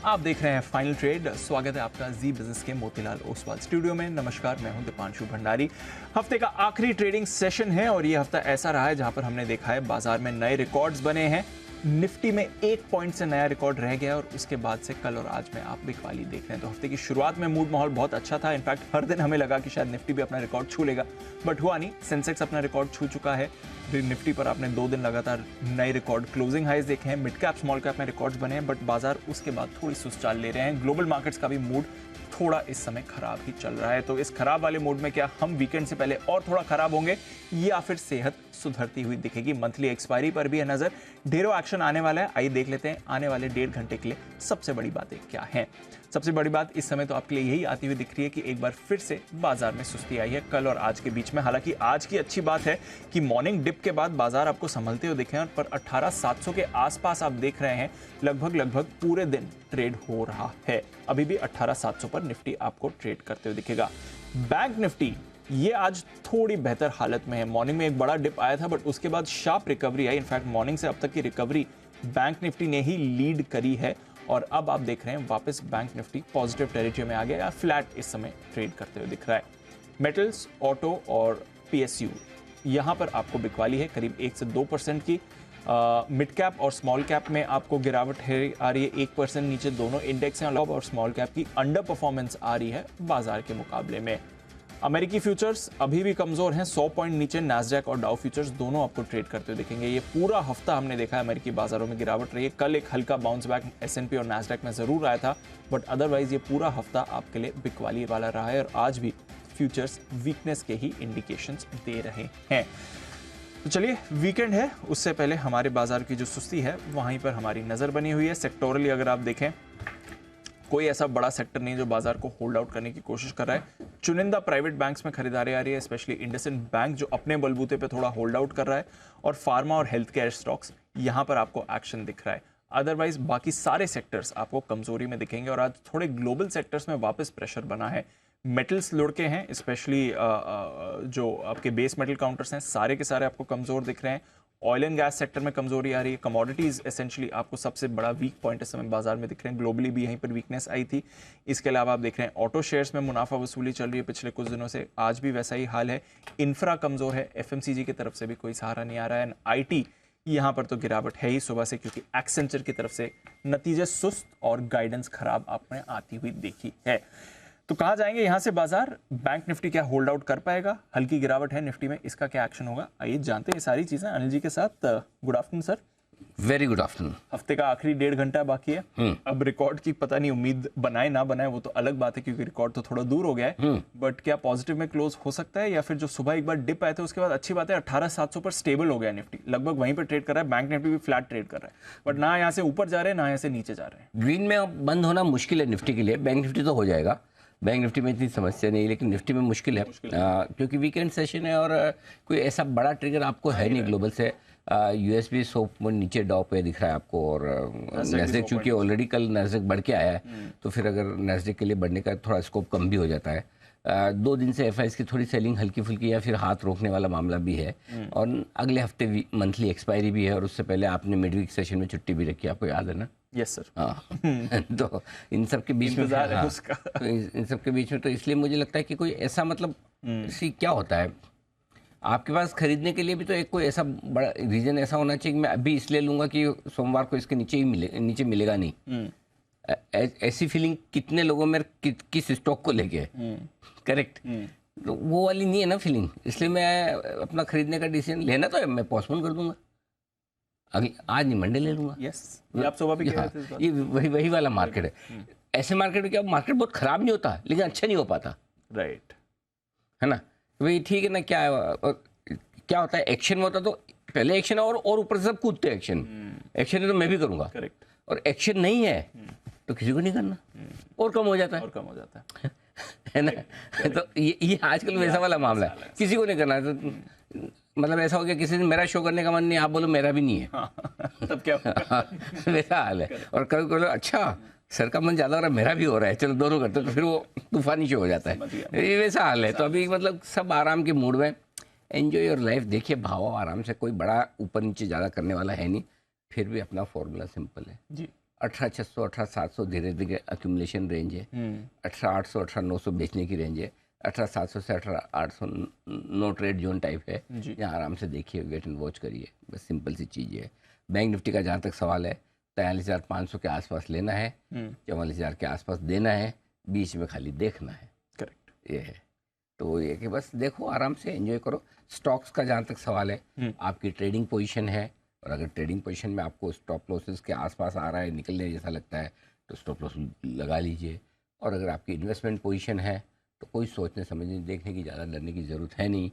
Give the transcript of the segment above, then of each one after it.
आप देख रहे हैं फाइनल ट्रेड। स्वागत है आपका जी बिजनेस के मोतीलाल ओसवाल स्टूडियो में। नमस्कार, मैं हूं दीपांशु भंडारी। हफ्ते का आखिरी ट्रेडिंग सेशन है और ये हफ्ता ऐसा रहा है जहां पर हमने देखा है बाजार में नए रिकॉर्ड्स बने हैं। निफ्टी में 1 पॉइंट से नया रिकॉर्ड रह गया और उसके बाद से कल और आज में आप बिकवाली देख रहे हैं। तो हफ्ते की शुरुआत में मूड माहौल बहुत अच्छा था। इनफैक्ट हर दिन हमें लगा कि शायद निफ्टी भी अपना रिकॉर्ड छू लेगा, बट हुआ नहीं। सेंसेक्स अपना रिकॉर्ड छू चुका है। निफ्टी पर आपने 2 दिन लगातार नए रिकॉर्ड क्लोजिंग हाइज देखे हैं। मिड कैप स्मॉल कैप में रिकॉर्ड्स बने हैं, बट बाजार उसके बाद थोड़ी सुस्त चाल ले रहे हैं। ग्लोबल मार्केट्स का भी मूड थोड़ा इस समय खराब ही चल रहा है। तो इस खराब वाले मूड में क्या हम वीकेंड से पहले और थोड़ा खराब होंगे या फिर सेहत सुधरती हुई दिखेगी? मंथली एक्सपायरी पर भी है नजर। ढेरों एक्शन आने वाला है। आइए देख लेते हैं आने वाले 1.5 घंटे के लिए सबसे बड़ी बातें क्या हैं। सबसे बड़ी बात इस समय तो आपके लिए यही आती हुई दिख रही है कि एक बार फिर से बाजार में सुस्ती आई है कल और आज के बीच में। हालांकि आज की अच्छी बात है कि मॉर्निंग डिप के बाद बाजार आपको संभलते हुए दिखे हैं, पर 18,700 के आसपास आप देख रहे हैं लगभग पूरे दिन ट्रेड हो रहा है। अभी भी 18,700 पर निफ्टी आपको ट्रेड करते हुए दिखेगा। बैंक निफ्टी ये आज थोड़ी बेहतर हालत में है। मॉर्निंग में एक बड़ा डिप आया था, बट उसके बाद शार्प रिकवरी आई। इनफैक्ट मॉर्निंग से अब तक की रिकवरी बैंक निफ्टी ने ही लीड करी है और अब आप देख रहे हैं वापस बैंक निफ्टी पॉजिटिव टेरिटरी में आ गया या फ्लैट इस समय ट्रेड करते हुए दिख रहा है। मेटल्स, ऑटो और पीएसयू यहां पर आपको बिकवाली है करीब 1 से 2% की। मिड कैप और स्मॉल कैप में आपको गिरावट आ रही है 1% नीचे। दोनों इंडेक्स हैं और स्मॉल कैप की अंडर परफॉर्मेंस आ रही है बाजार के मुकाबले में। अमेरिकी फ्यूचर्स अभी भी कमजोर हैं, 100 पॉइंट नीचे। नैस्डैक और डाउ फ्यूचर्स दोनों आपको ट्रेड करते हुए दिखेंगे। ये पूरा हफ्ता हमने देखा है अमेरिकी बाजारों में गिरावट रही है। कल एक हल्का बाउंस बैक एसएनपी और नैस्डैक में जरूर आया था, बट अदरवाइज ये पूरा हफ्ता आपके लिए बिकवाली वाला रहा है और आज भी फ्यूचर्स वीकनेस के ही इंडिकेशंस दे रहे हैं। तो चलिए, वीकेंड है, उससे पहले हमारे बाजार की जो सुस्ती है वहीं पर हमारी नजर बनी हुई है। सेक्टोरली अगर आप देखें, कोई ऐसा बड़ा सेक्टर नहीं जो बाजार को होल्ड आउट करने की कोशिश कर रहा है। चुनिंदा प्राइवेट बैंक्स में खरीदारी आ रही है, स्पेशली इंडसइंड बैंक जो अपने बलबूते पे थोड़ा होल्ड आउट कर रहा है, और फार्मा और हेल्थ केयर स्टॉक्स यहां पर आपको एक्शन दिख रहा है। अदरवाइज बाकी सारे सेक्टर्स आपको कमजोरी में दिखेंगे और आज थोड़े ग्लोबल सेक्टर्स में वापस प्रेशर बना है। मेटल्स लुढ़के हैं, स्पेशली जो आपके बेस मेटल काउंटर्स हैं सारे के सारे आपको कमजोर दिख रहे हैं। ऑयल एंड गैस सेक्टर में कमजोरी आ रही है। कमोडिटीज एसेंशियली आपको सबसे बड़ा वीक पॉइंट इस समय बाजार में दिख रहे हैं। ग्लोबली भी यहीं पर वीकनेस आई थी। इसके अलावा आप देख रहे हैं ऑटो शेयर्स में मुनाफा वसूली चल रही है पिछले कुछ दिनों से, आज भी वैसा ही हाल है। इंफ्रा कमजोर है, एफएमसीजी की तरफ से भी कोई सहारा नहीं आ रहा है। आईटी यहां पर तो गिरावट है ही सुबह से, क्योंकि एक्सेंचर की तरफ से नतीजे सुस्त और गाइडेंस खराब आपने आती हुई देखी है। तो कहां जाएंगे यहां से बाजार? बैंक निफ्टी क्या होल्ड आउट कर पाएगा? हल्की गिरावट है निफ्टी में, इसका क्या एक्शन होगा? आइए जानते हैं ये सारी चीजें अनिल जी के साथ। Good afternoon sir. Very good afternoon. हफ्ते का आखिरी 1.5 घंटा बाकी है। अब रिकॉर्ड की पता नहीं, उम्मीद बनाए ना बनाए वो तो अलग बात है, क्योंकि रिकॉर्ड तो थोड़ा दूर हो गया है, बट क्या पॉजिटिव में क्लोज हो सकता है, या फिर जो सुबह एक बार डिप आए थे उसके बाद अच्छी बात है 18,700 पर स्टेबल हो गया निफ्टी, लगभग वहीं पर ट्रेड कर रहा है। बैंक निफ्टी भी फ्लैट ट्रेड कर रहा है, बट ना यहाँ से ऊपर जा रहे हैं ना यहाँ से नीचे जा रहे हैं। ग्रीन में अब बंद होना मुश्किल है निफ्टी के लिए। बैंक निफ्टी तो हो जाएगा, बैंक निफ्टी में इतनी समस्या नहीं, लेकिन निफ्टी में मुश्किल है क्योंकि वीकेंड सेशन है और कोई ऐसा बड़ा ट्रिगर आपको है नहीं ग्लोबल से। यूएस भी 100 पॉइंट नीचे डॉ पे दिख रहा है आपको, और नैस्डैक चूंकि ऑलरेडी कल नैस्डैक बढ़ के आया है, तो फिर अगर नैस्डैक के लिए बढ़ने का थोड़ा स्कोप कम भी हो जाता है। 2 दिन से एफआईएस की थोड़ी सेलिंग हल्की फुल्की या फिर हाथ रोकने वाला मामला भी है, और अगले हफ्ते मंथली एक्सपायरी भी है, और उससे पहले आपने मिड वीक सेशन में छुट्टी भी रखी, आपको याद है ना? Yes sir. तो इन सब के बीच में उसका तो इन सब के बीच में तो इसलिए मुझे लगता है कि कोई ऐसा मतलब क्या होता है, आपके पास खरीदने के लिए भी तो एक कोई ऐसा बड़ा रीजन ऐसा होना चाहिए कि मैं अभी इसलिए लूंगा कि सोमवार को इसके नीचे मिलेगा नहीं। ऐसी फीलिंग कितने लोगों में किस स्टॉक को लेके, करेक्ट? तो वो वाली नहीं है ना फीलिंग, इसलिए मैं अपना खरीदने का डिसीजन लेना तो है, मैं पोस्टपोन कर दूंगा, आज नहीं मंडे ले लूंगा। यस, ये आप सुबह भी कह रहे थे। ये वही वाला मार्केट है। ऐसे मार्केट में क्या मार्केट बहुत खराब नहीं होता, लेकिन अच्छा नहीं हो पाता, राइट? है ना? वही ठीक है ना। क्या होता है, एक्शन में होता तो पहले एक्शन है और ऊपर से सब कूदते हैं। एक्शन है तो मैं भी करूंगा, करेक्ट। और एक्शन नहीं है तो किसी को नहीं करना, और कम हो जाता है, है ना? तो ये आजकल वैसा वाला मामला है, किसी को नहीं करना। तो मतलब ऐसा हो गया, किसी दिन मेरा शो करने का मन नहीं, आप बोलो मेरा भी नहीं है, तब क्या होगा? वैसा हाल है। और कभी बोलो अच्छा सर का मन ज्यादा हो रहा है, मेरा भी हो रहा है, चलो दोनों करते, तो फिर वो तूफानी शो हो जाता है। ये वैसा हाल है। तो अभी मतलब सब आराम के मूड में, एंजॉय योर लाइफ, देखिए भाव आराम से, कोई बड़ा ऊपर नीचे ज़्यादा करने वाला है नहीं। फिर भी अपना फॉर्मूला सिंपल है जी, 18,600 18,700 धीरे धीरे अक्यूमुलेशन रेंज है, 18,800 18,900 बेचने की रेंज है, 18,700 से 18,800 नो ट्रेड जोन टाइप है, यहाँ आराम से देखिए, वेट एंड वॉच करिए, बस सिंपल सी चीज़ है। बैंक निफ्टी का जहाँ तक सवाल है 43,500 के आसपास लेना है, 44,000 के आसपास देना है, बीच में खाली देखना है। करेक्ट, ये है। तो ये कि बस देखो, आराम से एंजॉय करो। स्टॉक्स का जहाँ तक सवाल है, आपकी ट्रेडिंग पोजीशन है, और अगर ट्रेडिंग पोजीशन में आपको स्टॉप लॉसेस के आसपास आ रहा है, निकलने जैसा लगता है, तो स्टॉप लॉस लगा लीजिए। और अगर आपकी इन्वेस्टमेंट पोजीशन है तो कोई सोचने समझने देखने की ज़्यादा डरने की ज़रूरत है नहीं।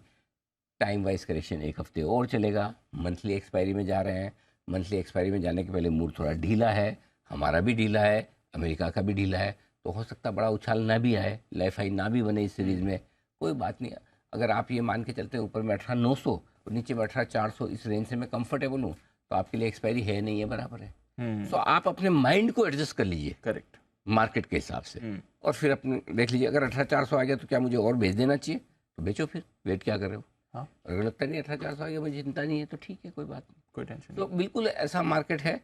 टाइम वाइज करेक्शन 1 हफ्ते और चलेगा। मंथली एक्सपायरी में जा रहे हैं, मंथली एक्सपायरी में जाने के पहले मूड थोड़ा ढीला है, हमारा भी ढीला है, अमेरिका का भी ढीला है, तो हो सकता है बड़ा उछाल ना भी आए, लाइफ हाई ना भी बने इस सीरीज़ में, कोई बात नहीं। अगर आप ये मान के चलते हैं ऊपर में 18,900 और नीचे में 18,400, इस रेंज से मैं कंफर्टेबल हूँ, तो आपके लिए एक्सपायरी है नहीं है, बराबर है। तो आप अपने माइंड को एडजस्ट कर लीजिए, करेक्ट, मार्केट के हिसाब से, और फिर अपने देख लीजिए। अगर 18,400 आ गया तो क्या मुझे और भेज देना चाहिए, तो बेचो, फिर वेट क्या कर रहे हो। हाँ, अगर लगता नहीं 18,400 आ गया, मुझे चिंता नहीं है, तो ठीक है, कोई बात नहीं, कोई टेंशन तो बिल्कुल ऐसा मार्केट है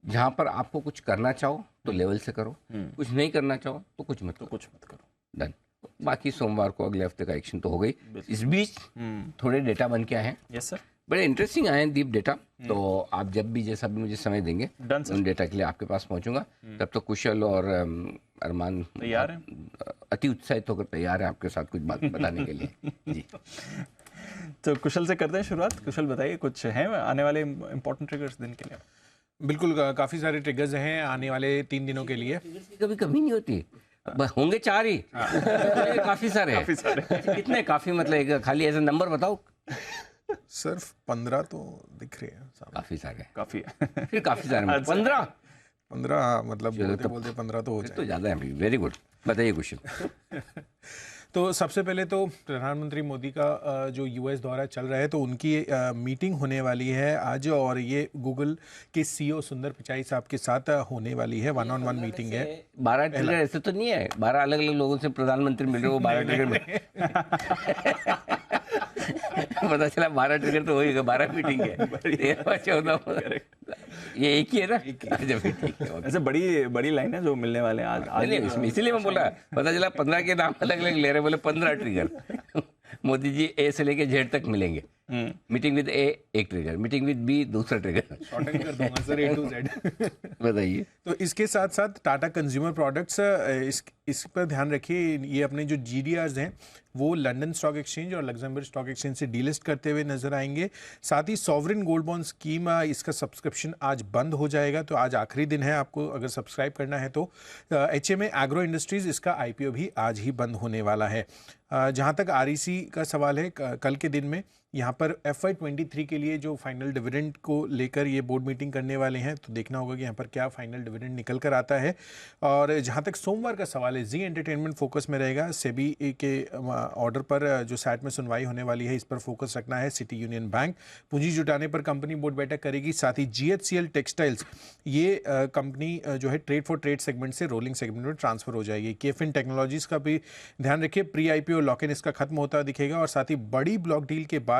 जहाँ पर आपको कुछ करना चाहो तो लेवल से करो, कुछ नहीं करना चाहो तो कुछ मत करो, डन। बाकी सोमवार को अगले हफ्ते का एक्शन तो हो गई। इस बीच थोड़े डेटा बन के आए हैं। यस सर, बड़े इंटरेस्टिंग आए हैं दीप डेटा, तो आप जब भी जैसा भी मुझे समय देंगे उन डेटा के लिए आपके पास पहुंचूंगा। तब तो कुशल और अरमान तैयार हैं, अति उत्साहित होकर तैयार है आपके साथ कुछ बात बताने के लिए। जी, तो कुशल से करते हैं शुरुआत। कुशल बताइए, कुछ हैं आने वाले इंपॉर्टेंट ट्रिगर्स दिन के लिए? बिल्कुल, काफ़ी सारे ट्रिगर्स हैं आने वाले 3 दिनों के लिए। कभी कमी नहीं होती, होंगे 4 ही, काफी सारे हैं। कितने? काफी मतलब खाली ऐसा नंबर बताओ। सिर्फ 15 तो दिख रहे हैं सामने। काफी सारे, काफी फिर काफी सारे 15 मतलब बोलते 15 तो हो जाए तो ज्यादा है। वेरी गुड, बताइए कुशल। तो सबसे पहले तो प्रधानमंत्री मोदी का जो यूएस दौरा चल रहा है, तो उनकी मीटिंग होने वाली है आज, और ये गूगल के सीईओ सुंदर पिचाई साहब के साथ होने वाली है, 1-on-1 मीटिंग है। 12 ट्रिगर ऐसे तो नहीं है, 12 अलग अलग लोगों से प्रधानमंत्री मिल रहे हो, 12 ट्रिगर में पता चला 12 ट्रिगर तो होगा, 12 मीटिंग है, 13-14 ये एक ही है ना। ऐसे बड़ी लाइन है जो मिलने वाले हैं आज। इसीलिए मैं बोला, पता चला 15 के नाम अलग अलग ले रहे, बोले 15 ट्रिगर। मोदी जी ए से लेके जेड तक मिलेंगे। मीटिंग विद ए एक ट्रिगर, मीटिंग विद बी दूसरा ट्रिगर। शॉर्टन कर दूंगा सर, A to Z। बताइए। तो इसके साथ साथ टाटा कंज्यूमर प्रोडक्ट्स, इस पर ध्यान रखिए, ये अपने जो GDRs हैं वो लंदन स्टॉक एक्सचेंज और लग्जमबर्ग स्टॉक एक्सचेंज से डीलिस्ट करते हुए नजर आएंगे। साथ ही सॉवरिन गोल्ड बॉन्ड स्कीम, इसका सब्सक्रिप्शन आज बंद हो जाएगा, तो आज आखिरी दिन है आपको अगर सब्सक्राइब करना है तो। HMA एग्रो इंडस्ट्रीज, इसका IPO भी आज ही बंद होने वाला है। जहाँ तक REC का सवाल है, कल के दिन में यहाँ पर FY23 के लिए जो फाइनल डिविडेंड को लेकर ये बोर्ड मीटिंग करने वाले हैं, तो देखना होगा कि यहाँ पर क्या फाइनल डिविडेंड निकल कर आता है। और जहाँ तक सोमवार का सवाल है, जी एंटरटेनमेंट फोकस में रहेगा। सेबी के ऑर्डर पर जो सैट में सुनवाई होने वाली है, इस पर फोकस रखना है। सिटी यूनियन बैंक पूंजी जुटाने पर कंपनी बोर्ड बैठक करेगी। साथ ही GHCL टेक्सटाइल्स, ये कंपनी जो है ट्रेड फॉर ट्रेड सेगमेंट से रोलिंग सेगमेंट में ट्रांसफर हो जाएगी। केफिन टेक्नोलॉजीज का भी ध्यान रखिए, प्री IPO लॉक इन इसका खत्म होता दिखेगा। और साथ ही बड़ी ब्लॉक डील के बाद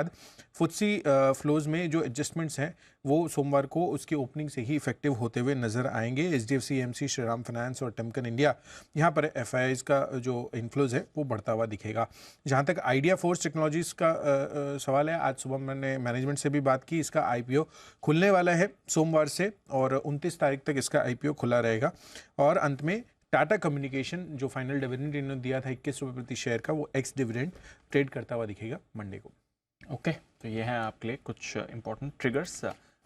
फुटसी फ्लोज में जो एडजस्टमेंट्स हैं वो सोमवार को उसकी ओपनिंग से ही इफेक्टिव होते हुए नजर आएंगे। HDFC AMC, श्रीराम फाइनेंस और टिमकन इंडिया, यहाँ पर FIIs का जो इन्फ्लोज है वो बढ़ता हुआ दिखेगा। जहाँ तक आइडिया फोर्स टेक्नोलॉजीज का सवाल है, आज सुबह मैंने मैनेजमेंट से भी बात की, इसका IPO खुलने वाला है सोमवार से, और 29 तारीख तक इसका IPO खुला रहेगा। और अंत में टाटा कम्युनिकेशन, जो फाइनल डिविडेंड इन्होंने दिया था 21 रुपये प्रति शेयर का, वो एक्स डिविडेंड ट्रेड करता हुआ दिखेगा मंडे को। ओके, तो ये हैं आपके लिए कुछ इंपॉर्टेंट ट्रिगर्स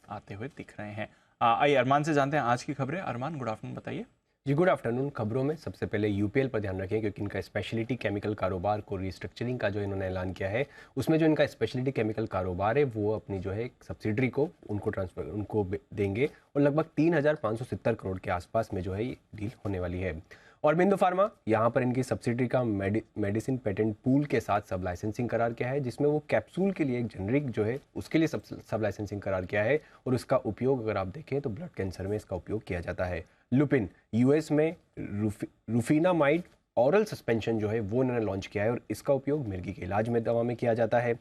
आते हुए दिख रहे हैं। आइए अरमान से जानते हैं आज की खबरें। अरमान, गुड आफ्टरनून, बताइए। जी गुड आफ्टरनून। खबरों में सबसे पहले UPL पर ध्यान रखें, क्योंकि इनका स्पेशलिटी केमिकल कारोबार को रिस्ट्रक्चरिंग का जो इन्होंने ऐलान किया है, उसमें जो इनका स्पेशलिटी केमिकल कारोबार है वो अपनी जो है सब्सिडरी को उनको देंगे, और लगभग 3,570 करोड़ के आसपास में जो है ये डील होने वाली है। और बिंदु फार्मा, यहाँ पर इनकी सब्सिडरी का मेडिसिन पेटेंट पूल के साथ सब लाइसेंसिंग करार किया है, जिसमें वो कैप्सूल के लिए एक जेनरिक जो है उसके लिए सब लाइसेंसिंग करार किया है, और उसका उपयोग अगर आप देखें तो ब्लड कैंसर में इसका उपयोग किया जाता है। लुपिन, US में रूफिनामाइड ऑरल सस्पेंशन जो है वो इन्होंने लॉन्च किया है, और इसका उपयोग मिर्गी के इलाज में दवा में किया जाता है।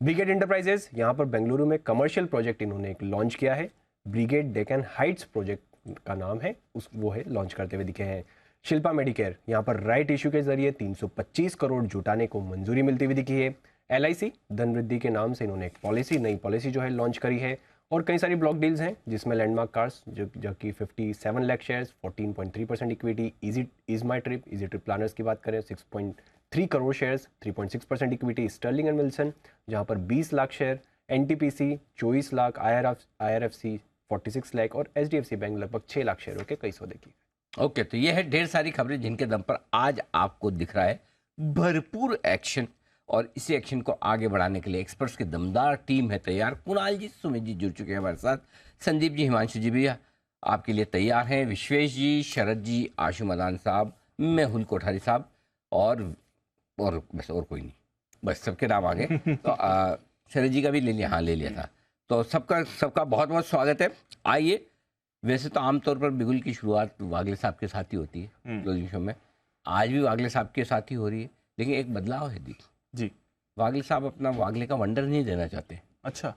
ब्रिगेड एंटरप्राइजेज, यहाँ पर बेंगलुरु में कमर्शियल प्रोजेक्ट इन्होंने एक लॉन्च किया है, ब्रिगेड डेकन हाइट्स प्रोजेक्ट का नाम है वो है लॉन्च करते हुए दिखे हैं। शिल्पा मेडिकेयर, यहाँ पर राइट इशू के जरिए 325 करोड़ जुटाने को मंजूरी मिलती हुई दिखी है। LIC धनवृद्धि के नाम से इन्होंने एक नई पॉलिसी जो है लॉन्च करी है। और कई सारी ब्लॉक डील्स हैं जिसमें लैंडमार्क कार्स जो कि 57 lakh shares, 14.3% equity, is my trip, easy trip planners की बात करें 6.3 crore shares, 3.6% equity, Sterling and Wilson जहाँ पर 20 lakh share, NTPC 24 lakh, IRFC 46 lakh और HDFC बैंक लगभग 6 लाख शेयरों के कई सौदे की। ओके, तो ये है ढेर सारी खबरें जिनके दम पर आज आपको दिख रहा है भरपूर एक्शन, और इसी एक्शन को आगे बढ़ाने के लिए एक्सपर्ट्स की दमदार टीम है तैयार। कुणाल जी, सुमित जी जुड़ चुके हैं हमारे साथ, संदीप जी, हिमांशु जी भी आपके लिए तैयार हैं, विश्वेश जी, शरद जी, आशु मदान साहब, मेहुल कोठारी साहब और बस और कोई नहीं, बस सबके नाम आ गए। तो शरद जी का भी ले लिया, हाँ ले लिया था। तो सबका बहुत बहुत स्वागत है। आइए, वैसे तो आमतौर पर बिगुल की शुरुआत वागले साहब के साथ ही होती है क्लोजिंग शो में, आज भी वागले साहब के साथ ही हो रही है, लेकिन एक बदलाव है दी जी। वागले साहब अपना वागले का वंडर नहीं देना चाहते। अच्छा,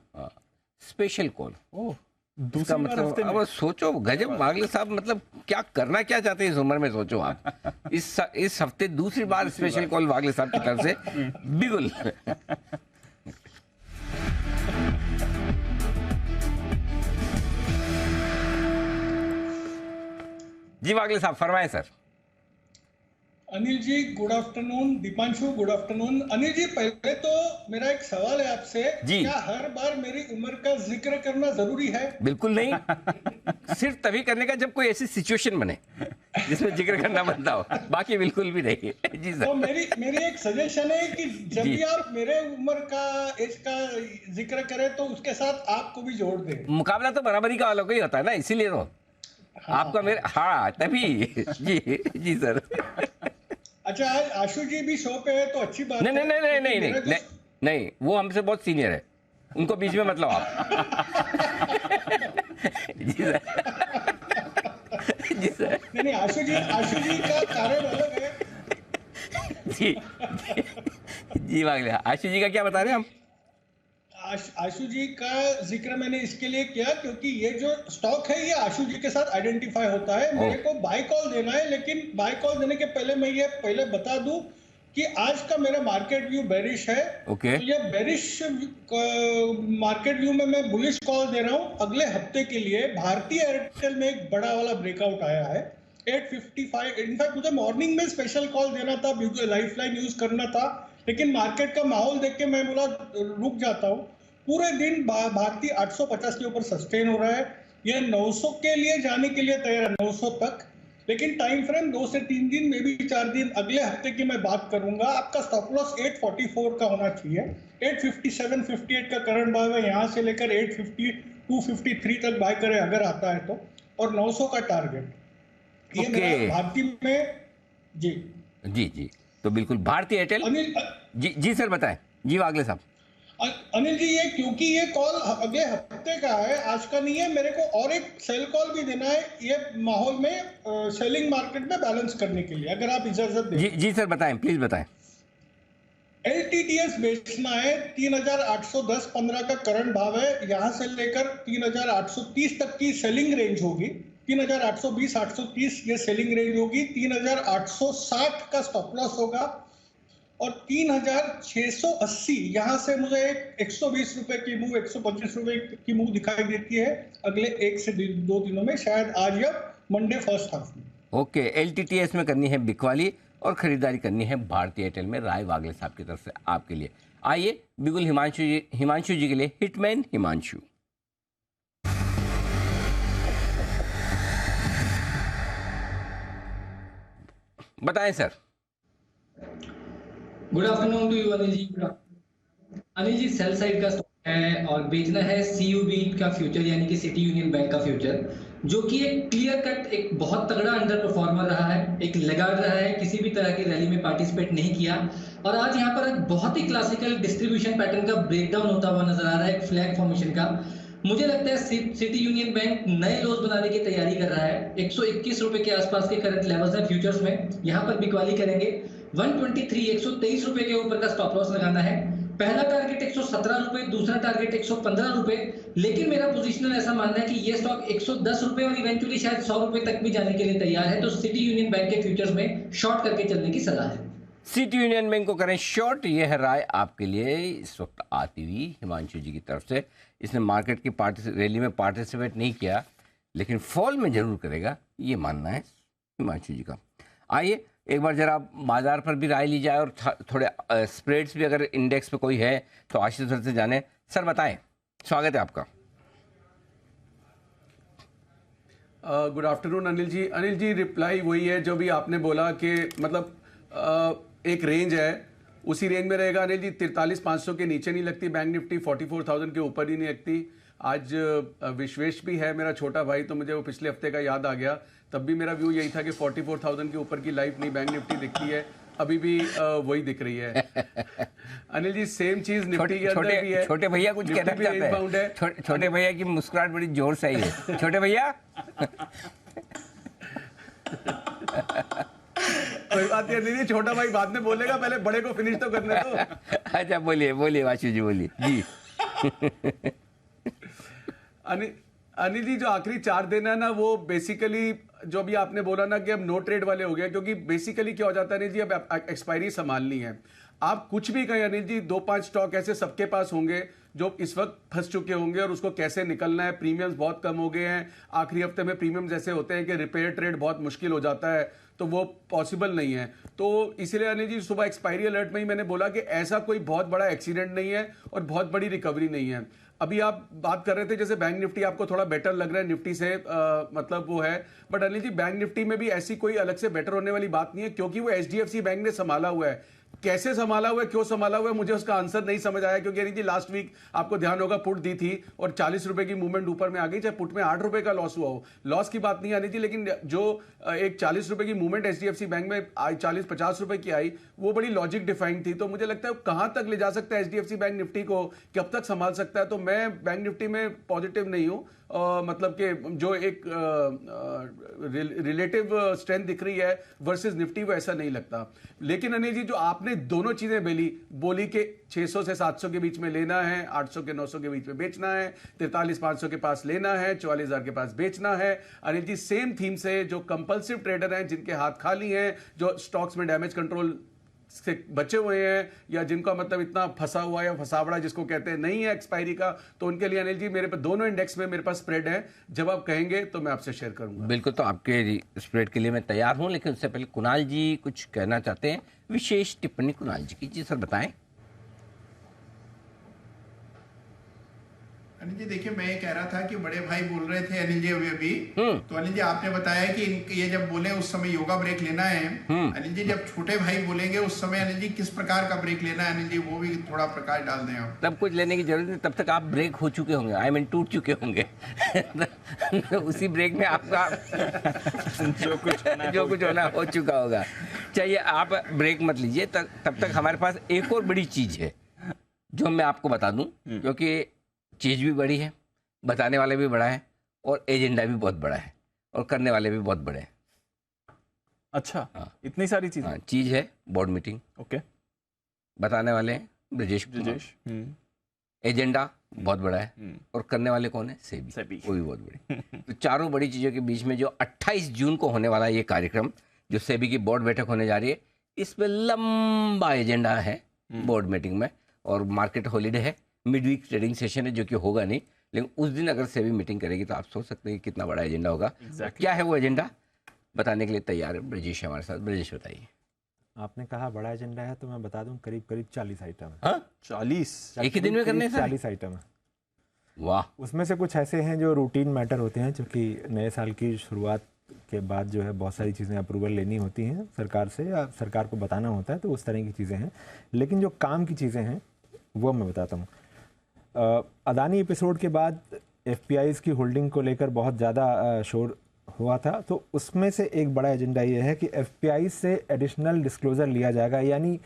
स्पेशल कॉल। ओह, इसका दूसरा मतलब अब सोचो, गजब वागले साहब, मतलब क्या करना क्या चाहते हैं इस उम्र में, सोचो आप। इस हफ्ते दूसरी बार स्पेशल कॉल वागले साहब की तरफ से बिगुल। जी वागले साहब फरमाएं sir. Anil ji good afternoon, Deepanshu good afternoon. Anil ji, पहले तो मेरा एक सवाल है आपसे, क्या हर बार मेरी उम्र का जिक्र करना जरूरी है? बिल्कुल नहीं, सिर्फ तभी करने का जब कोई ऐसी सिचुएशन बने जिसमें जिक्र करना बनता हो, बाकी बिल्कुल भी नहीं। जी सर। तो मेरी एक सजेशन है कि जब भी आप मेरे उम्र का एज का जिक्र करें तो उसके साथ आपको भी जोड़ दें। मुकाबला तो बराबरी का वालों का ही होता है ना, इसीलिए तो आपका मेरे, हाँ तभी। जी सर। अच्छा, आज आशु जी भी शो पे है तो अच्छी बात है। नहीं, वो हमसे बहुत सीनियर है, उनको बीच में मतलब आप। जी सर। नहीं, आशु जी का कारण अलग है। जी वागले, आशु जी का क्या बता रहे हैं हम? आशु जी का जिक्र मैंने इसके लिए किया क्योंकि ये जो स्टॉक है ये आशु जी के साथ आइडेंटिफाई होता है। मेरे को बाय कॉल देना है, लेकिन बाय कॉल देने के पहले मैं ये पहले बता दूं कि आज का मेरा मार्केट व्यू बेरिश है। तो ये बेरिश मार्केट व्यू में मैं बुलिश कॉल दे रहा हूं अगले हफ्ते के लिए। भारतीय एयरटेल में एक बड़ा वाला ब्रेकआउट आया है 855। इनफैक्ट मुझे मॉर्निंग में स्पेशल कॉल देना था, लाइफलाइन यूज करना था, लेकिन मार्केट का माहौल देख के मैं बोला रुक जाता हूँ। पूरे दिन भारतीय 850 के ऊपर सस्टेन हो रहा है, ये 900 के लिए जाने के लिए तैयार है, 900 तक, लेकिन टाइम फ्रेम 2 से 3 दिन में भी 4 दिन अगले हफ्ते की मैं बात करूंगा। आपका स्टॉप लॉस 844 का होना चाहिए। 857, 58 का करंट भाव है, यहाँ से लेकर 850, 253 तक बाय करे अगर आता है तो, और 900 का टारगेट। ये मेरा भारतीय में जी। तो बिल्कुल भारतीय एयरटेल। अनिल जी सर बताएं। जी वागले साहब। अनिल जी, ये क्योंकि ये कॉल अगले हफ्ते का है, आज का नहीं है, मेरे को और एक सेल कॉल भी देना है ये माहौल में सेलिंग मार्केट में बैलेंस करने के लिए, अगर आप इजाजत दें। जी सर बताएं, प्लीज बताएं। LTTS बेचना है, 3810-15 का करंट भाव है, यहां से लेकर 3830 तक की सेलिंग रेंज होगी। 3820-830 ये सेलिंग रेंज होगी। 3860 का स्टॉप लॉस होगा और 3680 यहाँ से मुझे 120 रुपए की मूव, 125 रुपए की मूव दिखाई देती है अगले 1 से 2 दिनों में, शायद आज या मंडे फर्स्ट हाफ में। ओके, LTTS में करनी है बिकवाली और खरीदारी करनी है भारतीय एयरटेल में, राय वागले साहब की तरफ से आपके लिए। आइए बिल्कुल हिमांशु जी के लिए, हिटमैन हिमांशु। बताएं sir. Good afternoon to you Anil ji. Anil ji, sell side का स्टॉक है और बेचना है CUB का फ्यूचर, यानी कि सिटी यूनियन बैंक का फ्यूचर, जो कि एक क्लियर कट एक बहुत तगड़ा अंडर परफॉर्मर रहा है, एक लगाड़ रहा है, किसी भी तरह की रैली में पार्टिसिपेट नहीं किया, और आज यहाँ पर एक बहुत ही क्लासिकल डिस्ट्रीब्यूशन पैटर्न का ब्रेकडाउन होता हुआ नजर आ रहा है, एक फ्लैग फॉर्मेशन का। मुझे लगता है सिटी यूनियन बैंक नए लोज बनाने की तैयारी कर रहा है। 121 रुपए के आसपास के करंट लेवल्स हैं फ्यूचर्स में, यहाँ पर बिकवाली करेंगे। 123 123 रुपए के ऊपर का स्टॉप लॉस लगाना है। पहला टारगेट 117 रुपए, दूसरा टारगेट 115 रुपए, लेकिन मेरा पोजिशनल ऐसा मानना है कि ये स्टॉक 110 रुपए और इवेंचुअली शायद 100 रुपए तक भी जाने के लिए तैयार है, तो सिटी यूनियन बैंक के फ्यूचर्स में शॉर्ट करके चलने की सलाह है। सिटी यूनियन बैंक को करें शॉर्ट, ये है राय आपके लिए इस वक्त आती हुई हिमांशु जी की तरफ से। इसने मार्केट की रैली में पार्टिसिपेट नहीं किया, लेकिन फॉल में जरूर करेगा, ये मानना है हिमांशु जी का। आइए एक बार जरा बाजार पर भी राय ली जाए और थोड़े स्प्रेड्स भी अगर इंडेक्स पे कोई है तो आशीष सर से जाने। सर बताएं, स्वागत है आपका। Good afternoon Anil ji. अनिल जी, रिप्लाई वही है जो भी आपने बोला कि मतलब एक रेंज है, उसी रेंज में रहेगा अनिल जी। 43,500 के नीचे नहीं लगती बैंक निफ्टी, 44,000 के ऊपर ही नहीं लगती। आज विश्वेश भी है मेरा छोटा भाई, तो मुझे वो पिछले हफ्ते का याद आ गया। तब भी मेरा व्यू यही था कि 44,000 के ऊपर की लाइफ नहीं बैंक निफ्टी दिखती है, अभी भी वही दिख रही है। अनिल जी सेम चीज निफ्टी के अंदर भी है। छोटे भैया कुछ कहना चाहते हैं? छोटे भैया की मुस्कुराहट बड़ी जोर से आई है। छोटे भैया कोई बात नहीं, छोटा भाई बाद में बोलेगा, पहले बड़े को फिनिश तो करने दो। अच्छा बोलिए बोलिए वाशु जी, बोलिए जी। अनिल जी, जो आखिरी 4 दिन है ना, वो बेसिकली जो भी आपने बोला ना कि अब नो ट्रेड वाले हो गए, क्योंकि बेसिकली क्या हो जाता है अनिल जी, अब एक्सपायरी संभालनी है। आप कुछ भी कहें अनिल जी, 2-5 स्टॉक ऐसे सबके पास होंगे जो इस वक्त फंस चुके होंगे और उसको कैसे निकलना है। प्रीमियम्स बहुत कम हो गए हैं, आखिरी हफ्ते में प्रीमियम्स ऐसे होते हैं कि रिपेयर ट्रेड बहुत मुश्किल हो जाता है, तो वो पॉसिबल नहीं है। तो इसीलिए अनिल जी सुबह एक्सपायरी अलर्ट में ही मैंने बोला कि ऐसा कोई बहुत बड़ा एक्सीडेंट नहीं है और बहुत बड़ी रिकवरी नहीं है। अभी आप बात कर रहे थे जैसे बैंक निफ्टी आपको थोड़ा बेटर लग रहा है निफ्टी से, मतलब वो है, but Anil ji bank Nifty में भी ऐसी कोई अलग से बेटर होने वाली बात नहीं है, क्योंकि वो एचडीएफसी बैंक ने संभाला हुआ है। कैसे संभाला हुआ है, क्यों संभाला हुआ है, मुझे उसका आंसर नहीं समझ आया। क्योंकि अनिल जी लास्ट वीक आपको ध्यान होगा पुट दी थी और 40 रुपए की मूवमेंट ऊपर में आ गई, चाहे पुट में 8 रुपए का लॉस हुआ हो। लॉस की बात नहीं है अनिल जी, लेकिन जो एक 40 रुपए की मूवमेंट एचडीएफसी बैंक में आई, 40-50 रुपए की आई, वो बड़ी लॉजिक डिफाइंड थी। तो मुझे लगता है कहां तक ले जा सकता है एचडीएफसी बैंक निफ्टी को, कब तक संभाल सकता है। तो मैं बैंक निफ्टी में पॉजिटिव नहीं हूं। मतलब कि जो एक रिलेटिव स्ट्रेंथ दिख रही है वर्सेस निफ्टी, वो ऐसा नहीं लगता। लेकिन अनिल जी जो आपने दोनों चीजें बोली कि 600 से 700 के बीच में लेना है, 800 के 900 के बीच में बेचना है, 43,500 के पास लेना है, 44,000 के पास बेचना है। अनिल जी सेम थीम से जो कंपल्सिव ट्रेडर हैं, जिनके हाथ खाली हैं, जो स्टॉक्स में डैमेज कंट्रोल से बचे हुए हैं, या जिनका मतलब इतना फंसा हुआ है या फसावड़ा जिसको कहते हैं नहीं है एक्सपायरी का, तो उनके लिए अनिल जी मेरे पास दोनों इंडेक्स में मेरे पास स्प्रेड है। जब आप कहेंगे तो मैं आपसे शेयर करूंगा। बिल्कुल, तो आपके स्प्रेड के लिए मैं तैयार हूं, लेकिन उससे पहले कुणाल जी कुछ कहना चाहते हैं, विशेष टिप्पणी कुणाल जी की। जी सर बताएं। अनिल जी देखिए, मैं ये कह रहा था कि बड़े भाई बोल रहे थे अनिल जी अभी तो अनिल जी आपने बताया कि ये जब बोले उस समय योगा ब्रेक लेना है। अनिल जी जब छोटे भाई बोलेंगे उस समय अनिल जी किस प्रकार का ब्रेक लेना है, अनिल जी वो भी थोड़ा प्रकाश डाल दें आप। तब कुछ लेने की जरूरत नहीं, तब तक आप ब्रेक हो चुके होंगे, आई मीन टूट चुके होंगे। उसी ब्रेक में आपका जो कुछ होना हो चुका होगा। चाहिए आप ब्रेक मत लीजिए, तब तक हमारे पास एक और बड़ी चीज है जो मैं आपको बता दूं, क्योंकि चीज भी बड़ी है, बताने वाले भी बड़ा है, और एजेंडा भी बहुत बड़ा है, और करने वाले भी बहुत बड़े हैं। अच्छा हाँ। इतनी सारी चीजें। हाँ, चीज है बोर्ड मीटिंग, ओके, बताने वाले हैं ब्रजेश। एजेंडा बहुत बड़ा है, और करने वाले कौन है? सेबी, वो भी बहुत बड़ी। तो चारों बड़ी चीजों के बीच में जो 28 जून को होने वाला ये कार्यक्रम, जो सेबी की बोर्ड बैठक होने जा रही है, इसमें लंबा एजेंडा है बोर्ड मीटिंग में, और मार्केट हॉलीडे है, मिड वीक ट्रेडिंग सेशन है जो कि होगा नहीं, लेकिन उस दिन अगर सेबी मीटिंग करेगी तो आप सोच सकते हैं कि कितना बड़ा एजेंडा होगा। क्या है वो एजेंडा, बताने के लिए तैयार है ब्रजेश हमारे साथ। ब्रजेश बताइए। आपने कहा बड़ा एजेंडा है, तो मैं बता दूं करीब 40 आइटम है। हाँ? 40 एक ही दिन में करने हैं? 40 आइटम है। वाह। उसमें से कुछ ऐसे हैं जो रूटीन मैटर होते हैं, क्योंकि नए साल की शुरुआत के बाद जो है बहुत सारी चीज़ें अप्रूवल लेनी होती हैं सरकार से, या सरकार को बताना होता है, तो उस तरह की चीज़ें हैं। लेकिन जो काम की चीज़ें हैं वो मैं बताता हूँ। अदानी एपिसोड के बाद एफपीआईज़ की होल्डिंग को लेकर बहुत ज़्यादा शोर हुआ था, तो उसमें से एक बड़ा एजेंडा ये है कि एफपीआई से एडिशनल डिस्क्लोज़र लिया जाएगा, यानी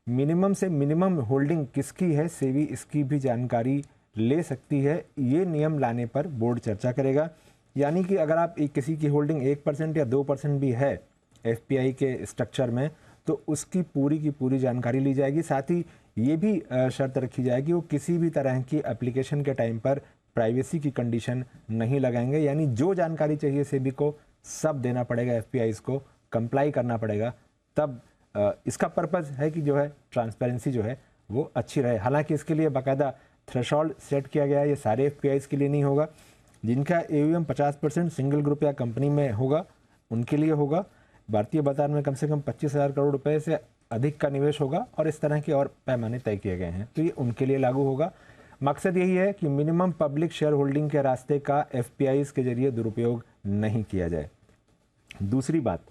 मिनिमम से मिनिमम होल्डिंग किसकी है, सेबी इसकी भी जानकारी ले सकती है। ये नियम लाने पर बोर्ड चर्चा करेगा, यानी कि अगर आप किसी की होल्डिंग 1% या 2% भी है एफपीआई के स्ट्रक्चर में, तो उसकी पूरी की पूरी जानकारी ली जाएगी। साथ ही ये भी शर्त रखी जाए कि वो किसी भी तरह की एप्लीकेशन के टाइम पर प्राइवेसी की कंडीशन नहीं लगाएंगे, यानी जो जानकारी चाहिए सेबी को सब देना पड़ेगा, एफपीआईज को कंप्लाई करना पड़ेगा। तब इसका पर्पज़ है कि जो है ट्रांसपेरेंसी जो है वो अच्छी रहे। हालांकि इसके लिए बाकायदा थ्रेशोल्ड सेट किया गया है, ये सारे एफपीआईज के लिए नहीं होगा। जिनका AUM 50% सिंगल ग्रुप या कंपनी में होगा उनके लिए होगा। भारतीय बाजार में कम से कम 25,000 करोड़ रुपए से अधिक का निवेश होगा और इस तरह के और पैमाने तय किए गए हैं, तो ये उनके लिए लागू होगा। मकसद यही है कि मिनिमम पब्लिक शेयर होल्डिंग के रास्ते का एफपीआईज के जरिए दुरुपयोग नहीं किया जाए। दूसरी बात,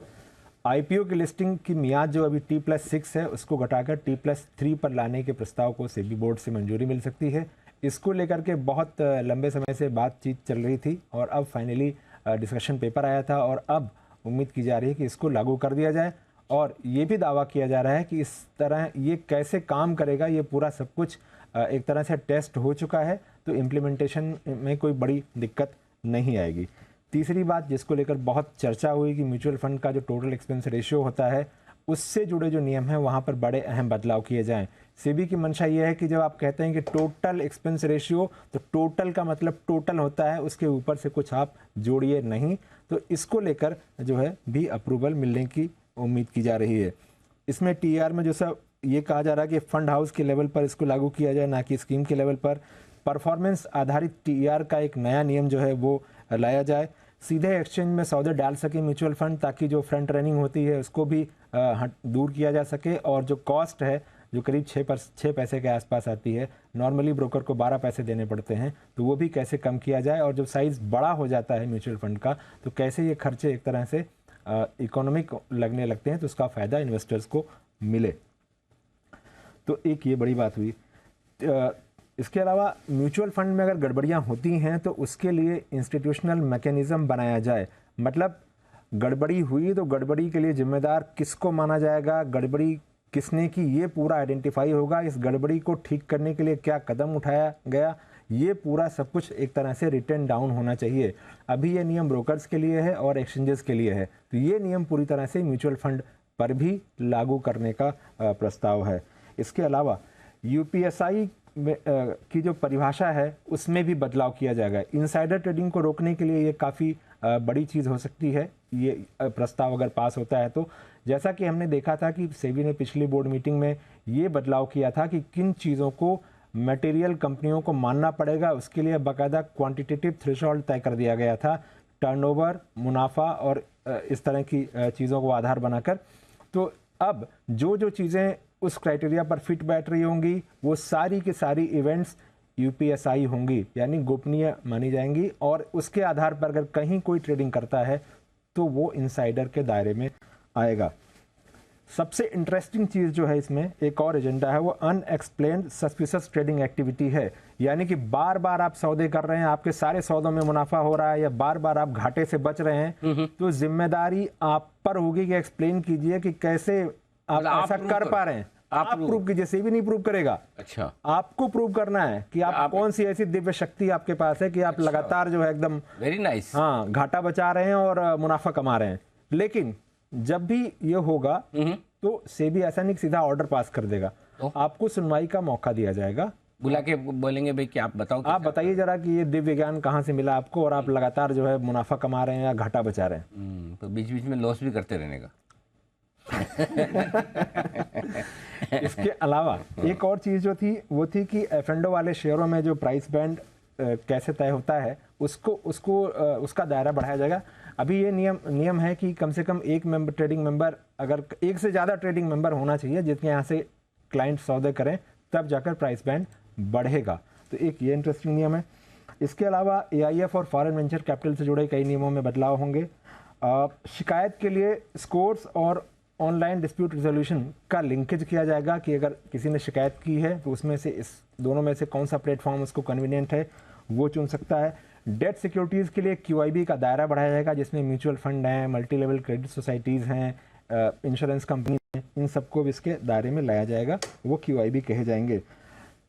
IPO की लिस्टिंग की मियाद जो अभी T+6 है उसको घटाकर T+3 पर लाने के प्रस्ताव को सेबी बोर्ड से मंजूरी मिल सकती है। इसको लेकर के बहुत लंबे समय से बातचीत चल रही थी और अब फाइनली डिस्कशन पेपर आया था और अब उम्मीद की जा रही है कि इसको लागू कर दिया जाए। और ये भी दावा किया जा रहा है कि इस तरह ये कैसे काम करेगा, ये पूरा सब कुछ एक तरह से टेस्ट हो चुका है, तो इम्प्लीमेंटेशन में कोई बड़ी दिक्कत नहीं आएगी। तीसरी बात जिसको लेकर बहुत चर्चा हुई कि म्यूचुअल फंड का जो टोटल एक्सपेंस रेशियो होता है उससे जुड़े जो नियम हैं वहाँ पर बड़े अहम बदलाव किए जाएं। सेबी की मंशा ये है कि जब आप कहते हैं कि टोटल एक्सपेंस रेशियो, तो टोटल का मतलब टोटल होता है, उसके ऊपर से कुछ आप जोड़िए नहीं। तो इसको लेकर जो है भी अप्रूवल मिलने की उम्मीद की जा रही है। इसमें TR में जो सब ये कहा जा रहा है कि फंड हाउस के लेवल पर इसको लागू किया जाए, ना कि स्कीम के लेवल पर। परफॉर्मेंस आधारित TR का एक नया नियम जो है वो लाया जाए। सीधे एक्सचेंज में सौदे डाल सके म्यूचुअल फंड, ताकि जो फ्रंट रनिंग होती है उसको भी दूर किया जा सके। और जो कॉस्ट है जो करीब 6 पैसे के आसपास आती है, नॉर्मली ब्रोकर को 12 पैसे देने पड़ते हैं, तो वो भी कैसे कम किया जाए। और जब साइज़ बड़ा हो जाता है म्यूचुअल फंड का तो कैसे ये खर्चे एक तरह से इकोनॉमिक लगने लगते हैं, तो उसका फ़ायदा इन्वेस्टर्स को मिले। तो एक ये बड़ी बात हुई। इसके अलावा म्यूचुअल फंड में अगर गड़बड़ियां होती हैं तो उसके लिए इंस्टीट्यूशनल मैकेनिज़्म बनाया जाए। मतलब गड़बड़ी हुई तो गड़बड़ी के लिए जिम्मेदार किसको माना जाएगा, गड़बड़ी किसने की, ये पूरा आइडेंटिफाई होगा। इस गड़बड़ी को ठीक करने के लिए क्या कदम उठाया गया, ये पूरा सब कुछ एक तरह से रिटन डाउन होना चाहिए। अभी ये नियम ब्रोकर्स के लिए है और एक्सचेंजेस के लिए है, तो ये नियम पूरी तरह से म्यूचुअल फंड पर भी लागू करने का प्रस्ताव है। इसके अलावा UPSI की जो परिभाषा है उसमें भी बदलाव किया जाएगा। इनसाइडर ट्रेडिंग को रोकने के लिए ये काफ़ी बड़ी चीज़ हो सकती है, ये प्रस्ताव अगर पास होता है तो। जैसा कि हमने देखा था कि सेबी ने पिछली बोर्ड मीटिंग में ये बदलाव किया था कि किन चीज़ों को मटेरियल कंपनियों को मानना पड़ेगा, उसके लिए बाकायदा क्वांटिटेटिव थ्रेशोल्ड तय कर दिया गया था, टर्नओवर, मुनाफा और इस तरह की चीज़ों को आधार बनाकर। तो अब जो चीज़ें उस क्राइटेरिया पर फिट बैठ रही होंगी वो सारी की सारी इवेंट्स UPSI होंगी, यानी गोपनीय मानी जाएंगी। और उसके आधार पर अगर कहीं कोई ट्रेडिंग करता है तो वो इनसाइडर के दायरे में आएगा। सबसे इंटरेस्टिंग चीज़ जो है इसमें एक और एजेंडा है, वो अनएक्सप्लेन्ड सस्पिशियस ट्रेडिंग एक्टिविटी है। यानी कि बार बार आप सौदे कर रहे हैं, आपके सारे सौदों में मुनाफा हो रहा है, या बार बार आप घाटे से बच रहे हैं, तो जिम्मेदारी आप पर होगी कि एक्सप्लेन कीजिए कि कैसे आप ऐसा कर पा रहे हैं। आप प्रूव कीजिए, सेबी नहीं प्रूव करेगा। अच्छा, आपको प्रूव करना है कि आप कौन सी ऐसी दिव्य शक्ति आपके पास है कि आप लगातार जो है एकदम वेरी नाइस, हाँ, घाटा बचा रहे हैं और मुनाफा कमा रहे हैं। लेकिन जब भी ये होगा तो सेबी ऐसा नहीं सीधा ऑर्डर पास कर देगा, तो आपको सुनवाई का मौका दिया जाएगा। बुला के बोलेंगे भाई कि आप बताओ, आप बताइए जरा कि ये दिव्य ज्ञान कहाँ से मिला आपको और आप लगातार जो है मुनाफा कमा रहे हैं या घाटा बचा रहे हैं। तो बीच बीच में लॉस भी करते रहने का। इसके अलावा एक और चीज़ जो थी वो थी कि एफएंडो वाले शेयरों में जो प्राइस बैंड कैसे तय होता है उसका दायरा बढ़ाया जाएगा। अभी ये नियम है कि कम से कम एक ट्रेडिंग मेंबर, अगर एक से ज़्यादा ट्रेडिंग मेंबर होना चाहिए जिसके यहाँ से क्लाइंट सौदे करें, तब जाकर प्राइस बैंड बढ़ेगा। तो एक ये इंटरेस्टिंग नियम है। इसके अलावा AIF और फॉरेन वेंचर कैपिटल से जुड़े कई नियमों में बदलाव होंगे। शिकायत के लिए स्कोर्स और ऑनलाइन डिस्प्यूट रिजोल्यूशन का लिंकेज किया जाएगा कि अगर किसी ने शिकायत की है तो उसमें से इस दोनों में से कौन सा प्लेटफॉर्म उसको कन्वीनियंट है वो चुन सकता है। डेट सिक्योरिटीज़ के लिए QIB का दायरा बढ़ाया जाएगा, जिसमें म्यूचुअल फंड हैं, मल्टी लेवल क्रेडिट सोसाइटीज़ हैं, इंश्योरेंस कंपनी हैं, इन सबको भी इसके दायरे में लाया जाएगा, वो QIB कहे जाएंगे।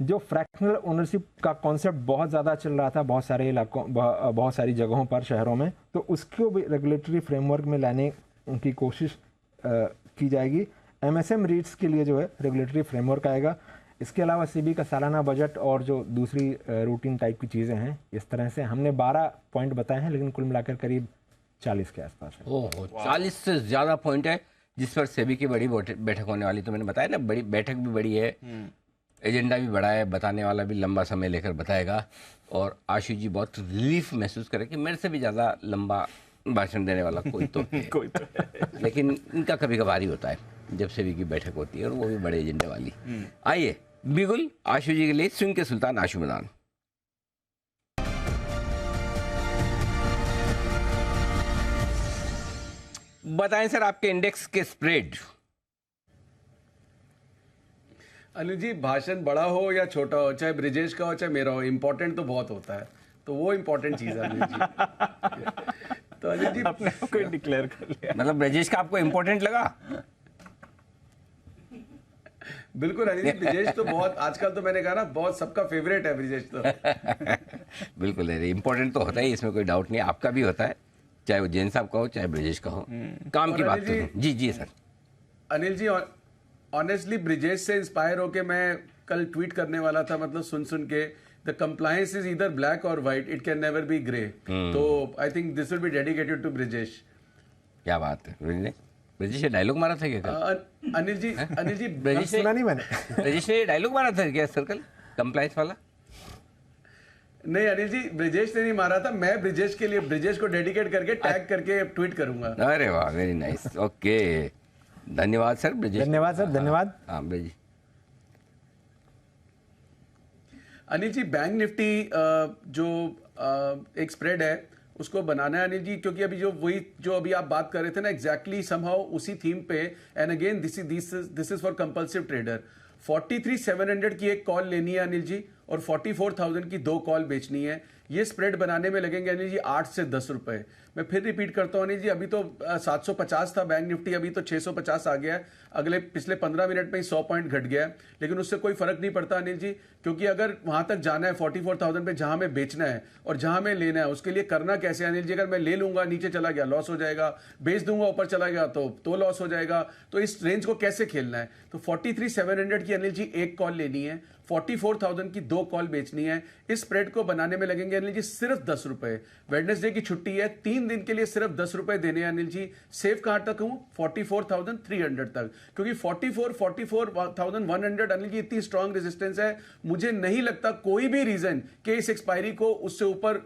जो फ्रैक्शनल ओनरशिप का कॉन्सेप्ट बहुत ज़्यादा चल रहा था बहुत सारे इलाकों, बहुत सारी जगहों पर, शहरों में, तो उसको भी रेगुलेटरी फ्रेमवर्क में लाने की कोशिश की जाएगी। MSM रीट्स के लिए जो है रेगुलेटरी फ्रेमवर्क आएगा। इसके अलावा सेबी का सालाना बजट और जो दूसरी रूटीन टाइप की चीज़ें हैं, इस तरह से हमने 12 पॉइंट बताए हैं, लेकिन कुल मिलाकर करीब 40 के आसपास है। ओह, 40 से ज़्यादा पॉइंट है जिस पर सेबी की बड़ी बैठक होने वाली। तो मैंने बताया ना, बड़ी बैठक भी बड़ी है, एजेंडा भी बड़ा है, बताने वाला भी लंबा समय लेकर बताएगा। और आशु जी बहुत रिलीफ महसूस करें कि मेरे से भी ज़्यादा लंबा भाषण देने वाला कोई तो है। कोई तो है। लेकिन इनका कभी कभार ही होता है जब सेबी की बैठक होती है, और वो भी बड़े एजेंडे वाली। आइए बिगुल आशु जी के लिए स्विंग के सुल्तान आशु मैदान। बताएं सर आपके इंडेक्स के स्प्रेड। अनिल जी, भाषण बड़ा हो या छोटा हो, चाहे ब्रिजेश का हो चाहे मेरा हो, इम्पोर्टेंट तो बहुत होता है। तो वो इम्पोर्टेंट चीज़ है अनिल जी। तो अनिल जी अपने आप को डिक्लेयर कर लिया। मतलब ब्रिजेश का आपको इम्पोर्टेंट लगा? बिल्कुल अनिल जी, ब्रिजेश तो बहुत, आजकल तो मैंने कहा ना, बहुत सबका फेवरेट है ब्रिजेश तो। बिल्कुल है, इम्पोर्टेंट तो होता है, इसमें कोई डाउट नहीं। आपका भी होता है, चाहे वो जैन साहब का हो चाहे ब्रिजेश का हो। काम की बात तो जी जी सर। अनिल जी, ऑनेस्टली ब्रिजेश से इंस्पायर होके मैं कल ट्वीट करने वाला था, मतलब सुन के, the compliance is either black और white, it can never be grey. तो I think this will be dedicated to Brijesh. क्या बात है, ब्रिजेश ने डायलॉग मारा था क्या? अनिल जी ब्रिजेश सुना नहीं मैंने। ब्रिजेश ने डायलॉग मारा था क्या सर्कल कंप्लायंस वाला? नहीं अनिल जी, ब्रिजेश ने नहीं मारा था, मैं ब्रिजेश के लिए, ब्रिजेश को डेडिकेट करके टैग करके ट्वीट करूंगा। अरे वाह, वेरी नाइस, ओके, धन्यवाद सर ब्रिजेश। धन्यवाद सर, धन्यवाद। हाँ ब्रिजेश। अनिल जी, बैंक निफ्टी जो एक स्प्रेड है उसको बनाना है अनिल जी, क्योंकि अभी जो अभी आप बात कर रहे थे ना, एग्जैक्टली समहाउ उसी थीम पे, and again this is for compulsive trader. 43,700 की एक कॉल लेनी है अनिल जी, और 44,000 की 2 कॉल बेचनी है। ये स्प्रेड बनाने में लगेंगे अनिल जी 8 से 10 रुपए। मैं फिर रिपीट करता हूँ अनिल जी, अभी तो 750 था बैंक निफ्टी, अभी तो 650 आ गया है। पिछले 15 मिनट में ही 100 पॉइंट घट गया है, लेकिन उससे कोई फर्क नहीं पड़ता अनिल जी, क्योंकि अगर वहां तक जाना है 44,000 पे, जहां में बेचना है और जहां में लेना है, उसके लिए करना कैसे अनिल जी? अगर मैं ले लूंगा नीचे चला गया लॉस हो जाएगा, बेच दूंगा ऊपर चला गया तो लॉस हो जाएगा। तो इस रेंज को कैसे खेलना है? तो 43,700 की अनिल जी एक कॉल लेनी है, 44,000 की 2 कॉल बेचनी है। इस स्प्रेड को बनाने में लगेंगे अनिल जी सिर्फ 10 रुपए। वेडनेसडे की छुट्टी है, 3 दिन के लिए सिर्फ 10 रुपए देने हैं अनिल जी। सेफ कहां तक हूं? 44,300 तक, क्योंकि 44,100 अनिल जी इतनी स्ट्रॉन्ग रेजिस्टेंस है, मुझे नहीं लगता कोई भी रीजन कि इस एक्सपायरी को उससे ऊपर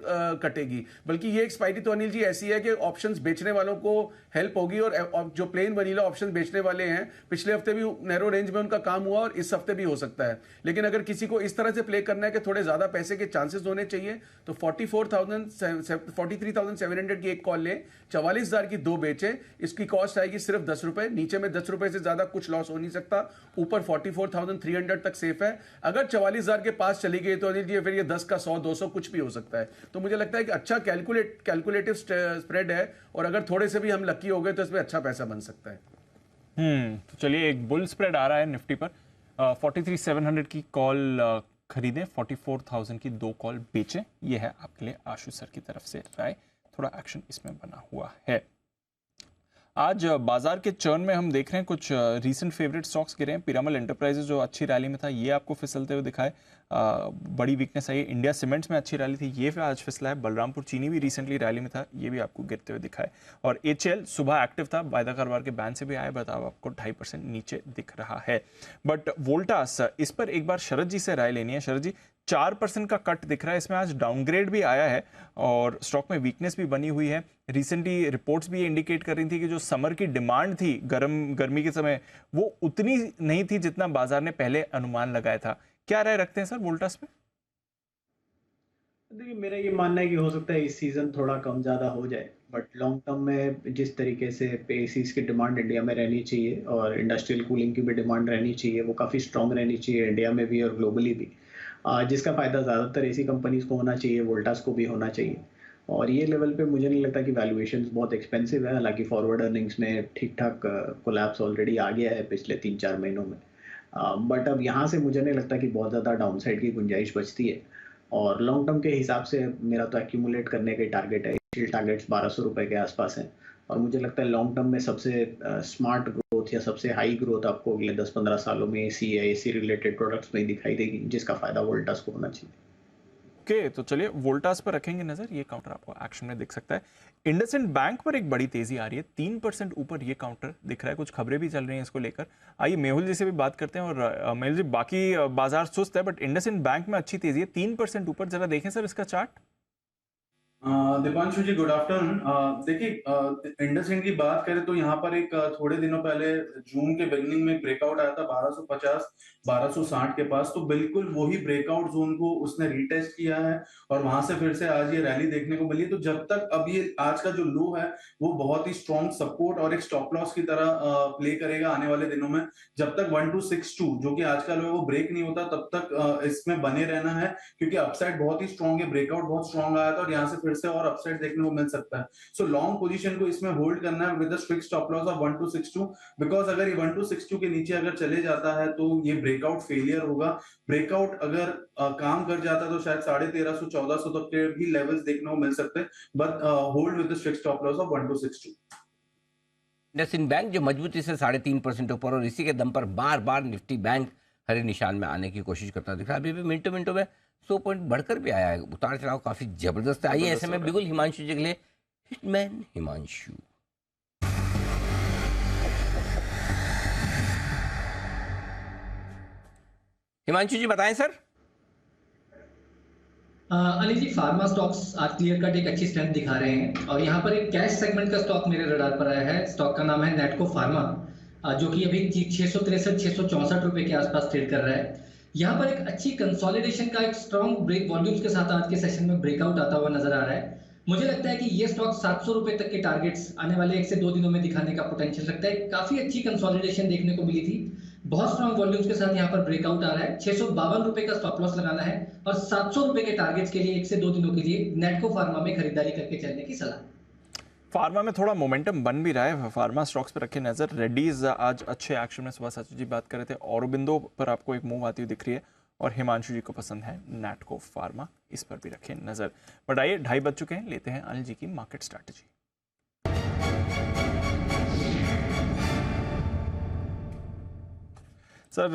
कटेगी। बल्कि ये एक्सपायरी तो अनिल जी ऐसी है कि ऑप्शंस बेचने वालों को हेल्प होगी, और जो प्लेन वनीला ऑप्शंस बेचने वाले हैं, पिछले हफ्ते भी नैरो रेंज में उनका काम हुआ और इस हफ्ते भी हो सकता है। लेकिन अगर किसी को इस तरह से प्ले करना है कि थोड़े ज्यादा पैसे के चांसेस होने चाहिए, तो 43,700 की एक कॉल ले, 44,000 की 2 बेचे। इसकी कॉस्ट आएगी सिर्फ 10 रुपए। नीचे में 10 रुपए से ज्यादा कुछ लॉस हो नहीं सकता, ऊपर 44,300 तक सेफ है। अगर 44,000 के पास चली गई तो अनिल जी फिर ये 10 का 100 200 कुछ भी हो सकता है। तो मुझे लगता है कि अच्छा कैलकुलेटिव स्प्रेड है, और अगर थोड़े से भी हम लकी हो गए तो इसमें अच्छा पैसा बन सकता है। तो चलिए, एक बुल स्प्रेड आ रहा है निफ्टी पर। 43,700 की कॉल खरीदें, 44,000 की 2 कॉल बेचें। ये है आपके लिए आशु सर की तरफ से राय। थोड़ा एक्शन इसमें बना हुआ है। आज बाजार के चर्न में हम देख रहे हैं कुछ रीसेंट फेवरेट स्टॉक्स गिरे हैं। पिरामल एंटरप्राइजेज जो अच्छी रैली में था, ये आपको फिसलते हुए दिखाए। बड़ी वीकनेस आई है। इंडिया सीमेंट्स में अच्छी रैली थी, ये फिर आज फिसला है। बलरामपुर चीनी भी रिसेंटली रैली में था, ये भी आपको गिरते हुए दिखाए। और HL सुबह एक्टिव था, वायदा कारोबार के बैन से भी आया, बताओ आपको 2.5% नीचे दिख रहा है। बट वोल्टास, इस पर एक बार शरद जी से राय लेनी है। शरद जी, 4% का कट दिख रहा है इसमें, आज डाउनग्रेड भी आया है और स्टॉक में वीकनेस भी बनी हुई है। रिसेंटली रिपोर्ट्स भी ये इंडिकेट कर रही थी कि जो समर की डिमांड थी गर्मी के समय, वो उतनी नहीं थी जितना बाजार ने पहले अनुमान लगाया था। क्या राय रखते हैं सर वोल्टास पे? देखिए, मेरा ये मानना है कि हो सकता है इस सीजन थोड़ा कम ज़्यादा हो जाए, बट लॉन्ग टर्म में जिस तरीके से एसीज की डिमांड इंडिया में रहनी चाहिए और इंडस्ट्रियल कूलिंग की भी डिमांड रहनी चाहिए, वो काफ़ी स्ट्रॉन्ग रहनी चाहिए इंडिया में भी और ग्लोबली भी, जिसका फ़ायदा ज़्यादातर एसी कंपनीज़ को होना चाहिए, वोल्टास को भी होना चाहिए। और ये लेवल पे मुझे नहीं लगता कि वैल्यूएशंस बहुत एक्सपेंसिव है। हालांकि फॉरवर्ड अर्निंग्स में ठीक ठाक कोलैप्स ऑलरेडी आ गया है पिछले 3-4 महीनों में, बट अब यहाँ से मुझे नहीं लगता कि बहुत ज़्यादा डाउनसाइड की गुंजाइश बचती है। और लॉन्ग टर्म के हिसाब से मेरा तो एक्यूमुलेट करने के टारगेट है, इनिशियल टारगेट्स 1200 रुपये के आसपास हैं, और मुझे लगता है लॉन्ग टर्म में सबसे स्मार्ट ग्रोथ ग्रोथ या सबसे हाई ग्रोथ आपको अगले 10-15 सालों में एसी या एसी रिलेटेड प्रोडक्ट्स में दिखाई देगी, जिसका फायदा वोल्टास को होना चाहिए। ओके, तो चलिए वोल्टास पर रखेंगे नजर, ये काउंटर आपको एक्शन में दिख सकता है। इंडसइंड बैंक पर एक बड़ी तेजी आ रही है, 3% ऊपर ये काउंटर दिख रहा है, कुछ खबरें भी चल रही हैं इसको लेकर। आइए मेहुल जी से भी बात करते हैं। और मेहुल जी, बाकी बाजार सुस्त है बट इंडसइंड बैंक में अच्छी तेजी है, 3% ऊपर। जरा देखें सर इसका चार्ट। दीपांशु जी गुड आफ्टरनून। देखिए इंडसइंड की बात करें तो यहाँ पर एक थोड़े दिनों पहले जून के बिगनिंग में ब्रेकआउट आया था 1250 1260 के पास, तो बिल्कुल वही ब्रेकआउट जोन को उसने रीटेस्ट किया है और वहां से फिर से आज ये रैली देखने को मिली। तो जब तक अब ये आज का जो लो है वो बहुत ही स्ट्रॉन्ग सपोर्ट और एक स्टॉप लॉस की तरह प्ले करेगा आने वाले दिनों में। जब तक 1262 जो कि आज का लो है वो ब्रेक नहीं होता तब तक इसमें बने रहना है, क्योंकि अपसाइड बहुत ही स्ट्रॉन्ग है, ब्रेकआउट बहुत स्ट्रॉन्ग आया था और यहाँ से फिर से और अपसाइड देखने को मिल सकता है। सो लॉन्ग पोजीशन को इसमें होल्ड करना है with a strict stop loss of 1262, because अगर ये 1262 के नीचे अगर चले जाता है तो ये ब्रेकआउट फेलियर होगा। ब्रेकआउट अगर काम कर जाता है तो शायद 1350 1400 तक के भी लेवल्स देखने को मिल सकते हैं, but hold with the strict stop loss of 1262। IndusInd bank जो मजबूती से 3.5% ऊपर, और इसी के दम पर बार बार निफ्टी बैंक हरे निशान में आने की कोशिश करता दिख रहा है। अभी भी मिनटों मिनटों में 100 पॉइंट बढ़कर भी आया है, उतार चढ़ाव काफी जबरदस्त आई है। ऐसे में बिल्कुल हिमांशु जी के लिए हिटमैन हिमांशु। हिमांशु जी बताएं सर। अनिल जी, फार्मा स्टॉक्स आज क्लियर कट एक अच्छी स्ट्रेंथ दिखा रहे हैं और यहाँ पर एक कैश सेगमेंट का स्टॉक मेरे रडार पर आया है। स्टॉक का नाम है नेटको फार्मा, जो कि अभी 663-664 रुपए के आसपास ट्रेड कर रहा है। यहाँ पर एक अच्छी कंसोलिडेशन का एक स्ट्रॉन्ग ब्रेक वॉल्यूम्स के साथ आज के सेशन में ब्रेकआउट आता हुआ नजर आ रहा है। मुझे लगता है कि ये स्टॉक 700 रुपए तक के टारगेट्स आने वाले 1 से 2 दिनों में दिखाने का पोटेंशियल रखता है। काफी अच्छी कंसोलिडेशन देखने को मिली थी, बहुत स्ट्रॉन्ग वॉल्यूम्स के साथ यहाँ पर ब्रेकआउट आ रहा है। 652 रुपए का स्टॉप लॉस लगाना है और 700 रुपए के टारगेट्स के लिए 1 से 2 दिनों के लिए नेटको फार्मा में खरीदारी करके चलने की सलाह। फार्मा में थोड़ा मोमेंटम बन भी रहा है, फार्मा स्टॉक्स पर रखे नजर। रेड्डीज आज अच्छे एक्शन में, सुबह सचिव जी बात कर रहे थे। औरबिंदो पर आपको एक मूव आती हुई दिख रही है और हिमांशु जी को पसंद है नेटको फार्मा, इस पर भी रखें नजर। बट आइए 2:30 बज चुके हैं, लेते हैं अनिल जी की market strategy. Sir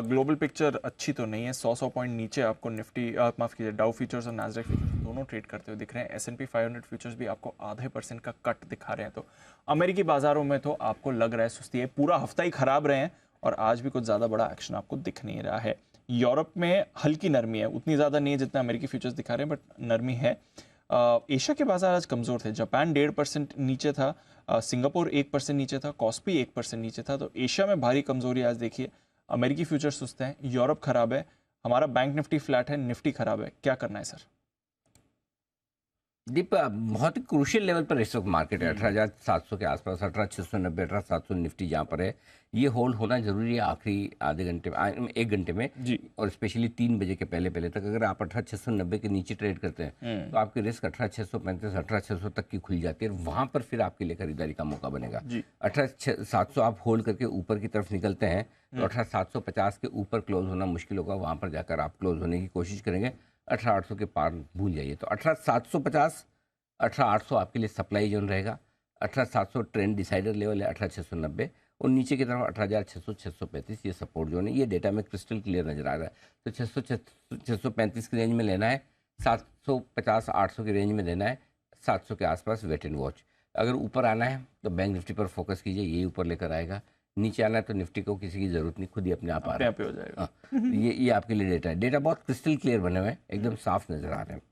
global picture अच्छी तो नहीं है, 100 पॉइंट नीचे आपको निफ्टी माफ कीजिए डाउ फ्यूचर्स और नैस्डैक फ्यूचर्स दोनों ट्रेड करते हुए दिख रहे हैं। S&P 500 फ्यूचर्स भी आपको 0.5% का कट दिखा रहे हैं। तो अमेरिकी बाजारों में तो आपको लग रहा है सुस्ती है, पूरा हफ्ता ही खराब रहे हैं और आज भी कुछ ज़्यादा बड़ा एक्शन आपको दिख नहीं रहा है। यूरोप में हल्की नरमी है, उतनी ज़्यादा नहीं है जितना अमेरिकी फ्यूचर्स दिखा रहे हैं, बट नरमी है। एशिया के बाजार आज कमज़ोर थे, जापान 1.5% नीचे था, सिंगापुर 1% नीचे था, कॉस्पी 1% नीचे था। तो एशिया में भारी कमजोरी आज देखिए। अमेरिकी फ्यूचर सुस्त हैं, यूरोप खराब है, हमारा बैंक निफ्टी फ्लैट है, निफ्टी खराब है। क्या करना है सर? दीप बहुत ही क्रूशियल लेवल पर इस वक्त मार्केट है, 18,700 के आसपास, 18,690 18,700 निफ्टी जहाँ पर है, ये होल्ड होना जरूरी है आखिरी आधे घंटे में, 1 घंटे में जी, और स्पेशली 3 बजे के पहले तक। अगर आप 18,690 के नीचे ट्रेड करते हैं तो आपकी रिस्क 18,635 18,600 तक की खुल जाती है, वहां पर फिर आपके लिए खरीदारी का मौका बनेगा। 18,700 आप होल्ड करके ऊपर की तरफ निकलते हैं तो 18,750 के ऊपर क्लोज होना मुश्किल होगा, वहां पर जाकर आप क्लोज होने की कोशिश करेंगे। 18,800 के पार भूल जाइए। तो 18,750 18,800 आपके लिए सप्लाई जोन रहेगा। 18,700 ट्रेंड डिसाइडर लेवल है, 18,690 और नीचे की तरफ 18,600 635 ये सपोर्ट जोन है। ये डेटा में क्रिस्टल क्लियर नजर आ रहा है। तो 635 की रेंज में लेना है, 750 800 की रेंज में लेना है, 700 के आसपास वेट एंड वॉच। अगर ऊपर आना है तो बैंक निफ्टी पर फोकस कीजिए, यही ऊपर लेकर आएगा। नीचे आना है तो निफ्टी को किसी की जरूरत नहीं, खुद ही अपने आप आ रहा है, हो जाएगा। ये आपके लिए डेटा है, डेटा बहुत क्रिस्टल क्लियर बने हुए हैं, एकदम साफ नजर आ रहे हैं।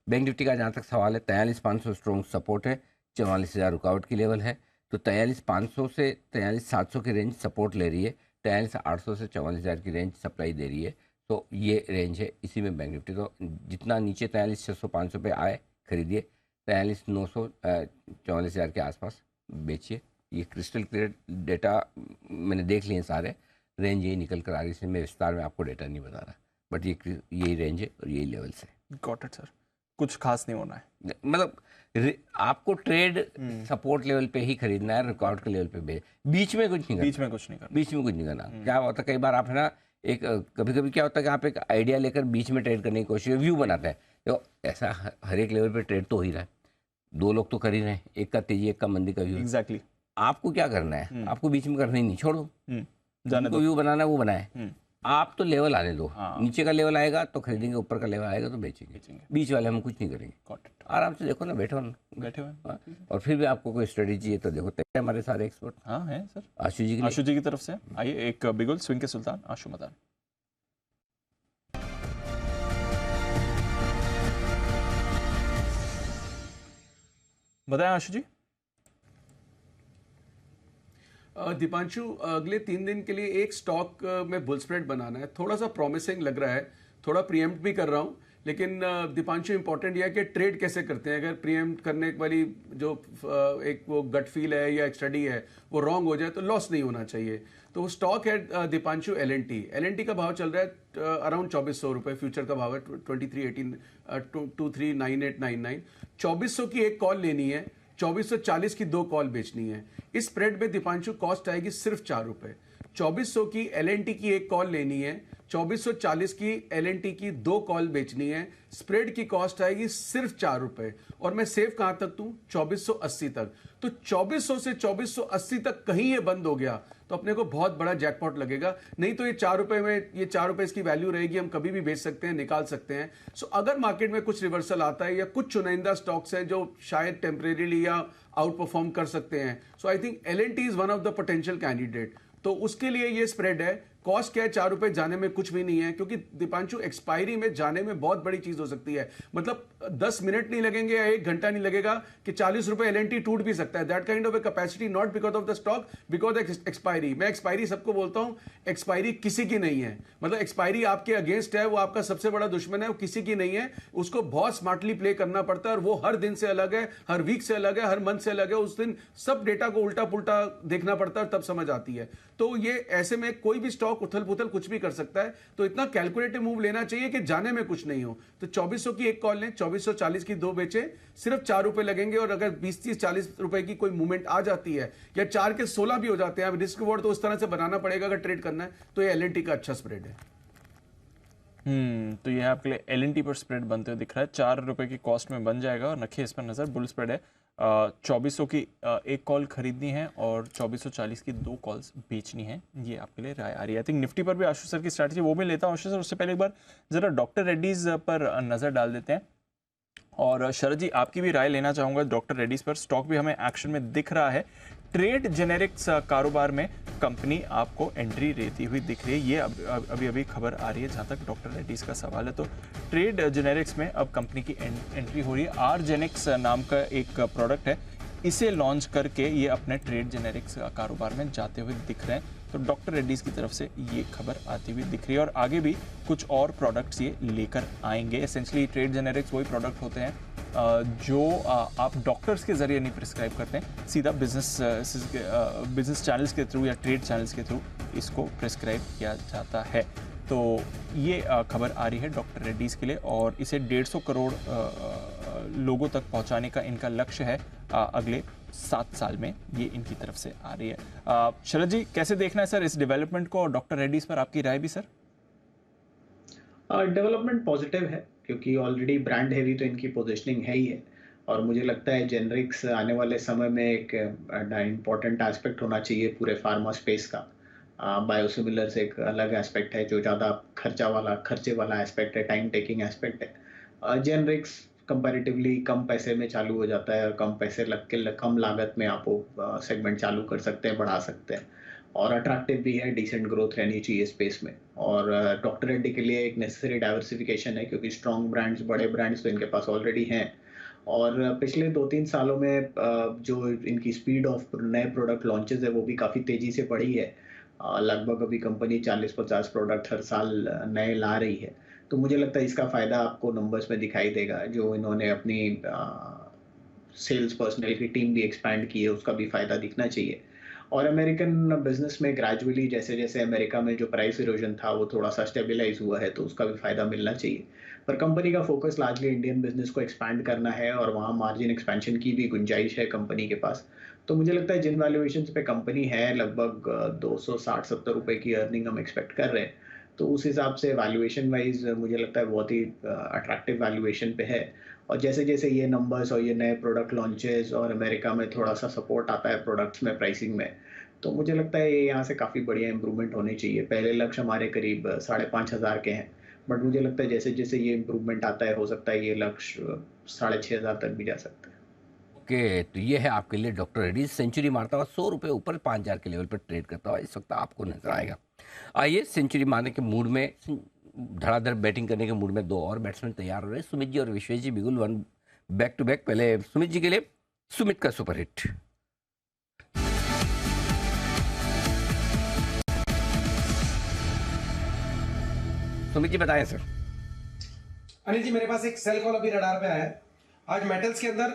बैंक निफ्टी का जहाँ तक सवाल है, 43,500 स्ट्रॉन्ग सपोर्ट है, 44,000 रुकावट की लेवल है। तो 43,500 से 43,700 की रेंज सपोर्ट ले रही है, 43,800 से 44,000 की रेंज सप्लाई दे रही है। तो ये रेंज है, इसी में बैंक निफ्टी तो जितना नीचे 43,600-500 पे आए खरीदिए, 43,900 44,000 के आसपास बेचिए। ये क्रिस्टल क्लियर डेटा मैंने देख लिए सारे, रेंज यही निकल कर आ रही है। मैं विस्तार में आपको डेटा नहीं बता रहा, बट यही रेंज है और यही लेवल्स है। गॉट इट सर, कुछ खास नहीं होना है, मतलब आपको ट्रेड सपोर्ट लेवल पे ही खरीदना है, रिकॉर्ड के लेवल पे बीच में कुछ नहीं करना, बीच में कुछ नहीं करना, बीच में कुछ नहीं करना। क्या होता है कई बार आप है ना, एक कभी क्या होता है कि आप एक आइडिया लेकर बीच में ट्रेड करने की कोशिश, व्यू बनाते हैं, तो ऐसा हर एक लेवल पे ट्रेड तो हो ही रहा है। 2 लोग तो कर ही रहे हैं, एक का तेजी एक का मंदी का व्यू। एग्जैक्टली आपको क्या करना है, आपको बीच में करना ही नहीं, छोड़ो, जाने दो। व्यू बनाना है वो बनाए, आप तो लेवल आने दो। हाँ। नीचे का लेवल आएगा तो खरीदेंगे, ऊपर का लेवल आएगा तो बेचेंगे। बीच वाले हम कुछ नहीं करेंगे, Got it. आराम से देखो ना, बैठो ना, बैठे हुए हाँ। और फिर भी आपको कोई स्ट्रेटेजी है तो देखो, तैयार हमारे सारे एक्सपर्ट हाँ है सर। आशु जी के लिए। आशु जी की तरफ से आइए, एक बिगुल स्विंग के सुल्तान आशु मदान। बताएं आशु जी। दीपांशु, अगले 3 दिन के लिए एक स्टॉक में बुल स्प्रेड बनाना है, थोड़ा सा प्रॉमिसिंग लग रहा है, थोड़ा प्रीएम्प्ट भी कर रहा हूँ, लेकिन दीपांशु इंपॉर्टेंट यह है कि ट्रेड कैसे करते हैं। अगर प्रीएम्प्ट करने वाली जो एक वो गट फील है या एक स्टडी है वो रॉन्ग हो जाए तो लॉस नहीं होना चाहिए। तो वो स्टॉक है दीपांशु L&T का भाव चल रहा है अराउंड 2400 रुपये, फ्यूचर का भाव है 239899। 2400 की एक कॉल लेनी है, 2440 की 2 कॉल बेचनी है। इस स्प्रेड में दीपांशु कॉस्ट आएगी सिर्फ 4 रुपये। 2400 की L&T की एक कॉल लेनी है, 2440 की L&T की 2 कॉल बेचनी है, स्प्रेड की कॉस्ट आएगी सिर्फ 4 रुपए। और मैं सेव कहां तक दूं? 2480 तक। तो 2400 से 2480 तक कहीं ये बंद हो गया तो अपने को बहुत बड़ा जैकपॉट लगेगा। नहीं तो ये 4 रुपए में, ये 4 रुपए इसकी वैल्यू रहेगी, हम कभी भी बेच सकते हैं, निकाल सकते हैं। सो अगर मार्केट में कुछ रिवर्सल आता है या कुछ चुनिंदा स्टॉक्स हैं जो शायद टेम्परेरीली या आउट परफॉर्म कर सकते हैं, so I think L&T is one of the potential candidate. तो उसके लिए ये स्प्रेड है। कॉस्ट क्या है? 4 रुपए, जाने में कुछ भी नहीं है, क्योंकि दीपांशु एक्सपायरी में जाने में बहुत बड़ी चीज हो सकती है। मतलब 10 मिनट नहीं लगेंगे या 1 घंटा नहीं लगेगा कि 40 रुपए L&T टूट भी सकता है। That kind of a capacity, not because of the stock, because expiry. मैं एक्सपायरी सबको बोलता हूं, एक्सपायरी किसी की नहीं है। मतलब एक्सपायरी आपके अगेंस्ट है, वो आपका सबसे बड़ा दुश्मन है, वो किसी की नहीं है। उसको बहुत स्मार्टली प्ले करना पड़ता है और वो हर दिन से अलग है, हर वीक से अलग है, हर मंथ से अलग है। उस दिन सब डेटा को उल्टा पुल्टा देखना पड़ता है, तब समझ आती है। तो ये ऐसे में कोई भी स्टॉक उथल पुथल कुछ भी कर सकता है। तो इतना कैलकुलेटिव मूव लेना चाहिए कि जाने में कुछ नहीं हो। तो 2400 की एक कॉल लें, 2440 की 2 बेचे, सिर्फ 4 रुपए लगेंगे। और अगर 20, 30, 40 रुपए की कोई मूवमेंट आ जाती है या 4 के 16 भी हो जाते हैं, रिस्क रिवॉर्ड तो उस तरह से बनाना पड़ेगा अगर ट्रेड करना है। तो ये L&T का अच्छा स्प्रेड है। तो ये आपके लिए L&T पर स्प्रेड बनते हुए दिख रहा है। 4 रुपए की कॉस्ट में बन जाएगा और रखिए इस पर नजर। बुल स्प्रेड है, 2400 की एक कॉल खरीदनी है और 2440 की 2 कॉल्स बेचनी है। ये आपके लिए राय आ रही है। आई थिंक निफ्टी पर भी आशु सर की स्ट्रैटेजी वो भी लेता हूँ आशु सर। उससे पहले एक बार जरा डॉक्टर रेड्डीज पर नजर डाल देते हैं और शरद जी आपकी भी राय लेना चाहूंगा डॉक्टर रेड्डीज पर। स्टॉक भी हमें एक्शन में दिख रहा है। ट्रेड जेनेरिक्स कारोबार में कंपनी आपको एंट्री लेती हुई दिख रही है। ये अभी अभी खबर आ रही है जहां तक डॉक्टर रेड्डीज का सवाल है। तो ट्रेड जेनेरिक्स में अब कंपनी की एंट्री हो रही है। आरजेनिक्स नाम का एक प्रोडक्ट है, इसे लॉन्च करके ये अपने ट्रेड जेनेरिक्स कारोबार में जाते हुए दिख रहे हैं। तो डॉक्टर रेड्डीज की तरफ से ये खबर आती हुई दिख रही है और आगे भी कुछ और प्रोडक्ट्स ये लेकर आएंगे। एसेंशली ट्रेड जेनेरिक्स वही प्रोडक्ट होते हैं जो आप डॉक्टर्स के जरिए नहीं प्रिस्क्राइब करते हैं, सीधा बिजनेस चैनल्स के थ्रू या ट्रेड चैनल्स के थ्रू इसको प्रिस्क्राइब किया जाता है। तो ये खबर आ रही है डॉक्टर रेड्डीज के लिए और इसे 150 करोड़ लोगों तक पहुंचाने का इनका लक्ष्य है अगले 7 साल में। ये इनकी तरफ से आ रही है। शरद जी कैसे देखना है सर इस डेवलपमेंट को और डॉक्टर रेड्डीज पर आपकी राय भी सर? डेवलपमेंट पॉजिटिव है क्योंकि ऑलरेडी ब्रांड हेवी तो इनकी पोजीशनिंग है ही है और मुझे लगता है जेनरिक्स आने वाले समय में एक इम्पॉर्टेंट एस्पेक्ट होना चाहिए पूरे फार्मा स्पेस का। बायोसिमिलर्स एक अलग एस्पेक्ट है जो ज़्यादा खर्चे वाला एस्पेक्ट है, टाइम टेकिंग एस्पेक्ट है। जेनरिक्स कंपैरेटिवली कम पैसे में चालू हो जाता है और कम पैसे लग के कम लागत में आप वो सेगमेंट चालू कर सकते हैं, बढ़ा सकते हैं और अट्रैक्टिव भी है, डिसेंट ग्रोथ रहनी चाहिए स्पेस में। और डॉक्टर रेड्डी के लिए एक नेसेसरी डाइवर्सिफिकेशन है क्योंकि स्ट्रॉन्ग ब्रांड्स, बड़े ब्रांड्स तो इनके पास ऑलरेडी हैं और पिछले 2-3 सालों में जो इनकी स्पीड ऑफ नए प्रोडक्ट लॉन्चेस है वो भी काफ़ी तेज़ी से बढ़ी है। लगभग अभी कंपनी 40-50 प्रोडक्ट हर साल नए ला रही है। तो मुझे लगता है इसका फ़ायदा आपको नंबर्स में दिखाई देगा। जो इन्होंने अपनी सेल्स पर्सनल की टीम भी एक्सपैंड की है उसका भी फ़ायदा दिखना चाहिए। और अमेरिकन बिजनेस में ग्रेजुअली जैसे जैसे अमेरिका में जो प्राइस इरोजन था वो थोड़ा सा स्टेबलाइज हुआ है तो उसका भी फ़ायदा मिलना चाहिए। पर कंपनी का फोकस लार्जली इंडियन बिजनेस को एक्सपैंड करना है और वहाँ मार्जिन एक्सपेंशन की भी गुंजाइश है कंपनी के पास। तो मुझे लगता है जिन वैल्यूएशंस पे कंपनी है लगभग 260-70 रुपए की अर्निंग हम एक्सपेक्ट कर रहे हैं तो उस हिसाब से वैल्यूएशन वाइज मुझे लगता है बहुत ही अट्रैक्टिव वैल्यूएशन पे है। और जैसे जैसे ये नंबर्स और ये नए प्रोडक्ट लॉन्चेस और अमेरिका में थोड़ा सा सपोर्ट आता है प्रोडक्ट्स में, प्राइसिंग में, तो मुझे लगता है ये यहाँ से काफ़ी बढ़िया इंप्रूवमेंट होनी चाहिए। पहले लक्ष्य हमारे करीब 5,500 के हैं, बट मुझे लगता है जैसे जैसे ये इंप्रूवमेंट आता है हो सकता है ये लक्ष्य 6,500 तक भी जा सकता है। ओके, तो ये है आपके लिए डॉक्टर रेड्डी। सेंचुरी मारता हुआ 100 रुपये ऊपर 5,000 के लेवल पर ट्रेड करता हुआ इस वक्त आपको नजर आएगा। आइए, सेंचुरी मारने के मूड में, धड़ाधड़ बैटिंग करने के मूड में दो और बैट्समैन तैयार हो रहे हैं, सुमित जी और विश्वेश जी बिगुल, वन बैक टू बैक। पहले सुमित जी के लिए, सुमित का सुपरहिट। सुमित जी बताएं सर। अनिल जी, मेरे पास एक सेल कॉल अभी रडार पे आया है। आज मेटल्स के अंदर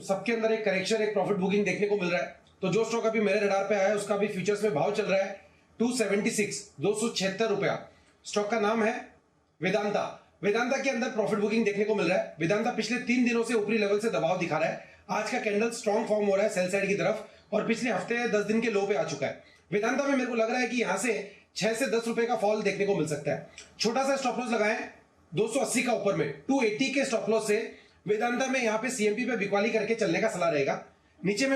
सबके अंदर एक करेक्शन, एक प्रॉफिट बुकिंग देखने को मिल रहा है। तो जो स्टॉक अभी मेरे रडार पे आया है उसका भी फ्यूचर्स में भाव चल रहा है 276 रुपया। स्टॉक का नाम है वेदांता। वेदांता के अंदर प्रॉफिट बुकिंग देखने को मिल रहा है। वेदांता पिछले 3 दिनों से ऊपरी लेवल से दबाव दिखा रहा है। आज का कैंडल स्ट्रॉन्ग फॉर्म हो रहा है सेल साइड की तरफ और पिछले हफ्ते 10 दिन के लो पे आ चुका है। वेदांता में मेरे को लग रहा है कि यहां से 6 से 10 रुपए का फॉल देखने को मिल सकता है। छोटा सा स्टॉप लॉस लगाएं 280 का ऊपर में, 280 के स्टॉप लॉस से वेदांता में यहाँ पे सीएमपी पे बिकवाली करके चलने का सलाह रहेगा। नीचे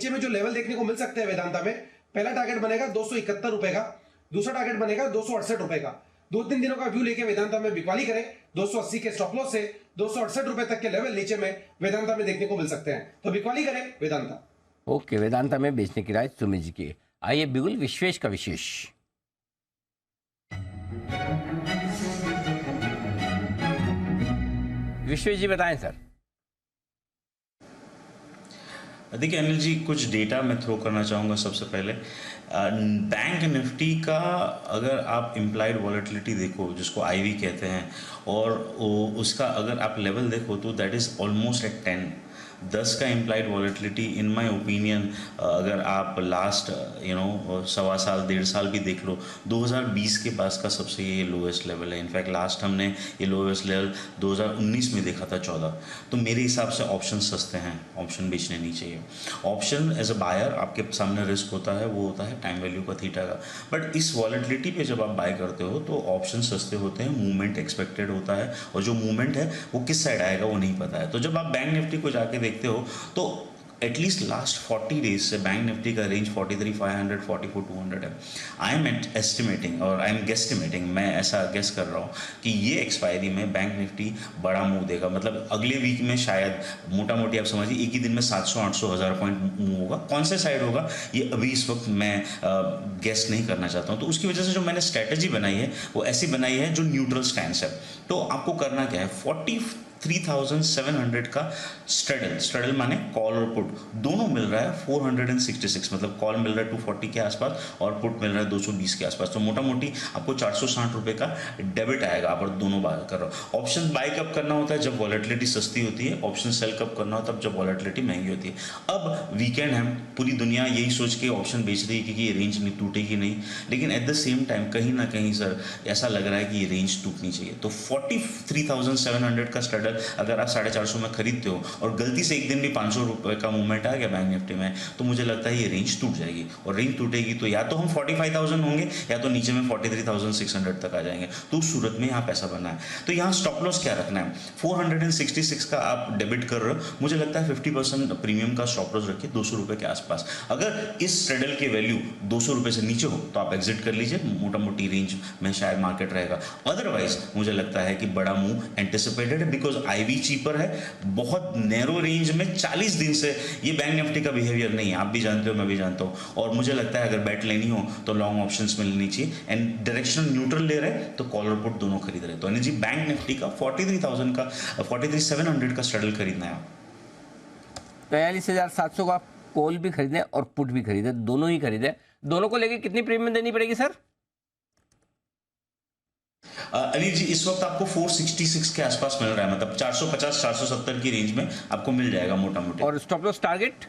में जो लेवल देखने को मिल सकते हैं वेदांता में, पहला टारगेट बनेगा 271 रुपए का, दूसरा टारगेट बनेगा 268 रुपए का। 2-3 दिनों का व्यू लेके वेदांता में बिकवाली करें। 280 के स्टॉप लॉस से 268 रुपए तक के लेवल नीचे में वेदांता में देखने को मिल सकते हैं, तो बिकवाली करें वेदांता। ओके, वेदांता में बेचने की राय सुमित जी की। आइए बिगुल, विश्वेश का विशेष। विश्वेश जी बताएं सर। देखिए अनिल जी, कुछ डेटा मैं थ्रो करना चाहूँगा। सबसे पहले बैंक निफ्टी का अगर आप इम्प्लाइड वॉलेटिलिटी देखो, जिसको आईवी कहते हैं, और उसका अगर आप लेवल देखो तो दैट इज़ ऑलमोस्ट एट 10 का implied volatility. In my opinion अगर आप लास्ट सवा साल 1.5 साल भी देख लो, 2020 के पास का सबसे ये लोएस्ट लेवल है। इनफैक्ट लास्ट हमने ये लोएस्ट लेवल 2019 में देखा था 14। तो मेरे हिसाब से ऑप्शन सस्ते हैं, ऑप्शन बेचने नहीं चाहिए। ऑप्शन एज अ बायर आपके सामने रिस्क होता है, वो होता है टाइम वैल्यू का थीटा का। बट इस वॉलेटिलिटी पे जब आप बाय करते हो तो ऑप्शन सस्ते होते हैं, मूवमेंट एक्सपेक्टेड होता है, और जो मूवमेंट है वो किस साइड आएगा वो नहीं पता है। तो जब आप बैंक निफ्टी को जाके देखते हो तो एटलीस्ट लास्ट 40 डेज से बैंक निफ्टी का रेंज 43,500 44,200 है। आई एम एस्टिमेटिंग और आई एम गेस्टिमेटिंग, मैं ऐसा गेस कर रहा हूँ कि ये एक्सपायरी में बैंक निफ्टी बड़ा मूव देगा। मतलब अगले वीक में शायद मोटा मोटी आप समझिए एक ही दिन में 700-800 हज़ार पॉइंट मूव होगा। कौन से साइड होगा ये अभी इस वक्त मैं गेस नहीं करना चाहता हूँ। तो उसकी वजह से जो मैंने स्ट्रैटेजी बनाई है वो ऐसी बनाई है जो न्यूट्रल स्टैंस है। तो आपको करना क्या है, 43,700 का स्ट्रेडल माने कॉल और पुट दोनों मिल रहा है 466, मतलब कॉल मिल रहा है 240 के आसपास और पुट मिल रहा है 220 के आसपास। तो मोटा मोटी आपको 460 रुपए का डेबिट आएगा। आप दोनों बाय कर रहे हो। ऑप्शन बाय कब करना होता है, जब वॉलेटिलिटी सस्ती होती है। ऑप्शन सेल कब करना होता है, तब जब वॉलेटिलिटी महंगी होती है। अब वीकेंड है, पूरी दुनिया यही सोच के ऑप्शन बेच रही है कि ये रेंज नहीं टूटेगी नहीं, लेकिन एट द सेम टाइम कहीं ना कहीं सर ऐसा लग रहा है कि ये रेंज टूटनी चाहिए। तो 43,700 का स्ट्रेडल अगर आप 450 में खरीदते हो और गलती से एक दिन भी 500 रुपए का मूवमेंट आ गया बैंक निफ्टी में, तो मुझे लगता है ये रेंज टूट जाएगी। और रेंज टूटेगी तो या तो हम 45,000 होंगे या तो नीचे में 43,600 तक आ जाएंगे। तो उस सूरत में यहाँ पैसा बनना है। तो यहाँ स्टॉप लॉस क्या रखना है, 466 का आप डेबिट कर रहे हो, मुझे लगता है 50% प्रीमियम का स्टॉप लॉस रखिए 200 रुपए के आसपास। अगर इस स्ट्रेडल के वैल्यू 200 रुपए से नीचे हो तो आप एग्जिट कर लीजिए, मोटा मोटी रेंज में शायद मार्केट रहेगा। अदरवाइज मुझे लगता है कि बड़ा मूव एंटिसिपेटेड है, बिकॉज आईवी चीपर है। बहुत नैरो रेंज में 40 दिन से ये बैंक निफ्टी का बिहेवियर नहीं है, आप भी जानते हो मैं भी जानता हूँ। और मुझे लगता है अगर बैट लेनी हो तो लॉन्ग ऑप्शंस में लेनी चाहिए, एंड डायरेक्शनल न्यूट्रल ले रहे तो कॉल और पुट दोनों खरीद रहे। तो यानी जी बैंक निफ्टी का 43,700 का स्ट्रेडल खरीदना है। 43,700 का कॉल भी खरीदे और पुट भी खरीदे, दोनों ही खरीदे। दोनों को लेके कितनी प्रीमियम देनी पड़ेगी सर? अनिल जी इस वक्त आपको 466 के आसपास मिल रहा है, मतलब 450-470 की रेंज में आपको मिल जाएगा मोटा मोटा। और stop loss target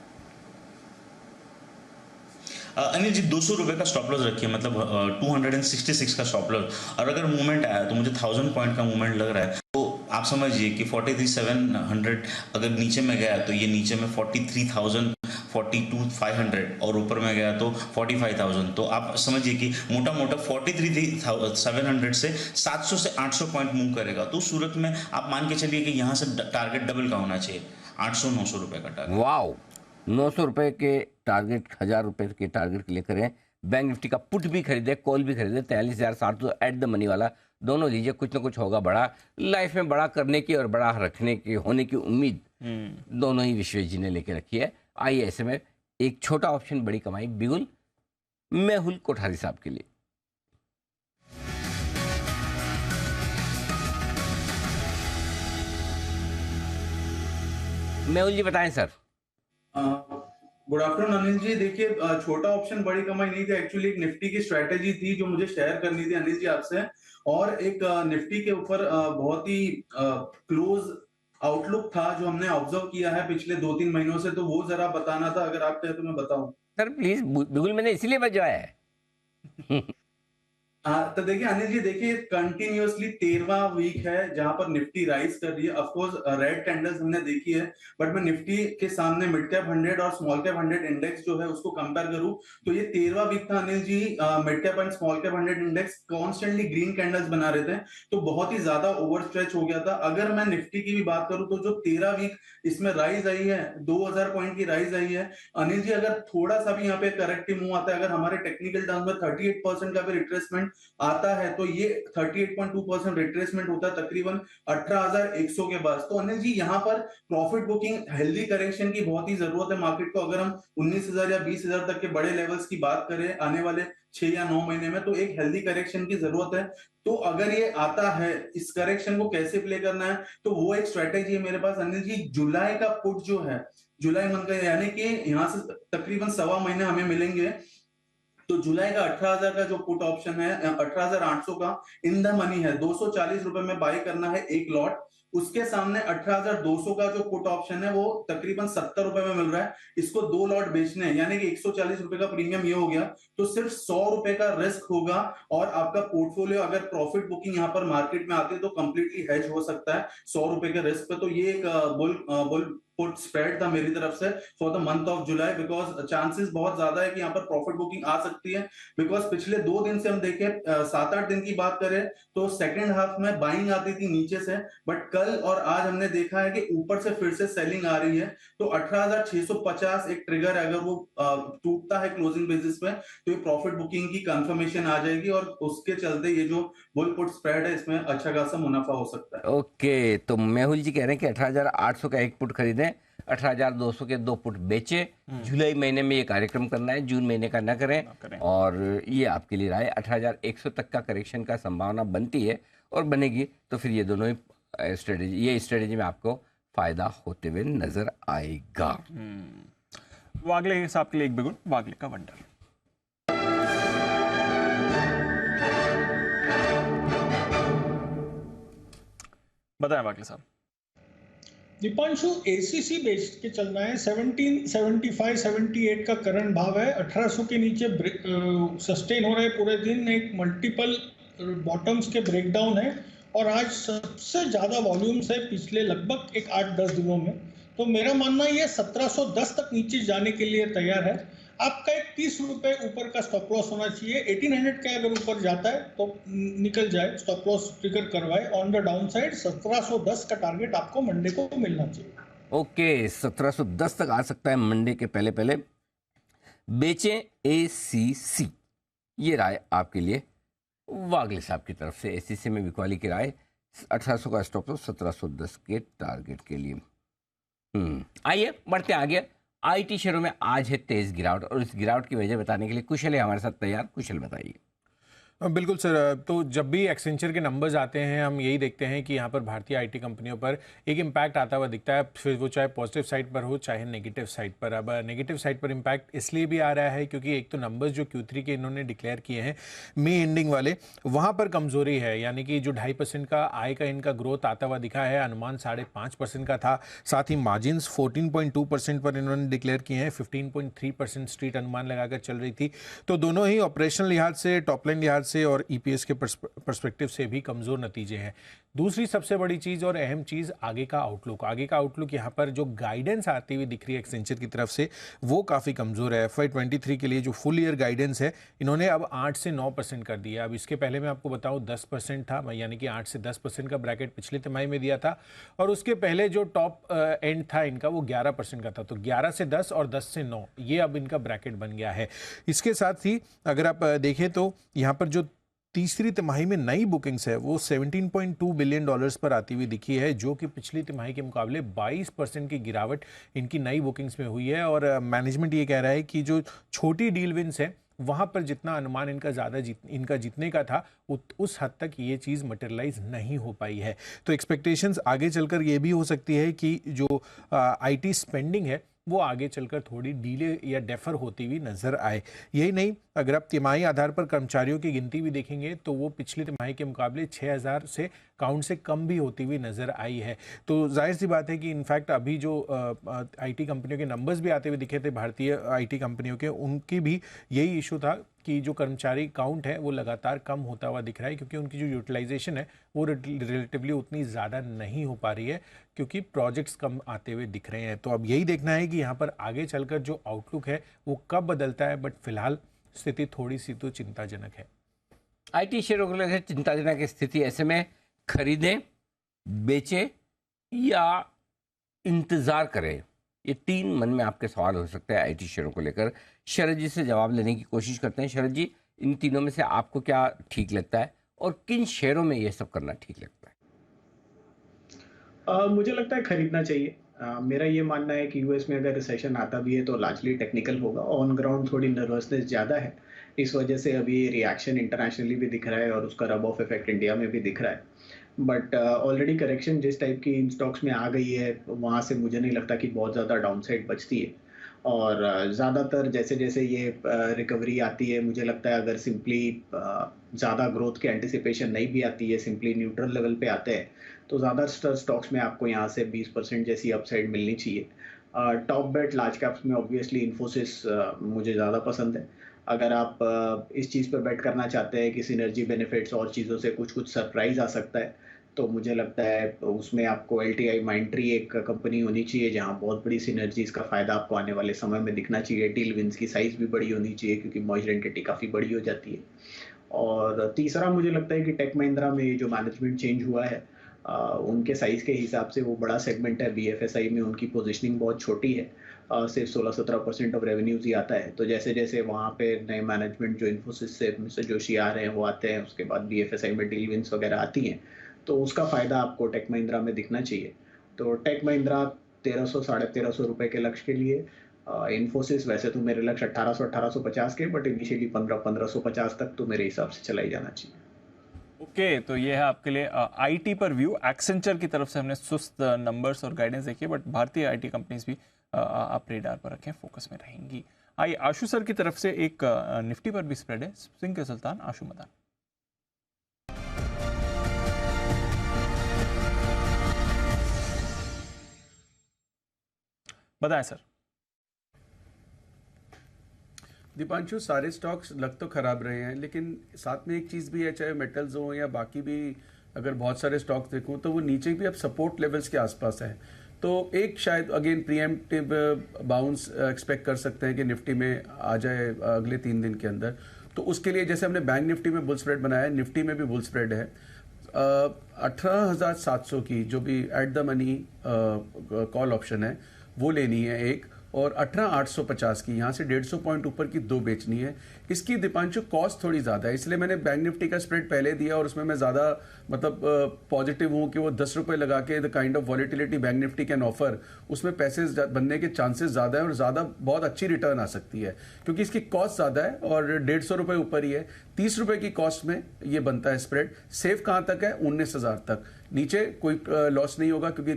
Anil ji 200 रुपए का स्टॉप लॉस रखिए, मतलब 266 का स्टॉप लॉस। और अगर मूवमेंट आया तो मुझे 1000 पॉइंट का मूवमेंट लग रहा है, तो आप समझिए कि 43,700 अगर नीचे में गया तो ये नीचे में 43,000 42,500 और ऊपर में गया तो 45,000। तो आप समझिए कि मोटा मोटा 43,700 से 700 से 800 पॉइंट मूव करेगा। तो सूरत में आप मान के चलिए कि यहाँ से टारगेट डबल का होना चाहिए, 800-900 रुपए का टारगेट। वाओ, 900 रुपए के टारगेट, 1000 रुपए के टारगेट के लिए करें। बैंक निफ्टी का पुट भी खरीदे, कॉल भी खरीदे, 43,700 एट द मनी वाला दोनों लीजिए। कुछ ना कुछ होगा बड़ा लाइफ में, बड़ा करने की और बड़ा रखने की होने की उम्मीद दोनों ही विश्वेश जी ने लेके रखी है। आइए ऐसे में एक छोटा ऑप्शन बड़ी कमाई बिगुल मेहुल कोठारी साहब के लिए। मेहुल जी बताएं सर। गुड आफ्टरनून अनिल जी। देखिए, छोटा ऑप्शन बड़ी कमाई नहीं थी, एक्चुअली एक निफ्टी की स्ट्रेटेजी थी जो मुझे शेयर करनी थी अनिल जी आपसे, और एक निफ्टी के ऊपर बहुत ही क्लोज आउटलुक था जो हमने ऑब्जर्व किया है पिछले 2-3 महीनों से, तो वो जरा बताना था। अगर आप कहें तो मैं बताऊं सर प्लीज। बिगुल मैंने इसीलिए बजवाया है। तो देखिए अनिल जी, देखिए कंटिन्यूअसली 13वां वीक है जहां पर निफ्टी राइज कर रही है। ऑफ कोर्स रेड कैंडल्स हमने देखी है, बट मैं निफ्टी के सामने मिड कैप 100 और स्मॉल कैप 100 इंडेक्स जो है उसको कंपेयर करूं तो ये 13वां वीक था Anil ji. Mid cap and small cap 100 index constantly green candles बना रहे थे, तो बहुत ही ज्यादा ओवर स्ट्रेच हो गया था। अगर मैं निफ्टी की भी बात करूं तो जो 13 वीक इसमें राइज आई है, 2000 पॉइंट की राइज आई है अनिल जी। अगर थोड़ा सा भी यहाँ पे करेक्टिव मूव आता है, अगर हमारे टेक्निकल टर्म्स में 38% का भी रिट्रेसमेंट आता है तो ये 38.2% रिट्रेसमेंट होता है तकरीबन 18,100 के बाद। तो अनिल जी यहाँ पर प्रॉफिट बुकिंग, हेल्दी करेक्शन की बहुत ही जरूरत है मार्केट को। अगर हम 19,000 या 20,000 तक के बड़े लेवल्स की बात करें आने वाले 6 या 9 महीने में, तो एक हेल्दी करेक्शन की जरूरत है। तो अगर ये आता है, इस करेक्शन को कैसे प्ले करना है, तो वो एक स्ट्रेटेजी है मेरे पास अनिल जी। जुलाई का पुट जो है, जुलाई मंथ का, यानी कि यहाँ से तकरीबन 1.25 महीने हमें मिलेंगे, तो जुलाई का 18,000 का जो पुट ऑप्शन है, 18,800 का इन द मनी है, 240 रुपए में बाय करना है एक लॉट। उसके सामने 18,200 का जो पुट ऑप्शन है वो तकरीबन 70 रुपए में मिल रहा है। इसको 2 लॉट बेचने हैं, यानी कि 140 रुपए का प्रीमियम ये हो गया, तो सिर्फ 100 रुपए का रिस्क होगा और आपका पोर्टफोलियो अगर प्रॉफिट बुकिंग यहाँ पर मार्केट में आती है तो कंप्लीटली हेज हो सकता है 100 रुपए के रिस्क पे। तो ये एक बुल पुट स्प्रेड था मेरी तरफ से for the month of July, because chances बहुत ज्यादा है कि यहाँ पर प्रॉफिट बुकिंग आ सकती है। बिकॉज पिछले 2 दिन से हम देखें, 7-8 दिन की बात करें तो सेकंड हाफ में बाइंग आती थी नीचे से, बट कल और आज हमने देखा है कि ऊपर से फिर से सेलिंग आ रही है। तो 18,650 एक ट्रिगर है, अगर वो टूटता है क्लोजिंग बेसिस पे तो ये प्रॉफिट बुकिंग की कंफर्मेशन आ जाएगी और उसके चलते ये जो बुल पुट स्प्रेड है इसमें अच्छा खासा मुनाफा हो सकता है। ओके, तो मेहुल जी कह रहे हैं कि 18,800 का एक पुट खरीदें, 18,200 के 2 पुट बेचे। जुलाई महीने में ये कार्यक्रम करना है, जून महीने का ना करें। और ये आपके लिए राय, 18,100 तक का करेक्शन का संभावना बनती है और बनेगी, तो फिर ये दोनों ही स्ट्रेटेजी में आपको फायदा होते हुए नजर आएगा। वागले साहब के लिए एक बिगुल, वागले का वंडर। बताएं वागले साहब। दीपांशु, एसीसी बेच के चलना है। 1775-78 का करंट भाव है, 1800 के नीचे सस्टेन हो रहे पूरे दिन। एक मल्टीपल बॉटम्स के ब्रेकडाउन है और आज सबसे ज्यादा वॉल्यूम्स है पिछले लगभग एक 8-10 दिनों में। तो मेरा मानना ये 1710 तक नीचे जाने के लिए तैयार है। आपका एक 30 रुपए ऊपर का स्टॉप लॉस होना चाहिए। 1800 का अगर ऊपर जाता है तो निकल जाए, स्टॉप लॉस ट्रिगर करवाए। ऑन द डाउन साइड 1710 का टारगेट आपको मंडे को मिलना चाहिए। ओके, 1710 तक आ सकता है मंडे के पहले पहले। बेचें एसीसी, ये राय आपके लिए वागले साहब की तरफ से। एसीसी में बिकवाली की राय, 1800 का स्टॉप लॉस, 1710 के टारगेट के लिए। आइए बढ़ते आगे। आईटी शेयरों में आज है तेज गिरावट और इस गिरावट की वजह बताने के लिए कुशल है हमारे साथ तैयार। कुशल बताइए। बिल्कुल सर, तो जब भी एक्सेंचर के नंबर्स आते हैं हम यही देखते हैं कि यहाँ पर भारतीय आईटी कंपनियों पर एक इम्पैक्ट आता हुआ दिखता है, फिर वो चाहे पॉजिटिव साइड पर हो चाहे नेगेटिव साइड पर। अब नेगेटिव साइड पर इम्पैक्ट इसलिए भी आ रहा है क्योंकि एक तो नंबर्स जो Q3 के इन्होंने डिक्लेयर किए हैं मई एंडिंग वाले, वहाँ पर कमजोरी है, यानी कि जो 2.5% का आय का इनका ग्रोथ आता हुआ दिखा है, अनुमान 5.5% का था। साथ ही मार्जिन्स 14.2% पर इन्होंने डिक्लेयर किए हैं, 15.3% स्ट्रीट अनुमान लगाकर चल रही थी। तो दोनों ही ऑपरेशनल लिहाज से, टॉप लाइन लिहाज से और ईपीएस के पर्सपेक्टिव से भी कमज़ोर नतीजे हैं। दूसरी सबसे बड़ी चीज़ और अहम चीज़ आगे का आउटलुक यहाँ पर जो गाइडेंस आती हुई दिख रही है एक्सेंचर की तरफ से वो काफ़ी कमज़ोर है। FY23 के लिए जो फुल ईयर गाइडेंस है इन्होंने अब 8 से 9% कर दिया। अब इसके पहले मैं आपको बताऊं 10% था, यानी कि 8 से 10% का ब्रैकेट पिछले तिमाही में दिया था और उसके पहले जो टॉप एंड था इनका वो 11% का था। तो 11 से 10 और 10 से 9 ये अब इनका ब्रैकेट बन गया है। इसके साथ ही अगर आप देखें तो यहाँ पर जो तीसरी तिमाही में नई बुकिंग्स है वो $17.2 बिलियन पर आती हुई दिखी है, जो कि पिछली तिमाही के मुकाबले 22% की गिरावट इनकी नई बुकिंग्स में हुई है। और मैनेजमेंट ये कह रहा है कि जो छोटी डील विंस है वहाँ पर जितना अनुमान इनका जीतने का था उस हद तक ये चीज़ मटेरियलाइज नहीं हो पाई है। तो एक्सपेक्टेशंस आगे चलकर ये भी हो सकती है कि जो आईटी स्पेंडिंग है वो आगे चलकर थोड़ी डीले या डेफर होती हुई नजर आए। यही नहीं, अगर आप तिमाही आधार पर कर्मचारियों की गिनती भी देखेंगे तो वो पिछली तिमाही के मुकाबले 6000 से काउंट से कम भी होती हुई नजर आई है। तो जाहिर सी बात है कि इनफैक्ट अभी जो आईटी कंपनियों के नंबर्स भी आते हुए दिखे थे भारतीय आईटी कंपनियों के, उनकी भी यही इशू था कि जो कर्मचारी काउंट है वो लगातार कम होता हुआ दिख रहा है, क्योंकि उनकी जो यूटिलाइजेशन है वो रिलेटिवली उतनी ज़्यादा नहीं हो पा रही है, क्योंकि प्रोजेक्ट्स कम आते हुए दिख रहे हैं। तो अब यही देखना है कि यहाँ पर आगे चलकर जो आउटलुक है वो कब बदलता है, बट फिलहाल स्थिति थोड़ी सी तो चिंताजनक है। आईटी शेयरों को लेकर चिंताजनक स्थिति, ऐसे में खरीदें, बेचें या इंतज़ार करें, ये 3 मन में आपके सवाल हो सकते हैं आईटी शेयरों को लेकर। शरद जी से जवाब लेने की कोशिश करते हैं। शरद जी, इन तीनों में से आपको क्या ठीक लगता है और किन शेयरों में ये सब करना ठीक लगता है? मुझे लगता है खरीदना चाहिए। मेरा ये मानना है कि यूएस में अगर रिसेशन आता भी है तो लार्जली टेक्निकल होगा। ऑन ग्राउंड थोड़ी नर्वसनेस ज़्यादा है, इस वजह से अभी रिएक्शन इंटरनेशनली भी दिख रहा है और उसका रब ऑफ इफेक्ट इंडिया में भी दिख रहा है। बट ऑलरेडी करेक्शन जिस टाइप की इन स्टॉक्स में आ गई है वहाँ से मुझे नहीं लगता कि बहुत ज़्यादा डाउनसाइड बचती है। और ज़्यादातर जैसे जैसे ये रिकवरी आती है, मुझे लगता है अगर सिंपली ज़्यादा ग्रोथ के एंटिसिपेशन नहीं भी आती है, सिंपली न्यूट्रल लेवल पे आते हैं, तो ज़्यादा स्टॉक्स में आपको यहाँ से 20% जैसी अपसाइड मिलनी चाहिए। टॉप बेट लार्ज कैप्स में ऑब्वियसली इन्फोसिस मुझे ज़्यादा पसंद है। अगर आप इस चीज़ पर बेट करना चाहते हैं कि सिनर्जी बेनिफिट्स और चीज़ों से कुछ सरप्राइज आ सकता है, तो मुझे लगता है उसमें आपको LTI माइंडट्री एक कंपनी होनी चाहिए जहां बहुत बड़ी सिनर्जीज का फ़ायदा आपको आने वाले समय में दिखना चाहिए। डील विंस की साइज़ भी बड़ी होनी चाहिए क्योंकि मर्जर एंटिटी काफ़ी बड़ी हो जाती है। और तीसरा मुझे लगता है कि टेक महिंद्रा में जो मैनेजमेंट चेंज हुआ है उनके साइज़ के हिसाब से वो बड़ा सेगमेंट है। BFSI में उनकी पोजिशनिंग बहुत छोटी है, सिर्फ 16-17% ऑफ रेवेन्यूज ही आता है। तो जैसे जैसे वहाँ पे नए मैनेजमेंट जो इन्फोसिस से मिस्टर जोशी आ रहे हैं वो आते हैं, उसके बाद BFSI में डील विंस वगैरह आती हैं, तो उसका फ़ायदा आपको टेक महिंद्रा में दिखना चाहिए। तो टेक महिंद्रा 1300-1350 रुपए के लक्ष्य के लिए, इन्फोसिस वैसे तो मेरे लक्ष्य 1800-1850 के, बट इनिशियली 1500-1550 तक तो मेरे हिसाब से चला ही जाना चाहिए। ओके, तो ये है आपके लिए आईटी पर व्यू। एक्सेंचर की तरफ से हमने सुस्त नंबर्स और गाइडेंस देखी, बट भारतीय आईटी कंपनीज भी आप रेडार पर रखें, फोकस में रहेंगी। आइए आशु सर की तरफ से एक निफ्टी पर भी स्प्रेड है। सिंह के सुल्तान आशु मदान। बताएं सर। दीपांशु, सारे स्टॉक्स लग तो खराब रहे हैं, लेकिन साथ में एक चीज़ भी है, चाहे मेटल्स हो या बाकी भी अगर बहुत सारे स्टॉक्स देखूं तो वो नीचे भी अब सपोर्ट लेवल्स के आसपास है। तो एक शायद अगेन प्रीएम्प्टिव बाउंस एक्सपेक्ट कर सकते हैं कि निफ्टी में आ जाए अगले 3 दिन के अंदर। तो उसके लिए जैसे हमने बैंक निफ्टी में बुल स्प्रेड बनाया है, निफ्टी में भी बुल स्प्रेड है। 18,700 की जो भी at the money call option है वो लेनी है एक, और 18,850 की यहाँ से 150 पॉइंट ऊपर की 2 बेचनी है। इसकी दीपांशु कॉस्ट थोड़ी ज़्यादा है, इसलिए मैंने बैंक निफ्टी का स्प्रेड पहले दिया और उसमें मैं ज़्यादा मतलब पॉजिटिव हूँ कि वो 10 रुपये लगा के the kind of volatility bank Nifty can offer, उसमें पैसे बनने के चांसेस ज़्यादा है और ज़्यादा बहुत अच्छी रिटर्न आ सकती है, क्योंकि इसकी कॉस्ट ज़्यादा है और 150 रुपये ऊपर ही है। 30 रुपये की कॉस्ट में ये बनता है स्प्रेड। सेफ कहाँ तक है? 19,000 तक। नीचे कोई लॉस नहीं होगा क्योंकि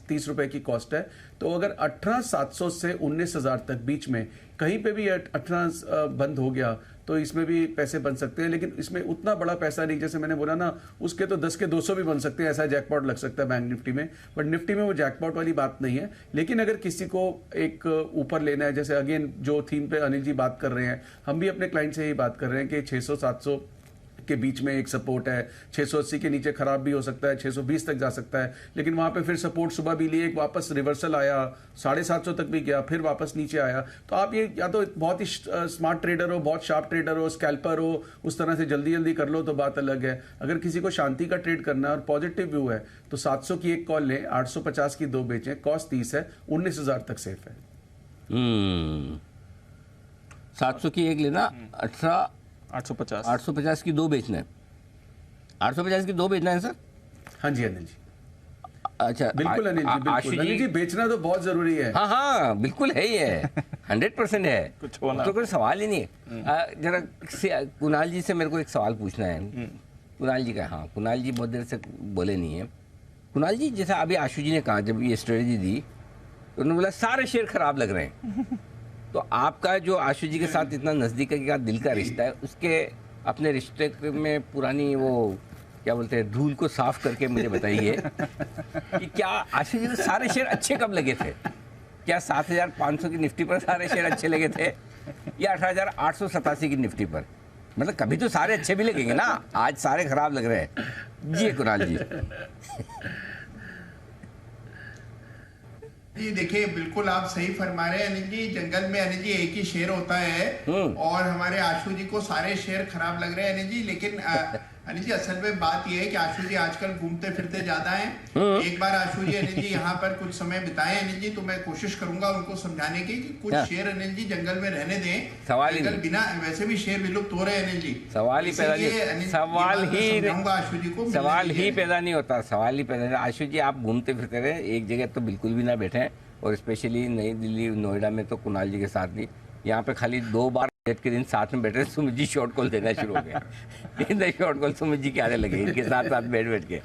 30 रुपए की कॉस्ट है। तो अगर 18,700 से 19,000 तक बीच में कहीं पे भी 18 बंद हो गया तो इसमें भी पैसे बन सकते हैं, लेकिन इसमें उतना बड़ा पैसा नहीं, जैसे मैंने बोला ना, उसके तो 10 के 200 भी बन सकते हैं, ऐसा जैकपॉट लग सकता है बैंक निफ्टी में। बट निफ्टी में वो जैकपॉट वाली बात नहीं है। लेकिन अगर किसी को एक ऊपर लेना है, जैसे अगेन जो थीम पे अनिल जी बात कर रहे हैं, हम भी अपने क्लाइंट से यही बात कर रहे हैं कि 600-700 के बीच में एक सपोर्ट है, 680 के नीचे खराब भी हो सकता है, 620 तक जा सकता है, लेकिन वहां पे फिर सपोर्ट सुबह भी लिए, एक वापस रिवर्सल आया, 750 तक भी गया, फिर वापस नीचे आया। तो आप ये या तो बहुत ही स्मार्ट ट्रेडर हो, बहुत शार्प ट्रेडर हो, स्कैल्पर हो, उस तरह से जल्दी जल्दी कर लो तो बात अलग है। अगर किसी को शांति का ट्रेड करना है और पॉजिटिव व्यू है तो 700 की एक कॉल लें, 850 की 2 बेचें, कॉस्ट 30 है, 19,000 तक सेफ है। 700 की एक लेना, 850 की 2 बेचना है। 850 की 2 बेचना है सर? हाँ जी अनिल जी, अच्छा बिल्कुल अनिल जी, बिल्कुल अनिल जी, बेचना तो बहुत जरूरी है। हाँ हाँ बिल्कुल है ही है, 100% है, कुछ होना तो कोई सवाल ही नहीं है। जरा कुणाल जी से मेरे को एक सवाल पूछना है। कुणाल जी का, हाँ कुणाल जी बहुत देर से बोले नहीं है। कुणाल जी, जैसा अभी आशु जी ने कहा, जब ये स्ट्रेटजी दी तो उन्होंने बोला सारे शेयर खराब लग रहे हैं। तो आपका जो आशु जी के साथ इतना नज़दीक का दिल का रिश्ता है, उसके अपने रिश्ते में पुरानी वो क्या बोलते हैं धूल को साफ करके मुझे बताइए कि क्या आशु जी को सारे शेयर अच्छे कब लगे थे? क्या 7,500 की निफ्टी पर सारे शेयर अच्छे लगे थे या 18,887 की निफ्टी पर? मतलब कभी तो सारे अच्छे भी लगेंगे ना, आज सारे खराब लग रहे हैं। जी कुणाल जी। जी देखिए, बिल्कुल आप सही फरमा रहे हैं अनिल जी। जंगल में अनिल जी एक ही शेर होता है और हमारे आशु जी को सारे शेर खराब लग रहे हैं अनिल जी। लेकिन अनिल जी असल में बात यह है कि आशु जी आजकल घूमते फिरते ज्यादा हैं। एक बार आशु जी अनिल जी यहाँ पर कुछ समय बिताए अनिल जी, तो मैं कोशिश करूंगा उनको समझाने की कि कुछ शेर अनिल जी जंगल में रहने दें। जंगल बिना वैसे भी शेर विलुप्त हो रहे हैं अनिल जी। सवाल ही पैदा नहीं, सवाल ही पैदा नहीं होता, सवाल ही पैदा नहीं। आशु जी आप घूमते फिरते रहे, एक जगह तो बिल्कुल भी ना बैठे, और स्पेशली नई दिल्ली नोएडा में तो कुणाल जी के साथ भी यहाँ पे खाली 2 बार डेट के दिन साथ में बैठे, सुमित जी शॉर्ट कॉल देना शुरू हो गया। इनका शॉर्ट कॉल सुमित जी क्या आने लगे इनके साथ साथ बैठ के।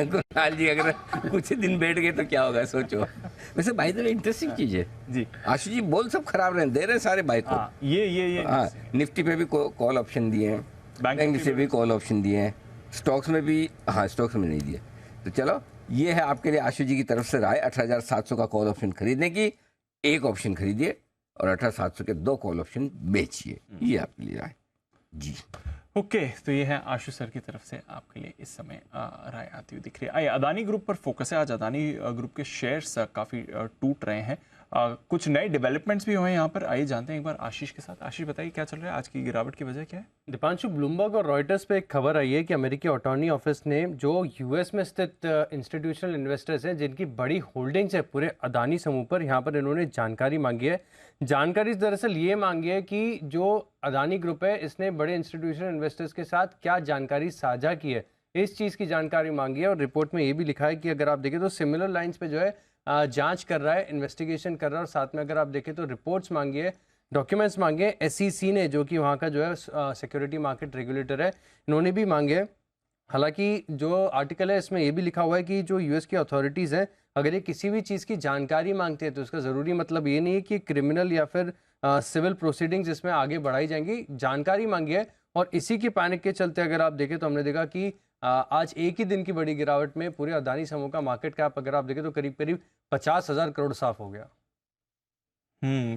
कुणाल जी अगर कुछ दिन बैठ गए तो क्या होगा सोचो। वैसे भाई तो इंटरेस्टिंग चीज है जी। आशु जी बोल सब खराब रहे, दे रहे सारे भाई को। ये हाँ, निफ्टी पे भी कॉल ऑप्शन दिए हैं, बैंक निफ्टी से भी कॉल ऑप्शन दिए हैं, स्टॉक्स में भी, हाँ स्टॉक्स में नहीं दिए। तो चलो ये है आपके लिए आशु जी की तरफ से राय। 18,700 का कॉल ऑप्शन खरीदने की, एक ऑप्शन खरीदिए और 18,700 के 2 कॉल ऑप्शन बेचिए, ये आपके लिए राय जी। ओके, तो ये है आशु सर की तरफ से आपके लिए इस समय राय आती हुई दिख रही है। आइए अदानी ग्रुप पर फोकस है आज। अदानी ग्रुप के शेयर्स काफ़ी टूट रहे हैं, कुछ नए डेवलपमेंट्स भी हुए हैं यहाँ पर। आइए जानते हैं एक बार आशीष के साथ। आशीष बताइए क्या चल रहा है, आज की गिरावट की वजह क्या है? दीपांशु, ब्लूमबर्ग और रॉयटर्स पे एक खबर आई है कि अमेरिकी अटॉर्नी ऑफिस ने जो यूएस में स्थित इंस्टीट्यूशनल इन्वेस्टर्स हैं जिनकी बड़ी होल्डिंग्स है पूरे अदानी समूह पर, यहाँ पर इन्होंने जानकारी मांगी है। जानकारी दरअसल ये मांगी है कि जो अदानी ग्रुप है इसने बड़े इंस्टीट्यूशनल इन्वेस्टर्स के साथ क्या जानकारी साझा की है, इस चीज़ की जानकारी मांगी है। और रिपोर्ट में ये भी लिखा है कि अगर आप देखें तो सिमिलर लाइंस पे जो है जांच कर रहा है, इन्वेस्टिगेशन कर रहा है, और साथ में अगर आप देखें तो रिपोर्ट्स मांगी है, डॉक्यूमेंट्स मांगे हैं। SEC ने, जो कि वहाँ का जो है सिक्योरिटी मार्केट रेगुलेटर है, इन्होंने भी मांगे हैं। हालांकि जो आर्टिकल है इसमें ये भी लिखा हुआ है कि जो यूएस की अथॉरिटीज़ हैं अगर ये किसी भी चीज़ की जानकारी मांगते हैं तो उसका ज़रूरी मतलब ये नहीं है कि क्रिमिनल या फिर सिविल प्रोसीडिंग्स इसमें आगे बढ़ाई जाएंगी। जानकारी मांगी है और इसी की पैनिक के चलते अगर आप देखें तो हमने देखा कि आज एक ही दिन की बड़ी गिरावट में पूरे अदानी समूह का मार्केट कैप अगर आप देखें तो करीब करीब 50,000 करोड़ साफ हो गया।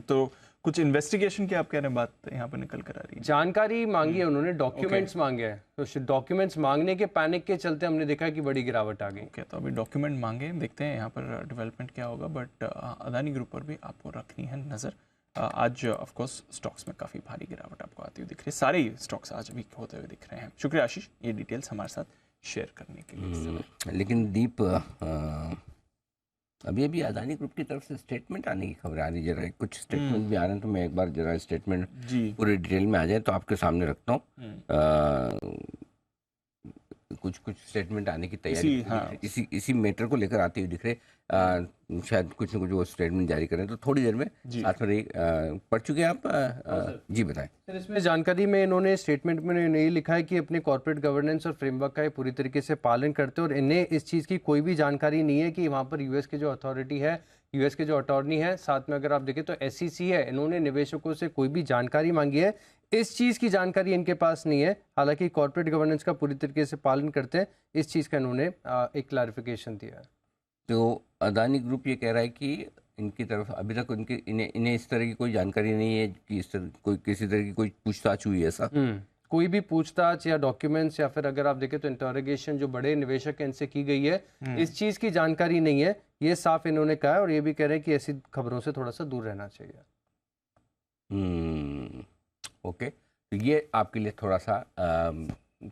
तो कुछ इन्वेस्टिगेशन की आप कह रहे हैं बात यहाँ पर निकल कर आ रही है। जानकारी मांगी है उन्होंने, डॉक्यूमेंट्स मांगे हैं, तो डॉक्यूमेंट्स मांगने के पैनिक के चलते हमने देखा कि बड़ी गिरावट आ गई। ओके, तो अभी डॉक्यूमेंट मांगे, देखते हैं यहाँ पर डेवलपमेंट क्या होगा। बट अदानी ग्रुप पर भी आपको रखनी है नज़र। आज ऑफ कोर्स स्टॉक्स में काफ़ी भारी गिरावट आपको आती हुई दिख रही है, सारे ही स्टॉक्स आज वीक होते हुए दिख रहे हैं। शुक्रिया आशीष ये डिटेल्स हमारे साथ शेयर करने के लिए। लेकिन दीप, अभी अभी अदानी ग्रुप की तरफ से स्टेटमेंट आने की खबर आ रही है, जरा कुछ स्टेटमेंट भी आ रहे हैं, तो मैं एक बार जरा स्टेटमेंट पूरी डिटेल में आ जाए तो आपके सामने रखता हूँ। कुछ स्टेटमेंट आने की तैयारी इसी मैटर को लेकर आते हुए दिख रहे। शायद कुछ न कुछ वो स्टेटमेंट जारी करें, तो थोड़ी देर में साथ में पढ़ चुके हैं आप, जी बताएं सर। इसमें जानकारी में इन्होंने स्टेटमेंट में ये लिखा है कि अपने कॉर्पोरेट गवर्नेंस और फ्रेमवर्क का पूरी तरीके से पालन करते हैं और इन्हें इस चीज़ की कोई भी जानकारी नहीं है कि वहाँ पर यूएस के जो अथॉरिटी है, यूएस के जो अटॉर्नी है, साथ में अगर आप देखें तो SEC है, इन्होंने निवेशकों से कोई भी जानकारी मांगी है, इस चीज़ की जानकारी इनके पास नहीं है। हालांकि कॉर्पोरेट गवर्नेंस का पूरी तरीके से पालन करते हैं, इस चीज़ का इन्होंने एक क्लैरिफिकेशन दिया है। तो अदानी ग्रुप ये कह रहा है कि इनकी तरफ अभी तक इन्हें इस तरह की कोई जानकारी नहीं है कि इस तरह कोई किसी तरह की कोई पूछताछ हुई है, ऐसा कोई भी पूछताछ या डॉक्यूमेंट्स या फिर अगर आप देखें तो इंटरोगेशन जो बड़े निवेशक हैं इनसे की गई है, इस चीज़ की जानकारी नहीं है, ये साफ इन्होंने कहा है और ये भी कह रहे हैं कि ऐसी खबरों से थोड़ा सा दूर रहना चाहिए। ओके, तो ये आपके लिए थोड़ा सा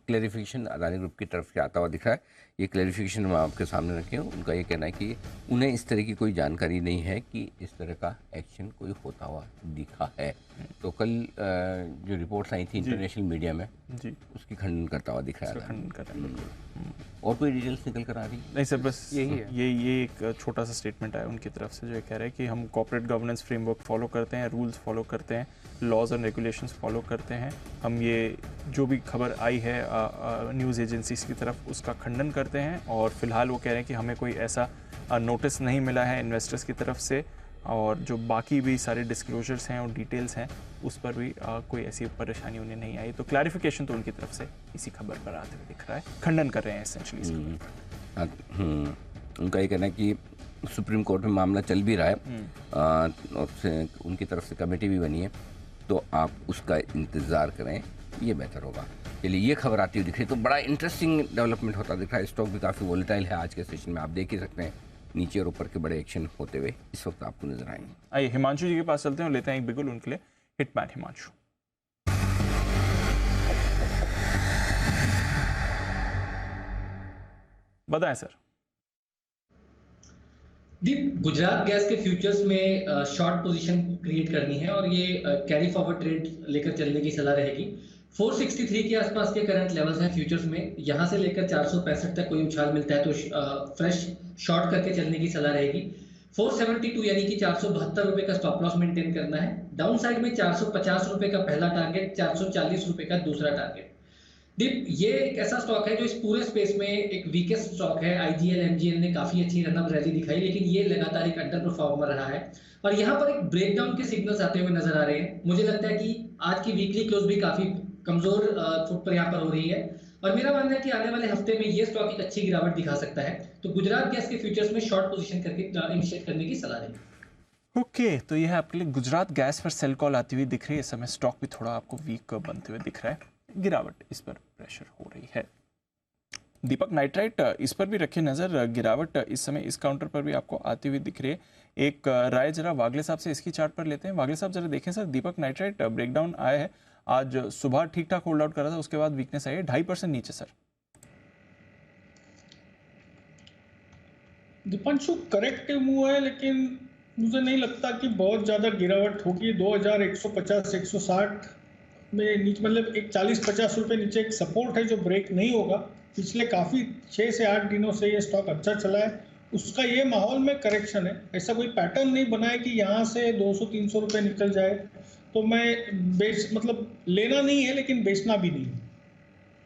क्लैरिफिकेशन अदानी ग्रुप की तरफ से आता हुआ दिख रहा है। ये क्लैरिफिकेशन हम आपके सामने रखें। उनका ये कहना है कि उन्हें इस तरह की कोई जानकारी नहीं है कि इस तरह का एक्शन कोई होता हुआ दिखा है। तो कल जो रिपोर्ट्स आई थी इंटरनेशनल मीडिया में जी, उसकी खंडन करता हुआ दिख रहा था। और कोई डिटेल्स निकल कर आ रही नहीं सर, बस यही है। ये एक छोटा सा स्टेटमेंट आया उनकी तरफ से जो कह रहे हैं कि हम कॉर्पोरेट गवर्नेंस फ्रेमवर्क फॉलो करते हैं, रूल्स फॉलो करते हैं, लॉज एंड रेगुलेशंस फॉलो करते हैं। हम ये जो भी खबर आई है न्यूज़ एजेंसीज की तरफ उसका खंडन करते हैं और फिलहाल वो कह रहे हैं कि हमें कोई ऐसा नोटिस नहीं मिला है इन्वेस्टर्स की तरफ से, और जो बाकी भी सारे डिस्क्लोजर्स हैं और डिटेल्स हैं उस पर भी कोई ऐसी परेशानी उन्हें नहीं आई। तो क्लैरिफिकेशन तो उनकी तरफ से इसी खबर पर आते हुए दिख रहा है, खंडन कर रहे हैं एसेंशियली इस खबर पर। उनका ये कहना है कि सुप्रीम कोर्ट में मामला चल भी रहा है और उनकी तरफ से कमेटी भी बनी है, तो आप उसका इंतज़ार करें, ये बेहतर होगा। चलिए, ये खबर आती हुई दिख रही है, तो बड़ा इंटरेस्टिंग डेवलपमेंट होता दिख रहा है। स्टॉक भी काफ़ी वॉलेटाइल है आज के सेशन में, आप देख ही सकते हैं नीचे और ऊपर के बड़े एक्शन होते हुए इस वक्त आपको नजर आएंगे। आइए हिमांशु जी के पास चलते हैं और लेते हैं एक बिगुल उनके लिए। हिटमैन हिमांशु। बताएं सर। दीप, गुजरात गैस के फ्यूचर्स में शॉर्ट पोजीशन क्रिएट करनी है और ये कैरी फॉरवर्ड ट्रेड लेकर चलने की सलाह रहेगी। 463 के आसपास के करंट लेवल्स हैं फ्यूचर्स में, यहाँ से लेकर 465 तक कोई उछाल मिलता है तो फ्रेश शॉर्ट करके चलने की सलाह रहेगी। 472 यानी कि 472 रुपए का स्टॉप लॉस मेंटेन करना है। डाउन साइड में 450 रुपए का पहला टारगेट, 440 रुपए का दूसरा टारगेट। दीप, ये एक ऐसा स्टॉक है जो इस पूरे स्पेस में एक वीकेस्ट स्टॉक है। आईजीएल एमजीएल ने काफी अच्छी रनअप रैली दिखाई, लेकिन ये लगातार एक अंडर परफॉर्मर रहा है और यहाँ पर एक ब्रेकडाउन के सिग्नल्स आते हुए नजर आ रहे हैं। मुझे लगता है कि आज की वीकली क्लोज भी काफी कमजोर फुट पर यहाँ पर हो रही है और मेरा मानना है कि आने वाले हफ्ते में ये स्टॉक एक अच्छी गिरावट दिखा सकता है। तो गुजरात गैस के फ्यूचर्स में शॉर्ट पोजीशन करके इनिशिएट करने की सलाह देंगे। ओके, तो ये है आपके लिए गुजरात गैस पर सेल कॉल आती हुई दिख रही है। इस समय स्टॉक भी थोड़ा आपको वीक बनते हुए दिख रहा है, गिरावट इस पर प्रेशर हो रही है। दीपक नाइट्राइट, इस पर भी रखिए नज़र, गिरावट इस समय इस काउंटर पर भी आपको आती हुई दिख रही है। एक राय जरा वागले साहब से इसकी चार्ट पर लेते हैं। वागले साहब जरा देखें सर, दीपक नाइट्राइट ब्रेकडाउन आया है, आज सुबह ठीक ठाक होल्ड आउट करा था, उसके बाद वीकनेस आई है 2.5% नीचे सर। दीपांशु, करेक्टिव मूव है लेकिन मुझे नहीं लगता कि बहुत ज्यादा गिरावट होगी। 2150-160 में नीचे, मतलब एक 40-50 रुपए नीचे एक सपोर्ट है जो ब्रेक नहीं होगा। पिछले काफी 6 से 8 दिनों से ये स्टॉक अच्छा चला है, उसका ये माहौल में करेक्शन है। ऐसा कोई पैटर्न नहीं बना है कि यहाँ से 200-300 रुपए निकल जाए, तो मैं मतलब लेना नहीं है लेकिन बेचना भी नहीं है।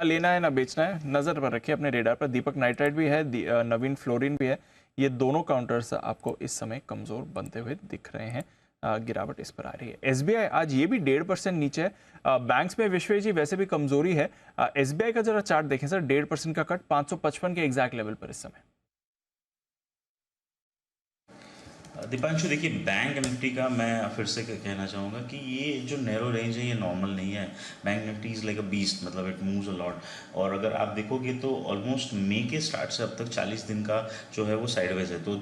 लेना है ना बेचना है, नजर पर रखिए अपने रेडार पर। दीपक नाइट्राइट भी है, नवीन फ्लोरिन भी है, ये दोनों काउंटर्स आपको इस समय कमजोर बनते हुए दिख रहे हैं। गिरावट इस पर आ रही है। एसबीआई आज ये भी 1.5% नीचे है। बैंक्स में विश्व जी वैसे भी कमजोरी है। एसबीआई का जरा चार्ट देखें सर, 1.5% का कट 555 के एग्जैक्ट लेवल पर इस समय। दीपांशु, देखिए बैंक निफ्टी का मैं फिर से कहना चाहूँगा कि ये जो नैरो रेंज है ये नॉर्मल नहीं है। Bank Nifty is like a beast, मतलब इट मूव्स अ लॉट। और अगर आप देखोगे तो ऑलमोस्ट मई के स्टार्ट से अब तक 40 दिन का जो है वो साइडवेज है। तो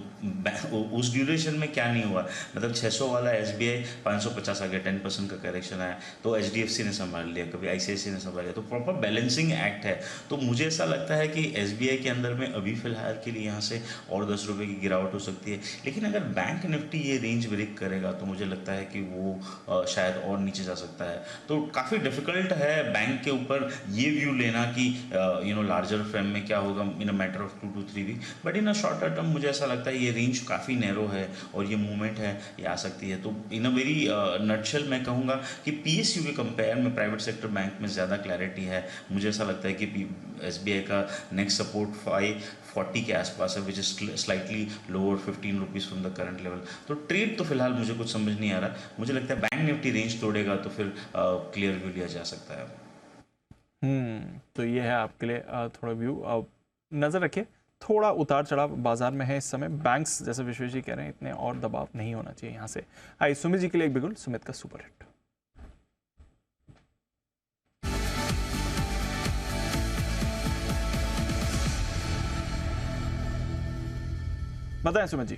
उस ड्यूरेशन में क्या नहीं हुआ, मतलब 600 वाला एसबीआई 550 आ गया, 10% का करेक्शन आया, तो एचडीएफसी ने संभाल लिया, कभी आईसीआईसी ने संभाल लिया। तो प्रॉपर बैलेंसिंग एक्ट है। तो मुझे ऐसा लगता है कि एसबीआई के अंदर में अभी फिलहाल के लिए यहाँ से और 10 रुपये की गिरावट हो सकती है। लेकिन अगर बैंक निफ्टी ये रेंज ब्रेक करेगा तो मुझे लगता है कि वो शायद और नीचे जा सकता है। तो काफ़ी डिफिकल्ट है बैंक के ऊपर ये व्यू लेना कि लार्जर फ्रेम में क्या होगा in a matter of 2 to 3 week. But in a shorter term मुझे ऐसा लगता है ये रेंज काफ़ी नैरो है और ये मूवमेंट है, ये आ सकती है। तो इन अ वेरी नटशेल मैं कहूँगा कि पीएसयू के कंपेयर में प्राइवेट सेक्टर बैंक में ज़्यादा क्लैरिटी है। मुझे ऐसा लगता है कि एसबीआई का नेक्स्ट सपोर्ट 540 के आसपास है, which is slightly lower 15 rupees from the current level. तो ट्रेड तो फिलहाल मुझे कुछ समझ नहीं आ रहा। मुझे लगता है बैंक निफ्टी रेंज तोड़ेगा तो फिर क्लियर व्यू लिया जा सकता है। तो ये है आपके लिए थोड़ा व्यू, नज़र रखिए। थोड़ा उतार चढ़ाव बाजार में है इस समय। बैंक्स जैसे विश्वेश जी कह रहे हैं इतने और दबाव नहीं होना चाहिए यहाँ से। आइए सुमित जी के लिए एक बिगुल, सुमित का सुपर हिट। बताएं Sumit ji.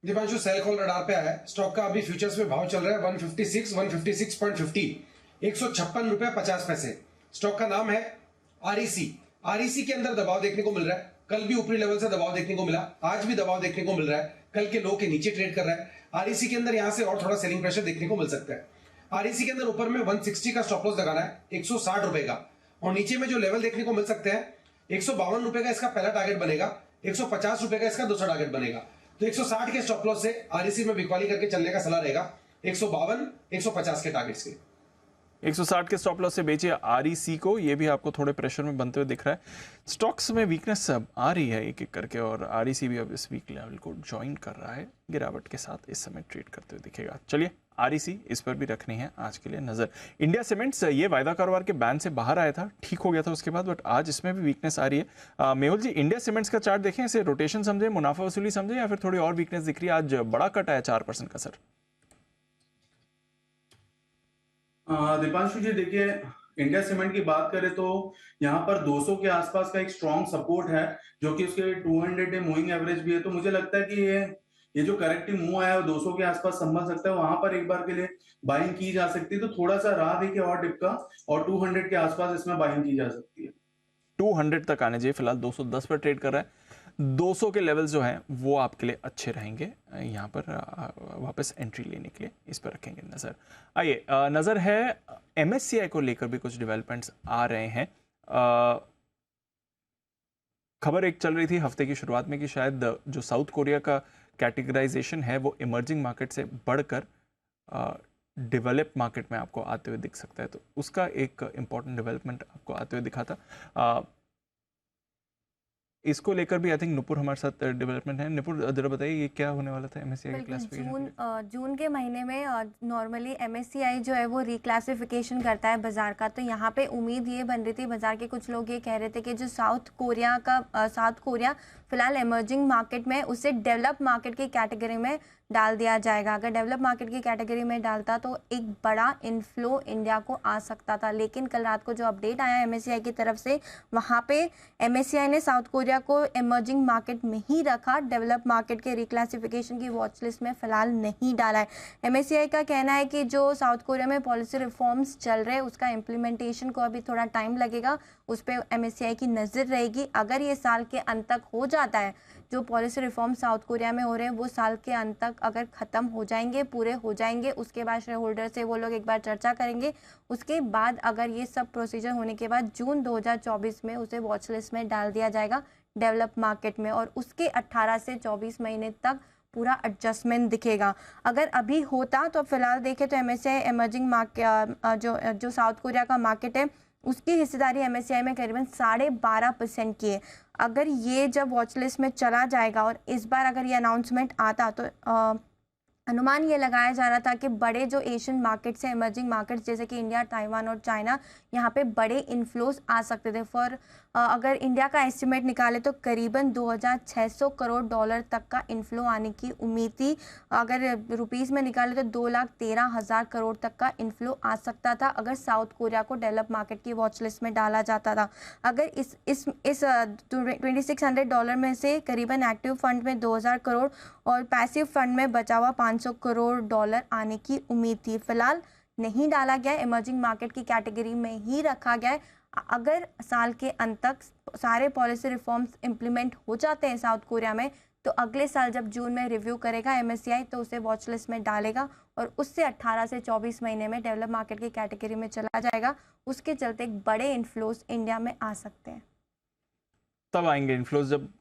Deepanshu, cell call radar पे आया है। स्टॉक का अभी फ्यूचर्स में भाव चल रहा है 156.50, 156.50। स्टॉक का नाम है आरईसी। आरईसी के अंदर दबाव देखने को मिल रहा है। कल भी ऊपरी लेवल से दबाव देखने को मिला, आज भी दबाव देखने को मिल रहा है। कल के लो के नीचे ट्रेड कर रहा है। आरईसी के अंदर यहां से और थोड़ा सेलिंग प्रेशर देखने को मिल सकता है। आरईसी के अंदर ऊपर में 160 का स्टॉप लॉस लगाना है, 160 रुपए का, और नीचे में जो लेवल देखने को मिल सकते हैं 152 रुपए का इसका पहला टारगेट बनेगा, 150 रुपए का इसका दूसरा टारगेट बनेगा। तो 160 के स्टॉप लॉस से आरईसी में बिकवाली करके चलने का सलाह रहेगा 152, 150 के टारगेट्स के। 160 के स्टॉप लॉस से बेचिए आरईसी को। ये भी आपको थोड़े प्रेशर में बनते हुए दिख रहा है। स्टॉक्स में वीकनेस अब आ रही है एक एक करके, और आरईसी भी अब इस वीक लेवल को ज्वाइन कर रहा है, गिरावट के साथ इस समय ट्रेड करते हुए दिखेगा। चलिए आरईसी, इस पर भी रखनी है आज के लिए नजर। इंडिया सीमेंट्स ये वायदा कारोबार के बैन से बाहर आया था, ठीक हो गया था उसके बाद, बट आज इसमें भी वीकनेस आ रही है। मेहुल जी, इंडिया सीमेंट्स का चार्ट देखें, इसे रोटेशन समझे, मुनाफा वसूली समझे, या फिर थोड़ी और वीकनेस दिख रही है? आज बड़ा कट आया 4% का सर। दीपांशु जी देखिए, इंडिया सीमेंट की बात करें तो यहाँ पर 200 के आसपास का एक स्ट्रॉन्ग सपोर्ट है, जो कि उसके 200 डे मूविंग एवरेज भी है। तो मुझे लगता है कि ये जो करेक्टिव मूव आया है 200 के आसपास संभल सकता है, वहां पर एक बार के लिए बाइंग की जा सकती है। तो थोड़ा सा राह देखिए और डिप का, और 200 के आसपास इसमें बाइंग की जा सकती है। 200 तक आने चाहिए, फिलहाल 210 पर ट्रेड कर रहा है। 200 के लेवल्स जो हैं वो आपके लिए अच्छे रहेंगे, यहाँ पर वापस एंट्री लेने के लिए इस पर रखेंगे नज़र। आइए, नज़र है MSCI को लेकर भी कुछ डेवलपमेंट्स आ रहे हैं। खबर एक चल रही थी हफ्ते की शुरुआत में कि शायद जो साउथ कोरिया का कैटेगराइजेशन है वो इमर्जिंग मार्केट से बढ़कर डेवलप मार्केट में आपको आते हुए दिख सकता है, तो उसका एक इम्पॉर्टेंट डेवलपमेंट आपको आते हुए दिखा था। इसको लेकर भी आई थिंक नुपुर हमारे साथ डेवलपमेंट है। नुपुर, जरा बताइए ये क्या होने वाला था MSCI के क्लासिफिकेशन? जून के महीने में नॉर्मली MSCI जो है वो रिक्लासिफिकेशन करता है बाजार का, तो यहाँ पे उम्मीद ये बन रही थी, बाजार के कुछ लोग ये कह रहे थे कि जो साउथ कोरिया फिलहाल इमर्जिंग मार्केट में, उसे डेवलप मार्केट की कैटेगरी में डाल दिया जाएगा। अगर डेवलप मार्केट की कैटेगरी में डालता तो एक बड़ा इनफ्लो इंडिया को आ सकता था, लेकिन कल रात को जो अपडेट आया MSCI की तरफ से, वहाँ पे MSCI ने साउथ कोरिया को इमर्जिंग मार्केट में ही रखा, डेवलप मार्केट के रिक्लासिफिकेशन की वॉच लिस्ट में फिलहाल नहीं डाला है। MSCI का कहना है कि जो साउथ कोरिया में पॉलिसी रिफॉर्म्स चल रहे हैं उसका इम्प्लीमेंटेशन को अभी थोड़ा टाइम लगेगा, उस पर MSCI की नज़र रहेगी। अगर ये साल के अंत तक हो जाता है, जो पॉलिसी रिफॉर्म साउथ कोरिया में हो रहे हैं वो साल के अंत तक अगर ख़त्म हो जाएंगे, पूरे हो जाएंगे, उसके बाद शेयर होल्डर से वो लोग एक बार चर्चा करेंगे। उसके बाद अगर ये सब प्रोसीजर होने के बाद जून 2024 में उसे वॉच लिस्ट में डाल दिया जाएगा डेवलप मार्केट में, और उसके 18 से 24 महीने तक पूरा एडजस्टमेंट दिखेगा। अगर अभी होता तो फिलहाल देखें तो MSCI इमर्जिंग मार्केट जो साउथ कोरिया का मार्केट है उसकी हिस्सेदारी MSCI में करीबन 12.5% की है। अगर ये जब वॉच लिस्ट में चला जाएगा और इस बार अगर ये अनाउंसमेंट आता तो अनुमान ये लगाया जा रहा था कि बड़े जो एशियन मार्केट्स हैं, इमर्जिंग मार्केट्स जैसे कि इंडिया, ताइवान और चाइना, यहाँ पे बड़े इन्फ्लोज आ सकते थे। अगर इंडिया का एस्टिमेट निकाले तो करीबन 2600 करोड़ डॉलर तक का इन्फ्लो आने की उम्मीद थी। अगर रुपीस में निकाले तो 2,13,000 करोड़ तक का इन्फ्लो आ सकता था अगर साउथ कोरिया को डेवलप मार्केट की वॉच लिस्ट में डाला जाता था। अगर इस $2600 में से करीबन एक्टिव फंड में 2000 करोड़ और पैसिव फंड में बचा हुआ 500 करोड़ डॉलर आने की उम्मीद थी। फिलहाल नहीं डाला गया, इमर्जिंग मार्केट की कैटेगरी में ही रखा गया है। अगर साल के अंत तक सारे पॉलिसी रिफॉर्म्स इम्प्लीमेंट हो जाते हैं साउथ कोरिया में, तो अगले साल जब जून में रिव्यू करेगा MSCI तो उसे वॉच लिस्ट में डालेगा और उससे 18 से 24 महीने में डेवलप मार्केट की कैटेगरी में चला जाएगा। उसके चलते एक बड़े इन्फ्लोज इंडिया में आ सकते हैं। तब आएंगे इन्फ्लोज जब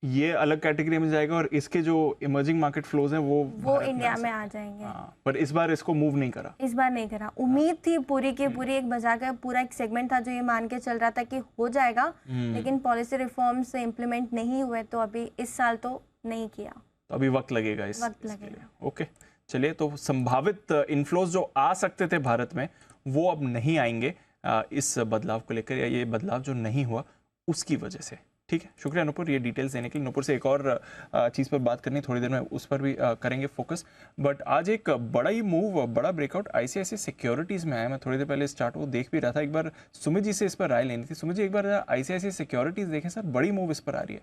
ये अलग कैटेगरी में जाएगा और इसके जो इमर्जिंग मार्केट फ्लोज हैं वो इंडिया में आ जाएंगे। पर इस बार इसको मूव नहीं करा, इस बार नहीं करा। उम्मीद थी पूरी की पूरी, एक बाजार का पूरा एक सेगमेंट था जो ये मान के चल रहा था कि हो जाएगा, लेकिन पॉलिसी रिफॉर्म्स इम्प्लीमेंट नहीं हुए तो अभी इस साल तो नहीं किया, तो अभी वक्त लगेगा इसके लिए। ओके, चलिए, तो संभावित इन्फ्लोज जो आ सकते थे भारत में वो अब नहीं आएंगे इस बदलाव को लेकर, या ये बदलाव जो नहीं हुआ उसकी वजह से। ठीक है, शुक्रिया नुपुर ये डिटेल्स देने के लिए। नुपुर से एक और चीज़ पर बात करनी, थोड़ी देर में उस पर भी करेंगे फोकस। बट आज एक बड़ा ही मूव, बड़ा ब्रेकआउट ICICI सिक्योरिटीज़ में आया। मैं थोड़ी देर पहले इस चार्ट को देख भी रहा था, एक बार सुमित जी से इस पर राय लेनी थी। सुमित जी, एक बार ICICI सिक्योरिटीज़ देखें सर, बड़ी मूव इस पर आ रही है।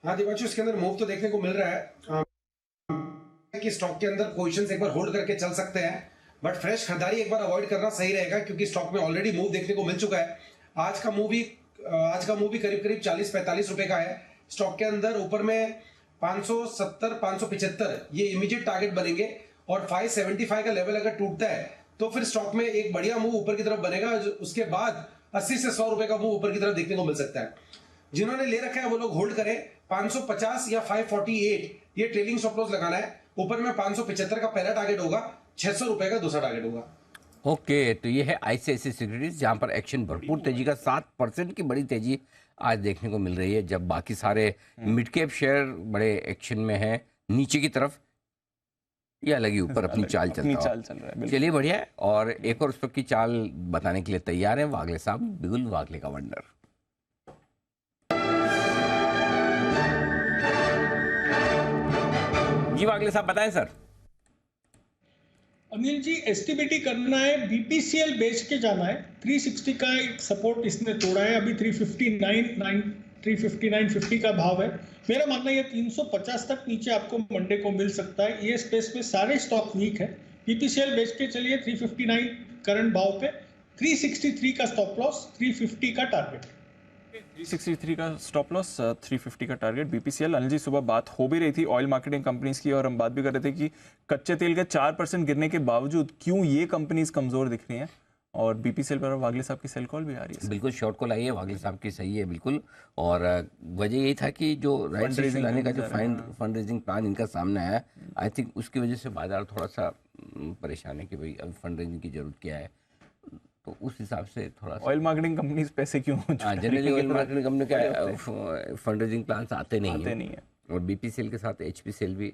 हाँ दिवांशु, इसके अंदर मूव तो देखने को मिल रहा है कि स्टॉक के अंदर पोजीशंस एक बार होल्ड करके चल सकते हैं, बट फ्रेश खरीदारी एक बार अवॉइड करना सही रहेगा क्योंकि स्टॉक में ऑलरेडी मूव देखने को मिल चुका है। आज का मूव भी करीब 40-45 रुपए का है। स्टॉक के अंदर ऊपर में 570-575 ये इमीडिएट टारगेट बनेंगे और 575 का लेवल अगर टूटता है तो फिर स्टॉक में एक बढ़िया मूव ऊपर की तरफ बनेगा। उसके बाद 80 से 100 रुपए का मूव ऊपर की तरफ देखने को मिल सकता है। जिन्होंने ले रखा है वो लोग होल्ड करें। 550 या 548 ये ट्रेलिंग स्टॉप लॉस लगाना है। ऊपर में 575 का पहला टारगेट होगा, 600 रुपए का दूसरा टारगेट होगा। ओके, तो ये है ICICI सिक्योरिटीज जहां पर एक्शन भरपूर तेजी का 7% की बड़ी तेजी आज देखने को मिल रही है, जब बाकी सारे मिड कैप शेयर बड़े एक्शन में हैं नीचे की तरफ। ये अलग ही ऊपर अपनी चाल चल रहा है। चलिए बढ़िया है। और एक और स्टॉक की चाल बताने के लिए तैयार है वागले साहब, बिगुल वागले का वंडर। जी वागले साहब बताएं सर। अनिल जी, एसटीबीटी करना है, बीपीसीएल बेच के जाना है। 360 का एक सपोर्ट इसने तोड़ा है, अभी 359.50 का भाव है। मेरा मानना है 350 तक नीचे आपको मंडे को मिल सकता है। ये स्पेस में सारे स्टॉक वीक है। बीपीसीएल बेच के चलिए 359 करंट भाव पे, 363 का स्टॉप लॉस, 350 का टारगेट। 363 का स्टॉप लॉस, 350 का टारगेट बीपीसीएल। अनिल जी, सुबह बात हो भी रही थी ऑयल मार्केटिंग कंपनीज की और हम बात भी कर रहे थे कि कच्चे तेल के 4% गिरने के बावजूद क्यों ये कंपनीज कमजोर दिख रही हैं, और बीपीसीएल पर वागले साहब की सेल कॉल भी आ रही है। बिल्कुल शॉर्ट कॉल आई है, वागले साहब की सही है बिल्कुल। और वजह यही था कि जो राइट इशू लाने का जो फंड रेजिंग प्लान इनका सामने आया, आई थिंक उसकी वजह से बाजार थोड़ा सा परेशान है कि भाई अब फंड रेजिंग की जरूरत क्या है। तो उस हिसाब से थोड़ा ऑयल मार्केटिंग कंपनीज पैसे क्यों, जनरली ऑयल मार्केटिंग कंपनी का फंड रेजिंग प्लान आते नहीं है। और बीपीसीएल के साथ एचपीसीएल भी,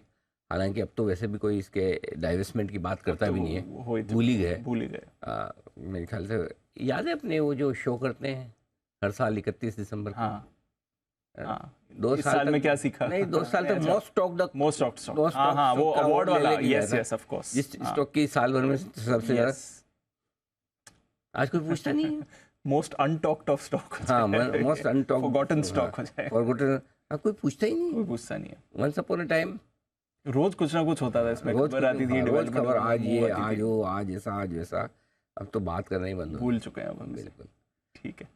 हालांकि अब तो वैसे भी कोई इसके डाइवेस्टमेंट की बात करता भी नहीं है, भूल ही गए। मेरे ख्याल से याद है अपने वो जो शो करते हैं हर साल 31 दिसंबर को। 2 साल में क्या सीखा? नहीं, 2 साल तक मोस्ट स्टॉक वो अवार्ड वाला, यस ऑफ कोर्स, जिस स्टॉक की साल भर में सबसे ज्यादा। आज कोई पूछता नहीं है। Most untalked of stock, most untalked forgotten stock हो जाए। कोई पूछता ही नहीं, कोई पूछता नहीं है। वंस अपॉन अ टाइम रोज कुछ ना कुछ होता था इसमें, खबर आती थी, रोज खबर, आज ये, आज वो, आज ऐसा, आज वैसा। अब तो बात करना ही बंद, भूल चुके हैं अब हम। बिल्कुल ठीक है।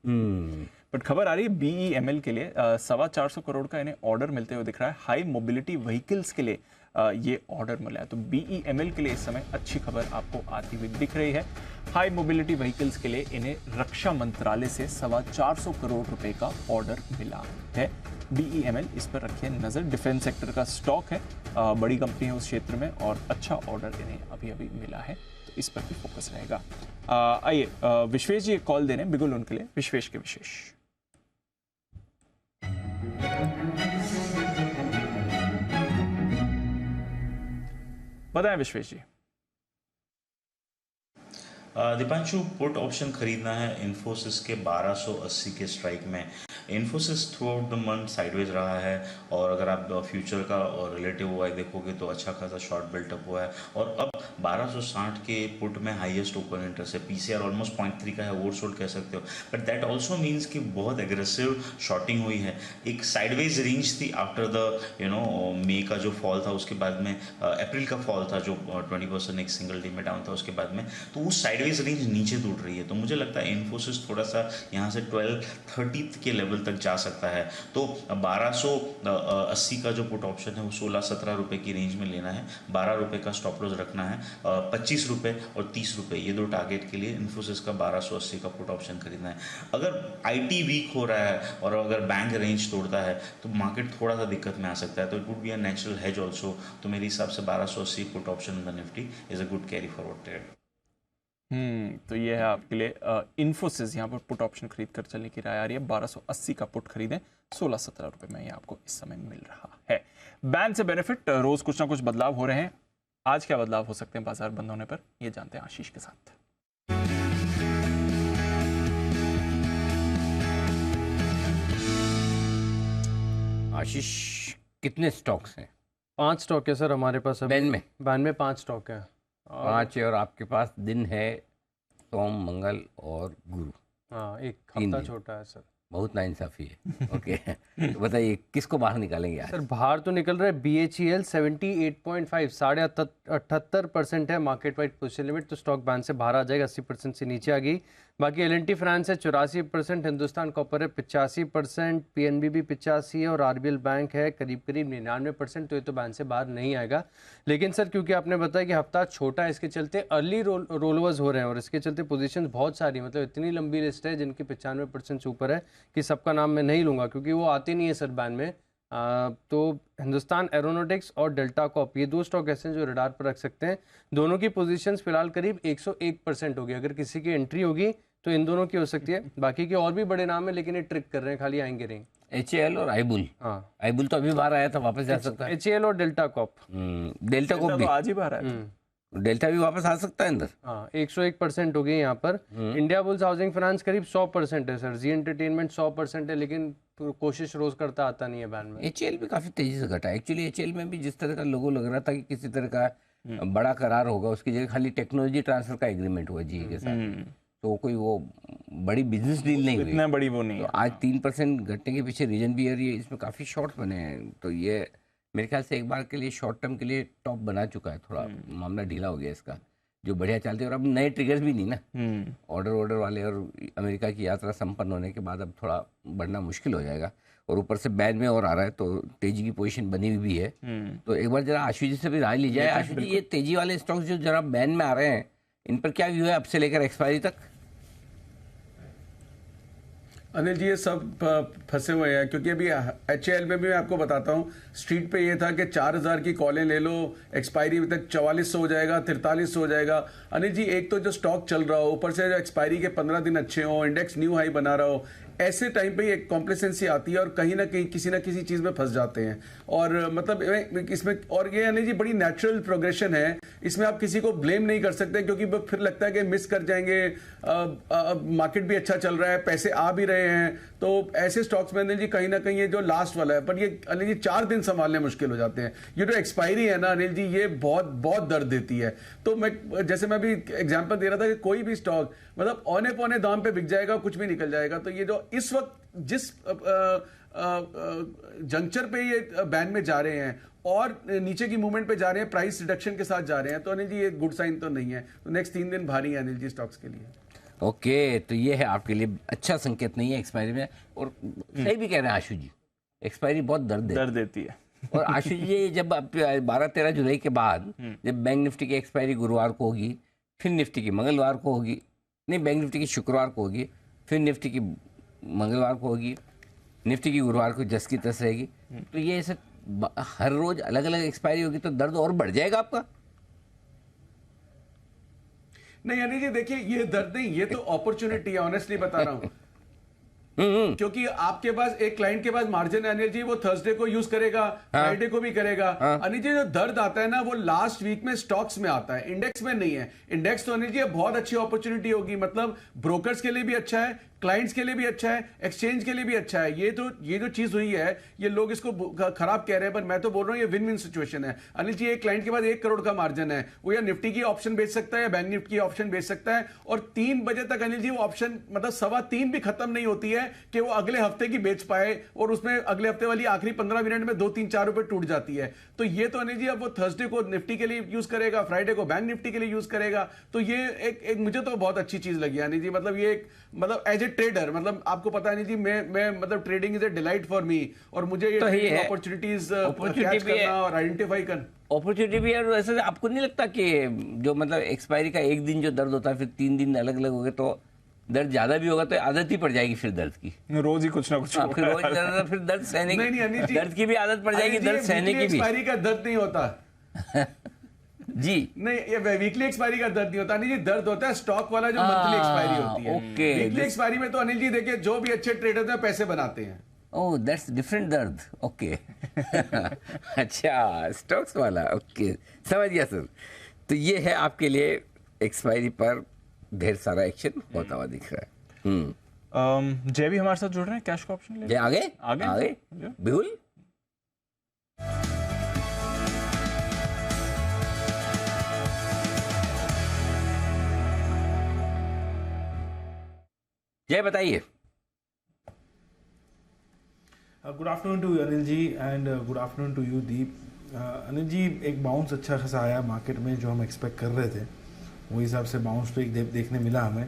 बट खबर आ रही है BEML के लिए 425 करोड़ का इन्हें ऑर्डर मिलते हुए दिख रहा है। हाई मोबिलिटी व्हीकल्स के लिए ये ऑर्डर मिला है, तो BEML के लिए इस समय अच्छी खबर आपको आती हुई दिख रही है। हाई मोबिलिटी व्हीकल्स के लिए इन्हें रक्षा मंत्रालय से 425 करोड़ रुपए का ऑर्डर मिला है। BEML, इस पर रखिए नजर। डिफेंस सेक्टर का स्टॉक है, बड़ी कंपनी है उस क्षेत्र में, और अच्छा ऑर्डर इन्हें अभी अभी मिला है, तो इस पर भी फोकस रहेगा। आइए विश्वेश जी एक कॉल देने बिल्कुल उनके लिए। विश्वेश के विशेष बताएं विश्वेश जी। दीपांशु, पुट ऑप्शन खरीदना है इन्फोसिस के 1280 के स्ट्राइक में। Infosys through out the month sideways रहा है, और अगर आप फ्यूचर का रिलेटिव वाई देखोगे तो अच्छा खासा शॉर्ट बिल्टअप हुआ है, और अब 1260 के पुट में हाईएस्ट ओपन इंटरेस्ट है। PCR ऑलमोस्ट 0.3 का है, ओवरसोल्ड कह सकते हो, बट दैट ऑल्सो मीन्स कि बहुत एग्रेसिव शॉर्टिंग हुई है। एक साइडवेज रेंज थी आफ्टर द मई का जो फॉल था, उसके बाद में अप्रैल का फॉल था जो 20% एक सिंगल डे में डाउन था, उसके बाद में तो वो साइडवेज रेंज नीचे टूट रही है। तो मुझे लगता है इन्फोसिस थोड़ा सा यहाँ से 1230 के लेवल तक जा सकता है। तो 1280 का जो पुट ऑप्शन है वो 16-17 रुपए की रेंज में लेना है, 12 रुपए का स्टॉप लॉस रखना है। 25 रुपए और 30 रुपए, ये 2 टारगेट के लिए इन्फोसिस का 1280 का पुट ऑप्शन खरीदना है। अगर IT वीक हो रहा है और अगर बैंक रेंज तोड़ता है तो मार्केट थोड़ा सा दिक्कत में आ सकता है, तो it would be a natural hedge also. तो मेरे हिसाब से 1280 put option the Nifty is a good carry forward trade. तो ये है आपके लिए इन्फोसिस, यहाँ पर पुट ऑप्शन खरीद कर चलने की राय आ रही है। 1280 का पुट खरीदें, 16-17 रुपए में ये आपको इस समय मिल रहा है। बैन से बेनिफिट, रोज कुछ ना कुछ बदलाव हो रहे हैं। आज क्या बदलाव हो सकते हैं बाजार बंद होने पर, ये जानते हैं आशीष के साथ। आशीष, कितने स्टॉक्स हैं? 5 स्टॉक है सर हमारे पास। बैन में 5 स्टॉक है। 5 है, और आपके पास दिन है सोम, मंगल और गुरु। हाँ, एक हफ्ता छोटा है सर। बहुत नाइंसाफी है। ओके तो बताइए किसको बाहर निकालेंगे आज? सर बाहर तो निकल रहा है BHEL 78.5, 78% है मार्केट वाइड पोजीशन लिमिट, तो स्टॉक बैन से बाहर आ जाएगा, 80% से नीचे आ गई। बाकी L&T फ्रांस है 84%, हिंदुस्तान कॉपर है 85%, PNB भी 85 है और RBL बैंक है करीब करीब 99%, तो ये तो बैन से बाहर नहीं आएगा। लेकिन सर क्योंकि आपने बताया कि हफ्ता छोटा है, इसके चलते अर्ली रोलओवर्स हो रहे हैं और इसके चलते पोजीशंस बहुत सारी, मतलब इतनी लंबी लिस्ट है जिनकी 95% से ऊपर है कि सबका नाम मैं नहीं लूँगा क्योंकि वो आते नहीं है सर बैन में। तो हिंदुस्तान एरोनॉटिक्स और डेल्टा कॉप, ये दो स्टॉक ऐसे हैं जो रडार पर रख सकते हैं। दोनों की पोजीशंस फिलहाल करीब 101% होगी, अगर किसी की एंट्री होगी तो इन दोनों की हो सकती है। बाकी के और भी बड़े नाम है लेकिन ये ट्रिक कर रहे हैं, खाली आएंगे नहीं। HAL और आईबुल, हाँ आईबुल तो अभी बाहर आया था, वापस जा सकता है। HAL और डेल्टा कॉप, डेल्टा कॉप भी आज ही बाहर आया, डेल्टा भी वापस आ सकता है अंदर। हाँ 101% हो गई यहाँ पर। इंडिया बुल्स हाउसिंग फाइनेंस करीब 100% है सर, जी एंटरटेनमेंट 100% है, लेकिन कोशिश रोज करता आता नहीं है बैन में। HAL भी काफी तेजी से घटा है। एक्चुअली HAL में भी जिस तरह का लोगों लग रहा था कि किसी तरह का बड़ा करार होगा, उसकी जगह खाली टेक्नोलॉजी ट्रांसफर का एग्रीमेंट हुआ GE के साथ, तो कोई वो बड़ी बिजनेस डील नहीं हुई, इतना बड़ी वो नहीं तो आज 3% घटने के पीछे रीजन भी है, इसमें काफी शॉर्ट्स बने हैं, तो ये मेरे ख्याल से एक बार के लिए शॉर्ट टर्म के लिए टॉप बना चुका है। थोड़ा मामला ढीला हो गया इसका, जो बढ़िया चलते हैं, और अब नए ट्रिगर्स भी नहीं ना, ऑर्डर वाले और अमेरिका की यात्रा संपन्न होने के बाद अब थोड़ा बढ़ना मुश्किल हो जाएगा, और ऊपर से बैन में और आ रहा है तो तेजी की पोजीशन बनी हुई भी है। तो एक बार जरा आशु जी से भी राय ली जाए। आशु जी, ये तेजी वाले स्टॉक्स जो जरा बैन में आ रहे हैं, इन पर क्या व्यू है अब से लेकर एक्सपायरी तक? अनिल जी ये सब फंसे हुए हैं, क्योंकि अभी HAL में भी मैं आपको बताता हूँ, स्ट्रीट पे ये था कि 4000 की कॉलें ले लो, एक्सपायरी तक 4400 हो जाएगा, 4300 हो जाएगा। अनिल जी एक तो जो स्टॉक चल रहा हो, ऊपर से जो एक्सपायरी के 15 दिन अच्छे हो, इंडेक्स न्यू हाई बना रहा हो, ऐसे टाइम पे एक कॉम्प्लेसेंसी आती है और कहीं ना कहीं किसी ना किसी चीज में फंस जाते हैं। और मतलब इसमें, और ये अनिल जी बड़ी नेचुरल प्रोग्रेशन है, इसमें आप किसी को ब्लेम नहीं कर सकते, क्योंकि फिर लगता है कि मिस कर जाएंगे, मार्केट भी अच्छा चल रहा है, पैसे आ भी रहे हैं, तो ऐसे स्टॉक्स में अनिल जी कहीं ना कहीं ये जो लास्ट वाला है, पर ये अनिल जी 4 दिन संभालने मुश्किल हो जाते हैं। ये जो एक्सपायरी है ना अनिल जी, ये बहुत बहुत दर्द देती है। तो मैं जैसे मैं भी एग्जांपल दे रहा था कि कोई भी स्टॉक मतलब औने पौने दाम पे बिक जाएगा, कुछ भी निकल जाएगा। तो ये जो इस वक्त जिस जंक्चर पे ये बैन में जा रहे हैं और नीचे की मूवमेंट पे जा रहे हैं, प्राइस रिडक्शन के साथ जा रहे हैं, तो अनिल जी ये गुड साइन तो नहीं है। तो नेक्स्ट 3 दिन भारी है अनिल जी स्टॉक्स के लिए। ओके, तो ये है आपके लिए अच्छा संकेत नहीं है एक्सपायरी में, और सही भी कह रहे हैं आशु जी, एक्सपायरी बहुत दर्द देती है। और आशु जी जब 12-13 जुलाई के बाद जब बैंक निफ्टी की एक्सपायरी गुरुवार को होगी, फिर निफ्टी की मंगलवार को होगी, नहीं बैंक निफ्टी की शुक्रवार को होगी, फिर निफ्टी की मंगलवार को होगी, निफ्टी की गुरुवार को जस की तस रहेगी, तो ये ऐसे हर रोज अलग अलग एक्सपायरी होगी तो दर्द और बढ़ जाएगा आपका। नहीं अनिल जी देखिए, ये दर्द नहीं, ये तो अपॉर्चुनिटी है, ऑनेस्टली बता रहा हूं। क्योंकि आपके पास एक क्लाइंट के पास मार्जिन है अनिल जी, वो थर्सडे को यूज करेगा, फ्राइडे को भी करेगा। अनिल जी जो दर्द आता है ना, वो लास्ट वीक में स्टॉक्स में आता है, इंडेक्स में नहीं है। इंडेक्स तो अनिल जी बहुत अच्छी अपॉर्चुनिटी होगी, मतलब ब्रोकर्स के लिए भी अच्छा है, क्लाइंट्स के लिए भी अच्छा है, एक्सचेंज के लिए भी अच्छा है। ये जो चीज हुई है, ये लोग इसको खराब कह रहे हैं, पर मैं तो बोल रहा हूँ ये विन विन सिचुएशन है। अनिल जी एक क्लाइंट के पास 1 करोड़ का मार्जिन है, वो या निफ्टी की ऑप्शन बेच सकता है या बैंक निफ्टी की ऑप्शन बेच सकता है, और 3 बजे तक अनिल जी वो ऑप्शन मतलब 3:15 भी खत्म नहीं होती है कि वो अगले हफ्ते की बेच पाए, और उसमें अगले हफ्ते वाली आखिरी 15 मिनट में 2-3-4 रुपए टूट जाती है। तो ये तो अनिल जी अब वो थर्सडे को निफ्टी के लिए यूज करेगा, फ्राइडे को बैंक निफ्टी के लिए यूज करेगा। तो ये एक मुझे तो बहुत अच्छी चीज लगी अनिल जी, मतलब ये मतलब एज ए ट्रेडर, मतलब आपको पता नहीं जी, मैं मतलब trading is a delight for me, और मुझे ये अपॉर्चुनिटीज कैच करना और आइडेंटिफाई करना अपॉर्चुनिटी भी है। और ऐसे आपको नहीं लगता कि जो मतलब एक्सपायरी का एक दिन जो दर्द होता है, फिर 3 दिन अलग अलग हो गए तो दर्द ज्यादा भी होगा तो आदत ही पड़ जाएगी फिर दर्द की, रोज ही कुछ ना कुछ फिर रोज दर्द, फिर दर्द सहने की, दर्द की भी आदत पड़ जाएगी, दर्द सहने की भी। एक्सपायरी का दर्द नहीं होता जी, नहीं ये वीकली एक्सपायरी का दर्द नहीं होता अनिल जी, दर्द होता है स्टॉक वाला जो मंथली एक्सपायरी होती है। ओके, वीकली एक्सपायरी में तो अनिल जी देखिए जो भी अच्छे ट्रेडर हैं पैसे बनाते हैं। ओह दैट्स डिफरेंट दर्द, ओके अच्छा स्टॉक्स वाला, ओके समझ गया सर। तो ये है आपके लिए एक्सपायरी पर ढेर सारा एक्शन होता हुआ दिख रहा है। जय भी हमारे साथ जुड़ रहे हैं कैश का ऑप्शन ले, आगे बिल्कुल। जय बताइए। Good afternoon to Anil ji and good afternoon to you Deep. Anil ji, एक बाउंस अच्छा खासा आया मार्केट में, जो हम एक्सपेक्ट कर रहे थे वही हिसाब से बाउंस तो एक देखने मिला हमें।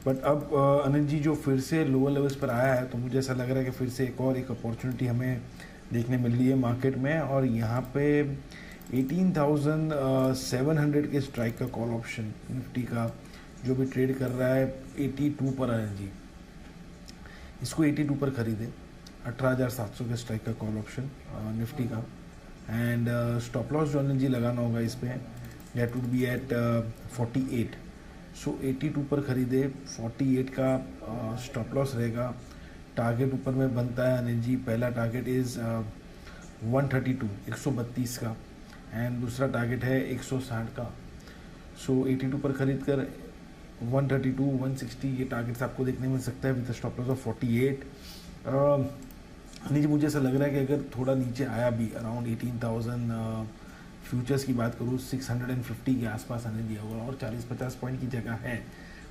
बट अब अनिल जी जो फिर से लोअर लेवल्स पर आया है, तो मुझे ऐसा लग रहा है कि फिर से एक अपॉर्चुनिटी हमें देखने मिल रही है मार्केट में। और यहाँ पे 18,700 के स्ट्राइक का कॉल ऑप्शन निफ्टी का जो भी ट्रेड कर रहा है 82 पर अनिल जी, इसको 82 पर खरीदे। 18,700 के स्ट्राइक का कॉल ऑप्शन निफ्टी का। एंड स्टॉप लॉस जो अनिल जी लगाना होगा इस पर, दैट वुड बी एट 48। सो 82 पर खरीदे, 48 का स्टॉप लॉस रहेगा। टारगेट ऊपर में बनता है अनिल जी, पहला टारगेट इज़ 132 132 का, एंड दूसरा टारगेट है 160 का। सो 82 पर खरीद कर 132 160 ये टारगेट्स आपको देखने मिल सकता है with stop loss of 48। Anil ji, मुझे ऐसा लग रहा है कि अगर थोड़ा नीचे आया भी अराउंड 18,000 फ्यूचर्स की बात करूँ 650 के आसपास अनिल जी होगा, और 40-50 पॉइंट की जगह है,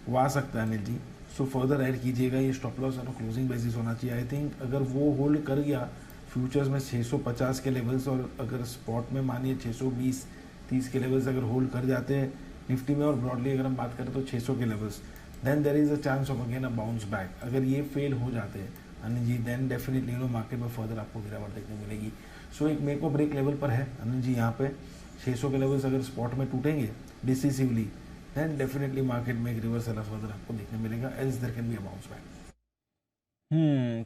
वो आ सकता है Anil ji. So further add कीजिएगा, ये स्टॉप लॉस और क्लोजिंग बेसिस होना चाहिए। आई थिंक अगर वो होल्ड कर गया फ्यूचर्स में 650 के लेवल्स, और अगर स्पॉट में मानिए 620-30 के लेवल्स अगर होल्ड कर जाते हैं निफ्टी में, और ब्रॉडली अगर हम बात करें तो 600 के levels, then there is a chance of again a bounce back. अगर ये फेल हो जाते हैं Anil ji, then definitely market में फर्दर आपको गिरावट देखने मिलेगी। सो एक मेक और ब्रेक लेवल पर है अनिल जी, यहाँ पे 600 के लेवल्स अगर स्पॉट में टूटेंगे डिसिसिवली, देन डेफिनेटली मार्केट में एक रिवर्सल फर्दर आपको देखने मिलेगा, else there can be a bounce back.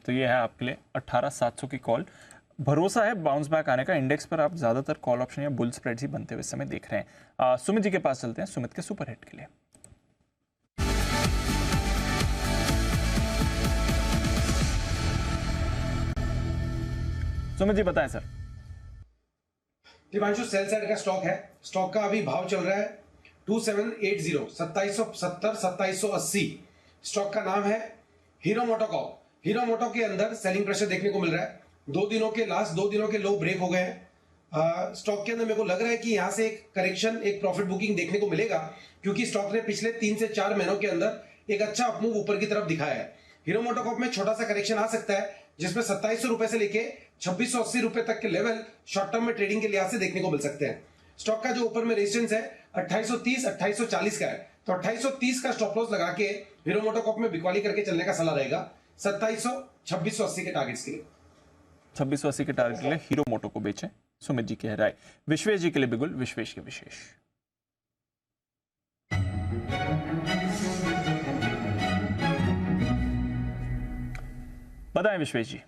तो ये है आपके लिए 18,700 की कॉल। भरोसा है बाउंस बैक आने का। इंडेक्स पर आप ज्यादातर कॉल ऑप्शन या बुल स्प्रेड्स ही बनते हुए इस समय देख रहे हैं। सुमित जी के पास चलते हैं, सुमित के सुपर हिट के लिए। सुमित जी बताएं सर। दिवांशु, सेल साइड का स्टॉक है। स्टॉक का अभी भाव चल रहा है 2780 2770 2780। स्टॉक का नाम है हीरो मोटोकॉर्प। हीरो मोटो के अंदर सेलिंग प्रेशर देखने को मिल रहा है। लास्ट दो दिनों के लो ब्रेक हो गए हैं। स्टॉक के अंदर मेरे को लग रहा है कि यहां से एक करेक्शन, एक प्रॉफिट बुकिंग देखने को मिलेगा, क्योंकि स्टॉक ने पिछले 3 से 4 महीनों के अंदर एक अच्छा अपमूव ऊपर की तरफ दिखाया है। हीरो मोटोकॉर्प में छोटा सा करेक्शन आ सकता है, जिसमें 2700 रुपए से लेके 2680 रुपए तक के लेवल शॉर्ट टर्म में ट्रेडिंग के लिहाज से देखने को मिल सकते हैं। स्टॉक का जो ऊपर में रेजिस्टेंस है 2830 2840 का है, तो 2830 का स्टॉप लॉस लगा के हीरो मोटोकॉर्प में बिकवाली करके चलने का सलाह रहेगा 2700 2680 के टारगेट्स के लिए। 2680 के टारगेट के लिए हीरो मोटो को बेचें, सुमित जी कह रहा है। विश्वेश जी के लिए बिगुल, विश्वेश के विशेष। बताएं विश्वेश जी।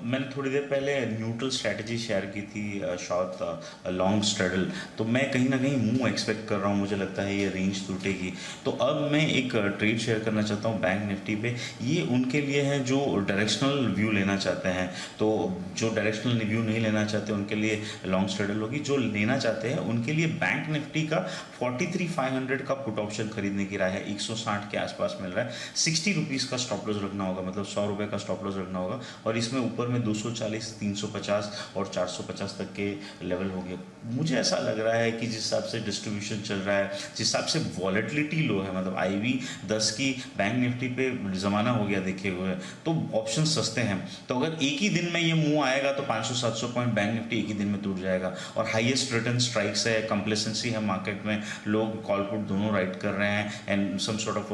मैंने थोड़ी देर पहले न्यूट्रल स्ट्रैटेजी शेयर की थी, शॉर्ट लॉन्ग स्ट्रेडल, तो मैं कहीं ना कहीं मूव एक्सपेक्ट कर रहा हूँ। मुझे लगता है ये रेंज टूटेगी, तो अब मैं एक ट्रेड शेयर करना चाहता हूँ बैंक निफ्टी पे। ये उनके लिए है जो डायरेक्शनल व्यू लेना चाहते हैं, तो जो डायरेक्शनल व्यू नहीं लेना चाहते उनके लिए लॉन्ग स्ट्रेडल होगी। जो लेना चाहते हैं उनके लिए बैंक निफ्टी का 43,500 का पुट ऑप्शन खरीदने की राय है। 160 के आसपास मिल रहा है। 60 रुपीज़ का स्टॉप लॉस रखना होगा, मतलब 100 रुपये का स्टॉप लॉस रखना होगा, और इसमें ऊपर में 240, 350 और 450 तक के लेवल हो गए। मुझे ऐसा लग रहा है कि जिस हिसाब से डिस्ट्रीब्यूशन चल रहा है, जिस हिसाब से वॉलेटिलिटी लो है, मतलब IV 10 की बैंक निफ्टी पे ज़माना हो गया देखे हुए, तो ऑप्शन सस्ते हैं। तो अगर एक ही दिन में ये मूव आएगा तो 500-700 पॉइंट बैंक निफ्टी एक ही दिन में टूट जाएगा। और हाईएस्ट रिटर्न स्ट्राइक्स है, कंप्लेसेंसी है मार्केट में, लोग कॉल पुट दोनों राइट कर रहे हैं and some sort of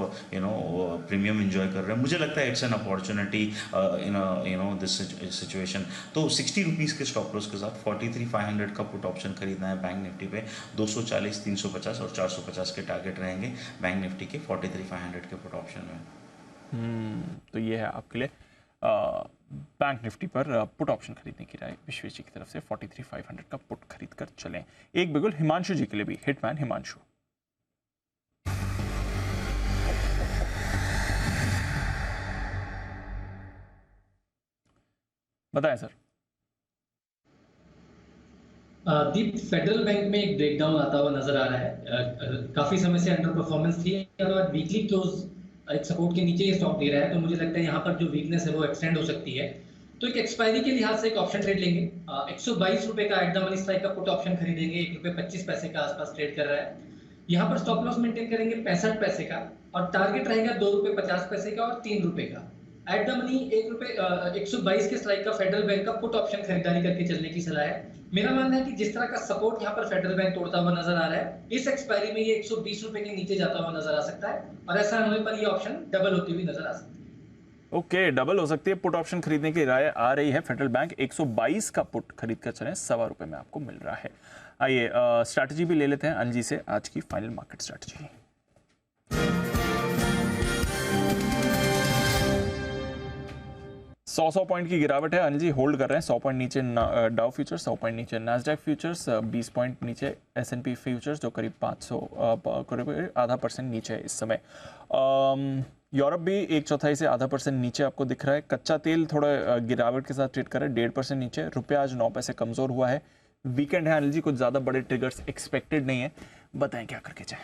premium enjoy कर रहे हैं। मुझे लगता है it's an opportunity in this situation. तो 60 रुपीज़ के स्टॉप लॉस के साथ 43,500 का पुट ऑप्शन खरीदना है बैंक निफ्टी पे। 240, 350 और 450 के टारगेट रहेंगे बैंक निफ्टी के 43,500 के पुट ऑप्शन में। तो ये है आपके लिए बैंक निफ्टी पर पुट ऑप्शन खरीदने की राय विश्वेश जी की तरफ से। 43,500 का पुट खरीद कर चलें। एक बिगुल हिमांशु जी के लिए भी, हिटमैन हिमांशु। बताएं सर। दीप, फेडरल बैंक में एक ब्रेकडाउन आता हुआ नजर आ रहा है। काफी समय से अंडर परफॉर्मेंस थी और वीकली क्लोज एक सपोर्ट के नीचे ये स्टॉक दे रहा है, तो मुझे लगता है यहाँ पर जो वीकनेस है वो एक्सटेंड हो सकती है। तो एक एक्सपायरी के लिहाज से एक ऑप्शन ट्रेड लेंगे। 122 रुपए का एट द मनी स्ट्राइक का पुट ऑप्शन खरीदेंगे। 1 रुपये 25 पैसे का आसपास ट्रेड कर रहा है। यहाँ पर स्टॉप लॉस मेंटेन करेंगे 65 पैसे का, और टारगेट रहेगा 2 रुपये 50 पैसे का और 3 रुपये का। एट द मनी 122 के स्ट्राइक का फेडरल बैंक का पुट ऑप्शन खरीदारी करके चलने की सलाह है। मेरा मानना है कि जिस तरह का सपोर्ट यहाँ पर फेडरल बैंक तोड़ता हुआ नजर आ रहा है, इस एक्सपायरी में ये 120 रुपए के नीचे जाता हुआ नजर आ सकता है और ऐसा होने पर ये ऑप्शन डबल होती हुई नजर आ सकती है। ओके, डबल हो सकती है। पुट ऑप्शन खरीदने की राय आ रही है। फेडरल बैंक 122 का पुट खरीद कर चलें, ₹1.25 में आपको मिल रहा है। आइए स्ट्रैटेजी भी ले लेते हैं अनिल जी से, आज की फाइनल मार्केट स्ट्रैटेजी। 100 पॉइंट की गिरावट है अनिल जी, होल्ड कर रहे हैं। 100 पॉइंट नीचे डाउ फ्यूचर्स, 100 पॉइंट नीचे नैस्डैक फ्यूचर्स, 20 पॉइंट नीचे S&P फ्यूचर्स जो करीब 0.5% नीचे है इस समय। यूरोप भी 1/4 से 0.5% नीचे आपको दिख रहा है। कच्चा तेल थोड़ा गिरावट के साथ ट्रेड कर रहा है, 1.5% नीचे। रुपया आज 9 पैसे कमज़ोर हुआ है। वीकेंड है अनिल जी, कुछ ज़्यादा बड़े ट्रिगर्स एक्सपेक्टेड नहीं है, बताएं क्या करके जाएं।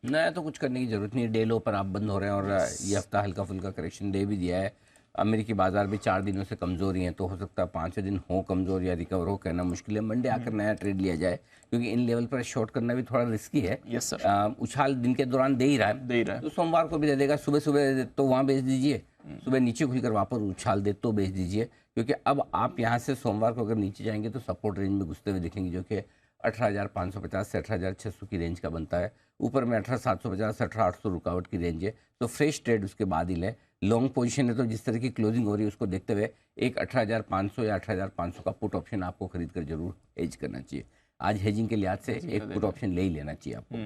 नया तो कुछ करने की जरूरत नहीं है। डे लो पर आप बंद हो रहे हैं और ये हफ्ता हल्का फुल्का करेक्शन दे भी दिया है। अमेरिकी बाजार भी 4 दिनों से कमज़ोरी हैं, तो हो सकता है 5वें दिन हो कमज़ोर या रिकवर हो, कहना मुश्किल है। मंडे आकर नया ट्रेड लिया जाए, क्योंकि इन लेवल पर शॉर्ट करना भी थोड़ा रिस्की है। Yes sir. उछाल दिन के दौरान दे ही रहा है, तो सोमवार को भी दे देगा। सुबह सुबह तो वहाँ बेच दीजिए, सुबह नीचे खुलकर वापस उछाल दे तो बेच दीजिए, क्योंकि अब आप यहाँ से सोमवार को अगर नीचे जाएंगे तो सपोर्ट रेंज में घुसते हुए दिखेंगे, जो कि 18,550 से 18,600 की रेंज का बनता है। ऊपर में 18,750 से 18,800 रुकावट की रेंज है, तो फ्रेश ट्रेड उसके बाद ही लें। लॉन्ग पोजीशन है तो जिस तरह की क्लोजिंग हो रही है उसको देखते हुए एक 18,500 या 18,500 का पुट ऑप्शन आपको खरीद कर जरूर हेज करना चाहिए। आज हेजिंग के लिहाज से एक पुट ऑप्शन ले ही लेना चाहिए आपको।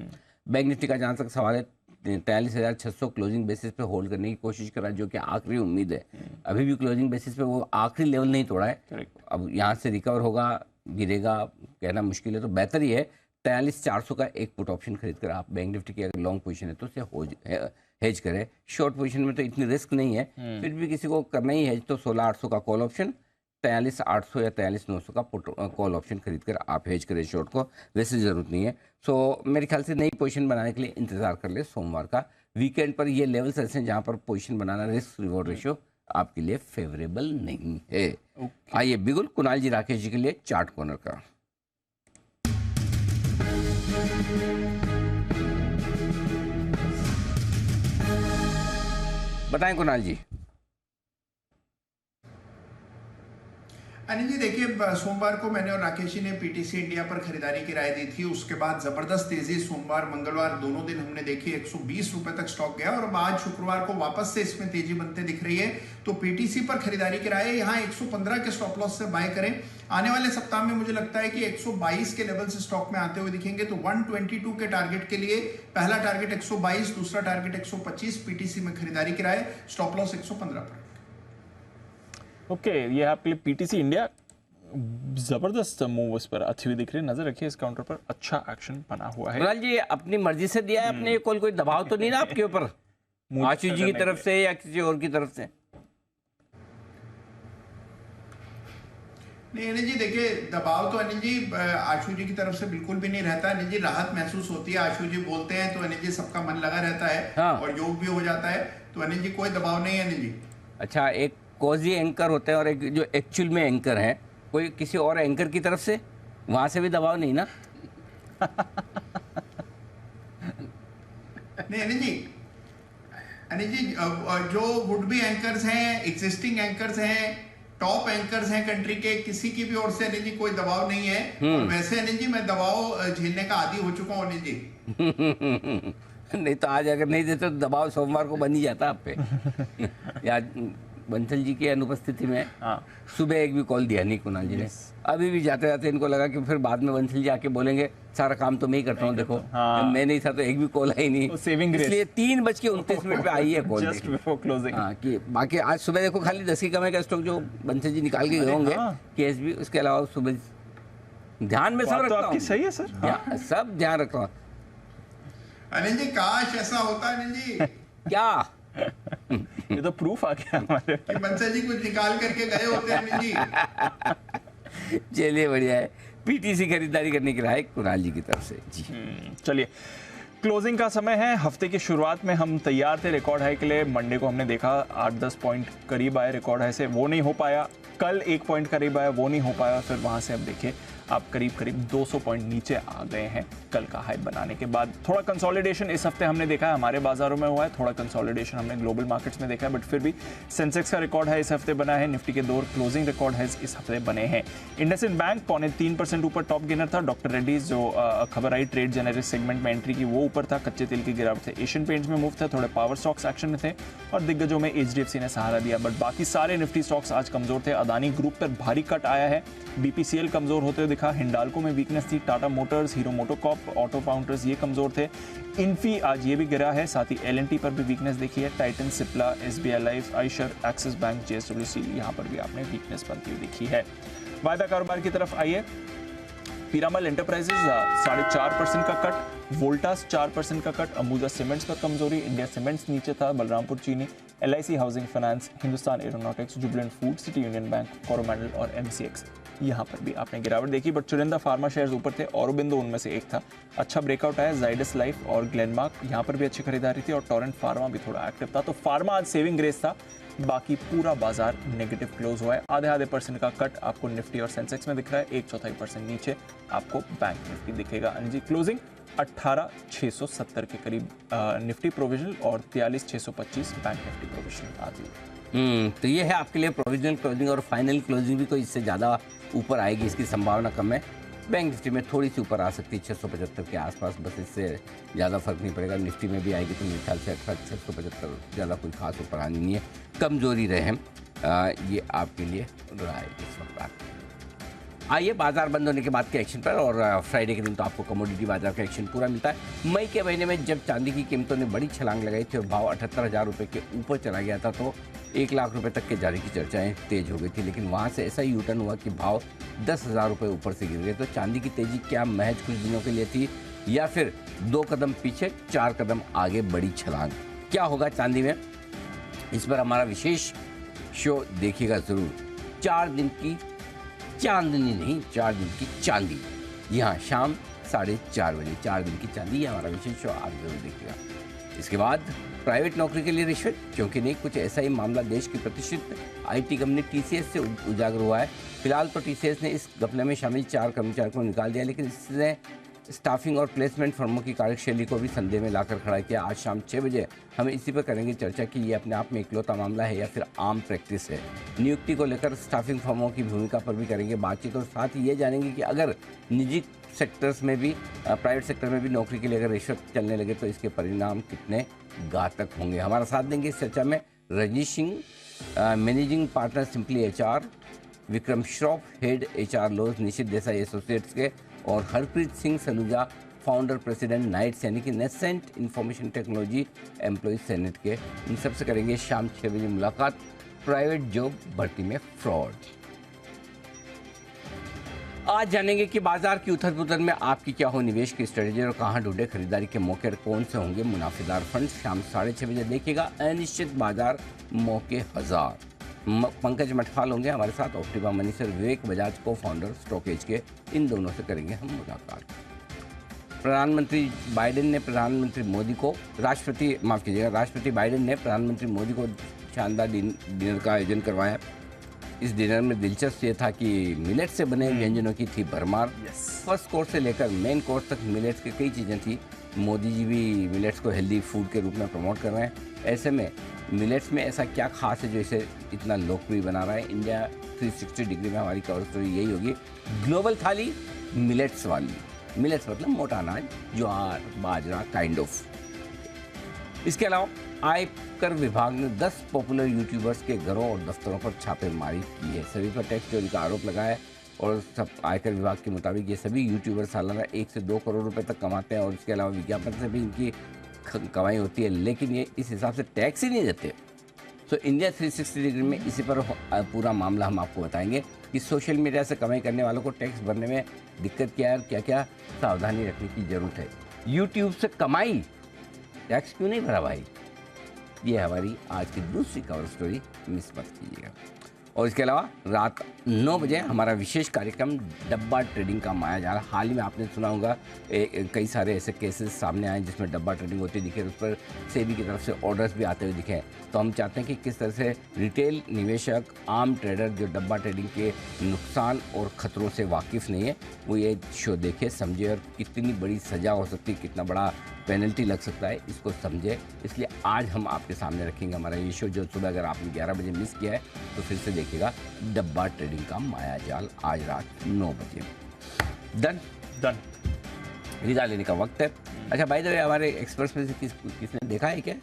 बैंक निफ्टी का जहाँ तक सवाल है, 43,600 क्लोजिंग बेसिस पे होल्ड करने की कोशिश कर रहा है, जो कि आखिरी उम्मीद है। अभी भी क्लोजिंग बेसिस पे वो आखिरी लेवल नहीं तोड़ा है। अब यहाँ से रिकवर होगा गिरेगा कहना मुश्किल है, तो बेहतर ही है 43,400 का एक पुट ऑप्शन खरीद कर आप बैंक निफ्टी की अगर लॉन्ग पोजीशन है तो उसे हेज करें। शॉर्ट पोजीशन में तो इतनी रिस्क नहीं है, फिर भी किसी को करना ही हेज तो 16,800 का कॉल ऑप्शन, 43,800 या 43,900 का पुट कॉल ऑप्शन खरीद कर आप हेज करें शॉर्ट को, वैसे ज़रूरत नहीं है। सो मेरे ख्याल से नई पोजीशन बनाने के लिए इंतज़ार कर ले सोमवार का। वीकेंड पर ये लेवल्स ऐसे हैं जहाँ पर पोजीशन बनाना रिस्क रिवॉर्ड रेशियो आपके लिए फेवरेबल नहीं है। आइए बिगुल कुणाल जी राकेश जी के लिए चार्ट कॉर्नर का। बताएं कुणाल जी। अनिल जी देखिए, सोमवार को मैंने और राकेश जी ने पीटीसी इंडिया पर खरीदारी की राय दी थी। उसके बाद जबरदस्त तेजी सोमवार मंगलवार दोनों दिन हमने देखी, 120 रुपए तक स्टॉक गया और अब आज शुक्रवार को वापस से इसमें तेजी बनते दिख रही है। तो पीटीसी पर खरीदारी की राय है, यहाँ 115 के स्टॉप लॉस से बाय करें। आने वाले सप्ताह में मुझे लगता है कि 122 के लेवल से स्टॉक में आते हुए दिखेंगे, तो 122 के टारगेट के लिए पहला टारगेट 122, दूसरा टारगेट 125। पीटीसी में खरीदारी की राय, स्टॉप लॉस 115 पर। ओके, ये आपके लिए पीटीसी इंडिया जबरदस्त मूव उस पर अच्छी हुई दिख रही है। नजर रखिए इस काउंटर पर, अच्छा एक्शन बना हुआ है। कुणाल जी अपनी मर्जी से दिया है अपने, कोई दबाव तो नहीं ना आपके ऊपर आशीष जी की तरफ से या किसी और की तरफ से? नहीं अनिल जी देखिए, दबाव तो अनिल जी आशु जी की तरफ से बिल्कुल भी नहीं रहता। अनिल जी राहत महसूस होती है, आशु जी बोलते हैं तो अनिल जी सबका मन लगा रहता है। हाँ। और योग भी हो जाता है, तो अनिल जी कोई दबाव नहीं है अनिल जी। अच्छा, एक कॉजी एंकर होते हैं और एक जो एक्चुअल में एंकर है, कोई किसी और एंकर की तरफ से वहां से भी दबाव नहीं ना? नहीं अनिल जी जो वुड बी एंकर्स हैं, एग्जिस्टिंग एंकर्स हैं, टॉप एंकर्स हैं कंट्री के, किसी की भी ओर से अनिल जी कोई दबाव नहीं है। और वैसे अनिल जी मैं दबाव झेलने का आदी हो चुका हूँ अनिल जी। नहीं तो आज अगर नहीं देते तो दबाव सोमवार को बन ही जाता आप पे। या बंसल जी की अनुपस्थिति में सुबह एक भी कॉल दिया नहीं कुणाल जी ने। अभी भी जाते जाते इनको लगा कि फिर बाद में बंसल जी आके बोलेंगे सारा काम तो मैं ही करता हूँ, देखो मैं नहीं था तो एक भी कॉल आई नहीं। इसलिए 3:29 पे आई है कॉल जस्ट बिफोर क्लोजिंग। हाँ, कि बाकी आज सुबह देखो खाली 10 की कमाई का स्टॉक जो बंसल जी निकाल के गए होंगे केस भी, उसके अलावा सुबह ध्यान में सब रखता हूँ। सही है सर, सब ध्यान रखता हूँ। अनिल जी काश ऐसा होता अनिल जी। क्या ये तो प्रूफ आ गया हमारे कि बंसल जी कुछ निकाल करके गए होते हैं अनिल जी। चलिए बढ़िया है, पीटीसी खरीदारी करने की राय कुणाल जी की तरफ से जी। चलिए क्लोजिंग का समय है। हफ्ते की शुरुआत में हम तैयार थे रिकॉर्ड हाई के लिए। मंडे को हमने देखा 8-10 पॉइंट करीब आए रिकॉर्ड हाई से, वो नहीं हो पाया। कल 1 पॉइंट करीब आया, वो नहीं हो पाया। फिर वहां से अब देखिए आप करीब करीब 200 पॉइंट नीचे आ गए हैं कल का हाई बनाने के बाद। थोड़ा कंसोलिडेशन इस हफ्ते हमने देखा है, हमारे बाजारों में हुआ है, थोड़ा कंसोलिडेशन हमने ग्लोबल मार्केट्स में देखा है, बट फिर भी सेंसेक्स का रिकॉर्ड है इस हफ्ते बना है, निफ्टी के 2 क्लोजिंग रिकॉर्ड है इस हफ्ते बने हैं। इंडसइंड बैंक 0.3% ऊपर टॉप गेनर था। डॉक्टर रेड्डीज जो खबर आई ट्रेड जेनरिक सेगमेंट में एंट्री की, वो ऊपर था। कच्चे तेल की गिरावट थे। एशियन पेंट्स में मूव थे, थोड़े पावर स्टॉक्स एक्शन में थे और दिग्गजों में एचडीएफसी ने सहारा दिया, बट बाकी सारे निफ्टी स्टॉक्स आज कमजोर थे। अदानी ग्रुप पर भारी कट आया है, बीपीसीएल कमजोर होते हुए दिखा, हिंडाल्को में वीकनेस थी, Tata Motors, hero MotoCorp, auto counters ये कमजोर थे। इन्फी आज ये भी गिरा है, साथ ही एलएनटी पर भी वीकनेस देखी है। Titan, Cipla, SBI life, Eicher, Axis bank, JSWC यहाँ पर भी आपने वीकनेस बनती हुई देखी है। वायदा कारोबार की तरफ आइए। पीरामल एंटरप्राइजेज 4.5% का कट, वोल्टास 4% का कट, अंबुजा सीमेंट्स पर कमजोरी, इंडिया सीमेंट्स नीचे था, बलरामपुर चीनी, LIC housing finance, Hindustan aeronautics, Jubilant food, city Union bank, Coromandel और एमसीएक्स यहाँ पर भी आपने गिरावट देखी, बट चुनिंदा फार्मा शेयर्स ऊपर थे। औरोबिंदो उनमें से एक था। अच्छा ब्रेकआउट आया जाइडस लाइफ और ग्लेनमार्क, यहाँ पर भी अच्छी खरीदारी थी और टोरेंट फार्मा भी थोड़ा एक्टिव था। तो फार्मा आज सेविंग ग्रेस था, बाकी पूरा बाजार नेगेटिव क्लोज हुआ है। आधे % का कट आपको निफ्टी और सेंसेक्स में दिख रहा है, 1/4% नीचे आपको बैंक निफ्टी दिखेगा। अंजी क्लोजिंग 18,670 के करीब निफ्टी प्रोविजनल और 43,625 बैंक निफ्टी प्रोविजनल आज। तो ये है आपके लिए प्रोविजनल क्लोजिंग, और फाइनल क्लोजिंग भी कोई इससे ज़्यादा ऊपर आएगी इसकी संभावना कम है। बैंक निफ्टी में थोड़ी सी ऊपर आ सकती है 675 के आसपास, बस इससे ज़्यादा फर्क नहीं पड़ेगा। निफ्टी में भी आएगी तो मेरे ख्याल से 675 ज़्यादा कोई खास ऊपर आनी नहीं है, कमजोरी रहे। ये आपके लिए रहा है इस वक्त। आइए बाजार बंद होने के बाद के एक्शन पर, और फ्राइडे के दिन तो आपको कमोडिटी बाजार का एक्शन पूरा मिलता है। मई के महीने में जब चांदी की कीमतों ने बड़ी छलांग लगाई थी और भाव 78,000 रुपये के ऊपर चला गया था, तो 1 लाख रुपए तक के जारी की चर्चाएं तेज हो गई थी, लेकिन वहां से ऐसा ही यूटर्न हुआ कि भाव 10,000 रुपये ऊपर से गिर गए। तो चांदी की तेजी क्या महज कुछ दिनों के लिए थी, या फिर 2 कदम पीछे 4 कदम आगे बड़ी छलांग? क्या होगा चांदी में, इस पर हमारा विशेष शो देखिएगा जरूर। 4 दिन की चांदनी नहीं, 4 दिन की चांदी, यहाँ शाम 4:30 बजे 4 दिन की चांदी, ये हमारा विशेष शो आप जरूर देखिएगा। इसके बाद प्राइवेट नौकरी के लिए रिश्वत, क्योंकि नहीं कुछ ऐसा ही मामला देश की प्रतिष्ठित आईटी कंपनी टीसीएस से उजागर हुआ है। फिलहाल तो टीसीएस ने इस घपले में शामिल 4 कर्मचारियों को निकाल दिया, लेकिन इसने स्टाफिंग और प्लेसमेंट फर्मों की कार्यशैली को भी संदेह में लाकर खड़ा किया। आज शाम 6 बजे हम इसी पर करेंगे चर्चा कि ये अपने आप में इकलौता मामला है या फिर आम प्रैक्टिस है। नियुक्ति को लेकर स्टाफिंग फर्मों की भूमिका पर भी करेंगे बातचीत, और साथ ही ये जानेंगे कि अगर निजी सेक्टर्स में भी, प्राइवेट सेक्टर में भी नौकरी के लिए अगर रिश्वत चलने लगे तो इसके परिणाम कितने घातक होंगे। हमारा साथ देंगे इस चर्चा में Rajneesh Singh, managing partner Simply HR, Vikram Shroff, head HR laws Nishith Desai Associates के, और Harpreet Singh Saluja, founder president NITES यानी कि Nascent Information Technology Employ Senate के। इन सबसे करेंगे शाम 6 बजे मुलाकात। प्राइवेट जॉब भर्ती में फ्रॉड। आज जानेंगे कि बाजार की उथल पुथल में आपकी क्या हो निवेश की स्ट्रेटेजी, और कहां ढूंढे खरीदारी के मौके, और कौन से होंगे मुनाफेदार फंड। शाम 6:30 बजे देखिएगा अनिश्चित बाजार मौके हजार। पंकज मठपाल होंगे हमारे साथ, ऑप्टिमा मनी से विवेक बजाज को फाउंडर स्टॉकेज के, इन दोनों से करेंगे हम मुलाकात। प्रधानमंत्री बाइडेन ने प्रधानमंत्री मोदी को राष्ट्रपति बाइडेन ने प्रधानमंत्री मोदी को शानदार डिनर का आयोजन करवाया। इस डिनर में दिलचस्प ये था कि मिलेट से बने व्यंजनों की थी भरमार। फर्स्ट कोर्स से लेकर मेन कोर्स तक मिलेट्स की कई चीज़ें थी। मोदी जी भी मिलेट्स को हेल्दी फूड के रूप में प्रमोट कर रहे हैं। ऐसे में मिलेट्स में ऐसा क्या खास है जो इसे इतना लोकप्रिय बना रहा है? इंडिया 360 डिग्री में हमारी कवर स्टोरी यही होगी। ग्लोबल थाली मिलेट्स वाली। मिलेट्स मतलब मोटा अनाज, ज्वार, बाजरा काइंड ऑफ। इसके अलावा आयकर विभाग ने 10 पॉपुलर यूट्यूबर्स के घरों और दफ्तरों पर छापेमारी की है। सभी पर टैक्स चोरी का आरोप लगाया है, और सब आयकर विभाग के मुताबिक ये सभी यूट्यूबर सालाना 1 से 2 करोड़ रुपए तक कमाते हैं, और इसके अलावा विज्ञापन से भी इनकी कमाई होती है, लेकिन ये इस हिसाब से टैक्स ही नहीं देते। तो इंडिया 360 डिग्री में इसी पर पूरा मामला हम आपको बताएंगे कि सोशल मीडिया से कमाई करने वालों को टैक्स भरने में दिक्कत क्या है, और क्या क्या सावधानी रखने की जरूरत है। यूट्यूब से कमाई, टैक्स क्यों नहीं भरा भाई? ये हमारी आज की दूसरी कवर स्टोरी, मिस मत कीजिएगा। और इसके अलावा रात 9 बजे हमारा विशेष कार्यक्रम डब्बा ट्रेडिंग का मायाजाल। हाल ही में आपने सुना होगा कई सारे ऐसे केसेस सामने आए जिसमें डब्बा ट्रेडिंग होती दिखे, उस पर सेबी की तरफ से ऑर्डर्स भी आते हुए दिखे। तो हम चाहते हैं कि किस तरह से रिटेल निवेशक, आम ट्रेडर जो डब्बा ट्रेडिंग के नुकसान और ख़तरों से वाकिफ़ नहीं है, वो ये शो देखे, समझे और कितनी बड़ी सज़ा हो सकती है, कितना बड़ा पेनल्टी लग सकता है, इसको समझे। इसलिए आज हम आपके सामने रखेंगे हमारा ये शो, जो सुबह अगर आपने 11 बजे मिस किया है तो फिर से देखिएगा, डब्बा ट्रेडिंग का मायाजाल, आज रात 9 बजे। डन विदा लेने का वक्त है। अच्छा भाई, तो हमारे एक्सपर्ट्स में से किसने देखा है क्या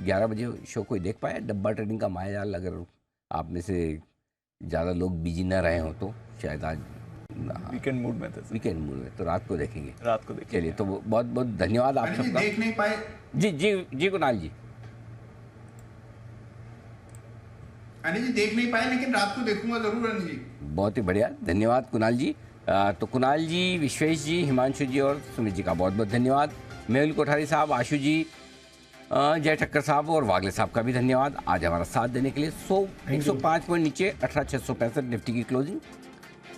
11 बजे शो कोई देख पाया डब्बा ट्रेडिंग का मायाजाल? अगर आप में से ज़्यादा लोग बिजी ना रहे हो तो शायद आज वीकेंड मूड में तो रात को देखेंगे। चलिए, तो बहुत बहुत धन्यवाद आप सबका। देख नहीं पाए जी कुणाल जी। अनिल जी देख नहीं पाए, लेकिन रात को देखूंगा जरूर अनिल जी। बहुत ही बढ़िया, धन्यवाद कुणाल जी। तो कुणाल जी, विश्वेश जी, हिमांशु जी और सुमित जी का बहुत बहुत धन्यवाद। मेहुल कोठारी साहब, आशु जी, जय ठक्कर साहब और वागले साहब का भी धन्यवाद आज हमारा साथ देने के लिए। 105 पॉइंट नीचे 18,665 निफ्टी की क्लोजिंग,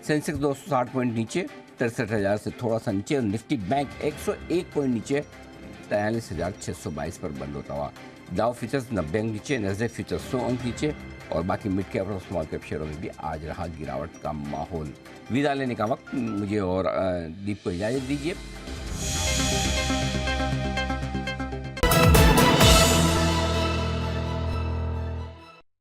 सेंसेक्स 260 पॉइंट नीचे 63,000 से थोड़ा सा नीचे और निफ्टी बैंक 101 पॉइंट नीचे 43,622 पर बंद होता हुआ। डाउ फ्यूचर्स 90 अंक नीचे, नैस्डैक फ्यूचर्स 100 अंक नीचे और बाकी मिड कैप और स्मॉल कैप शेयरों में भी आज रहा गिरावट का माहौल। विदा लेने का वक्त मुझे और दीप को इजाज़त दीजिए।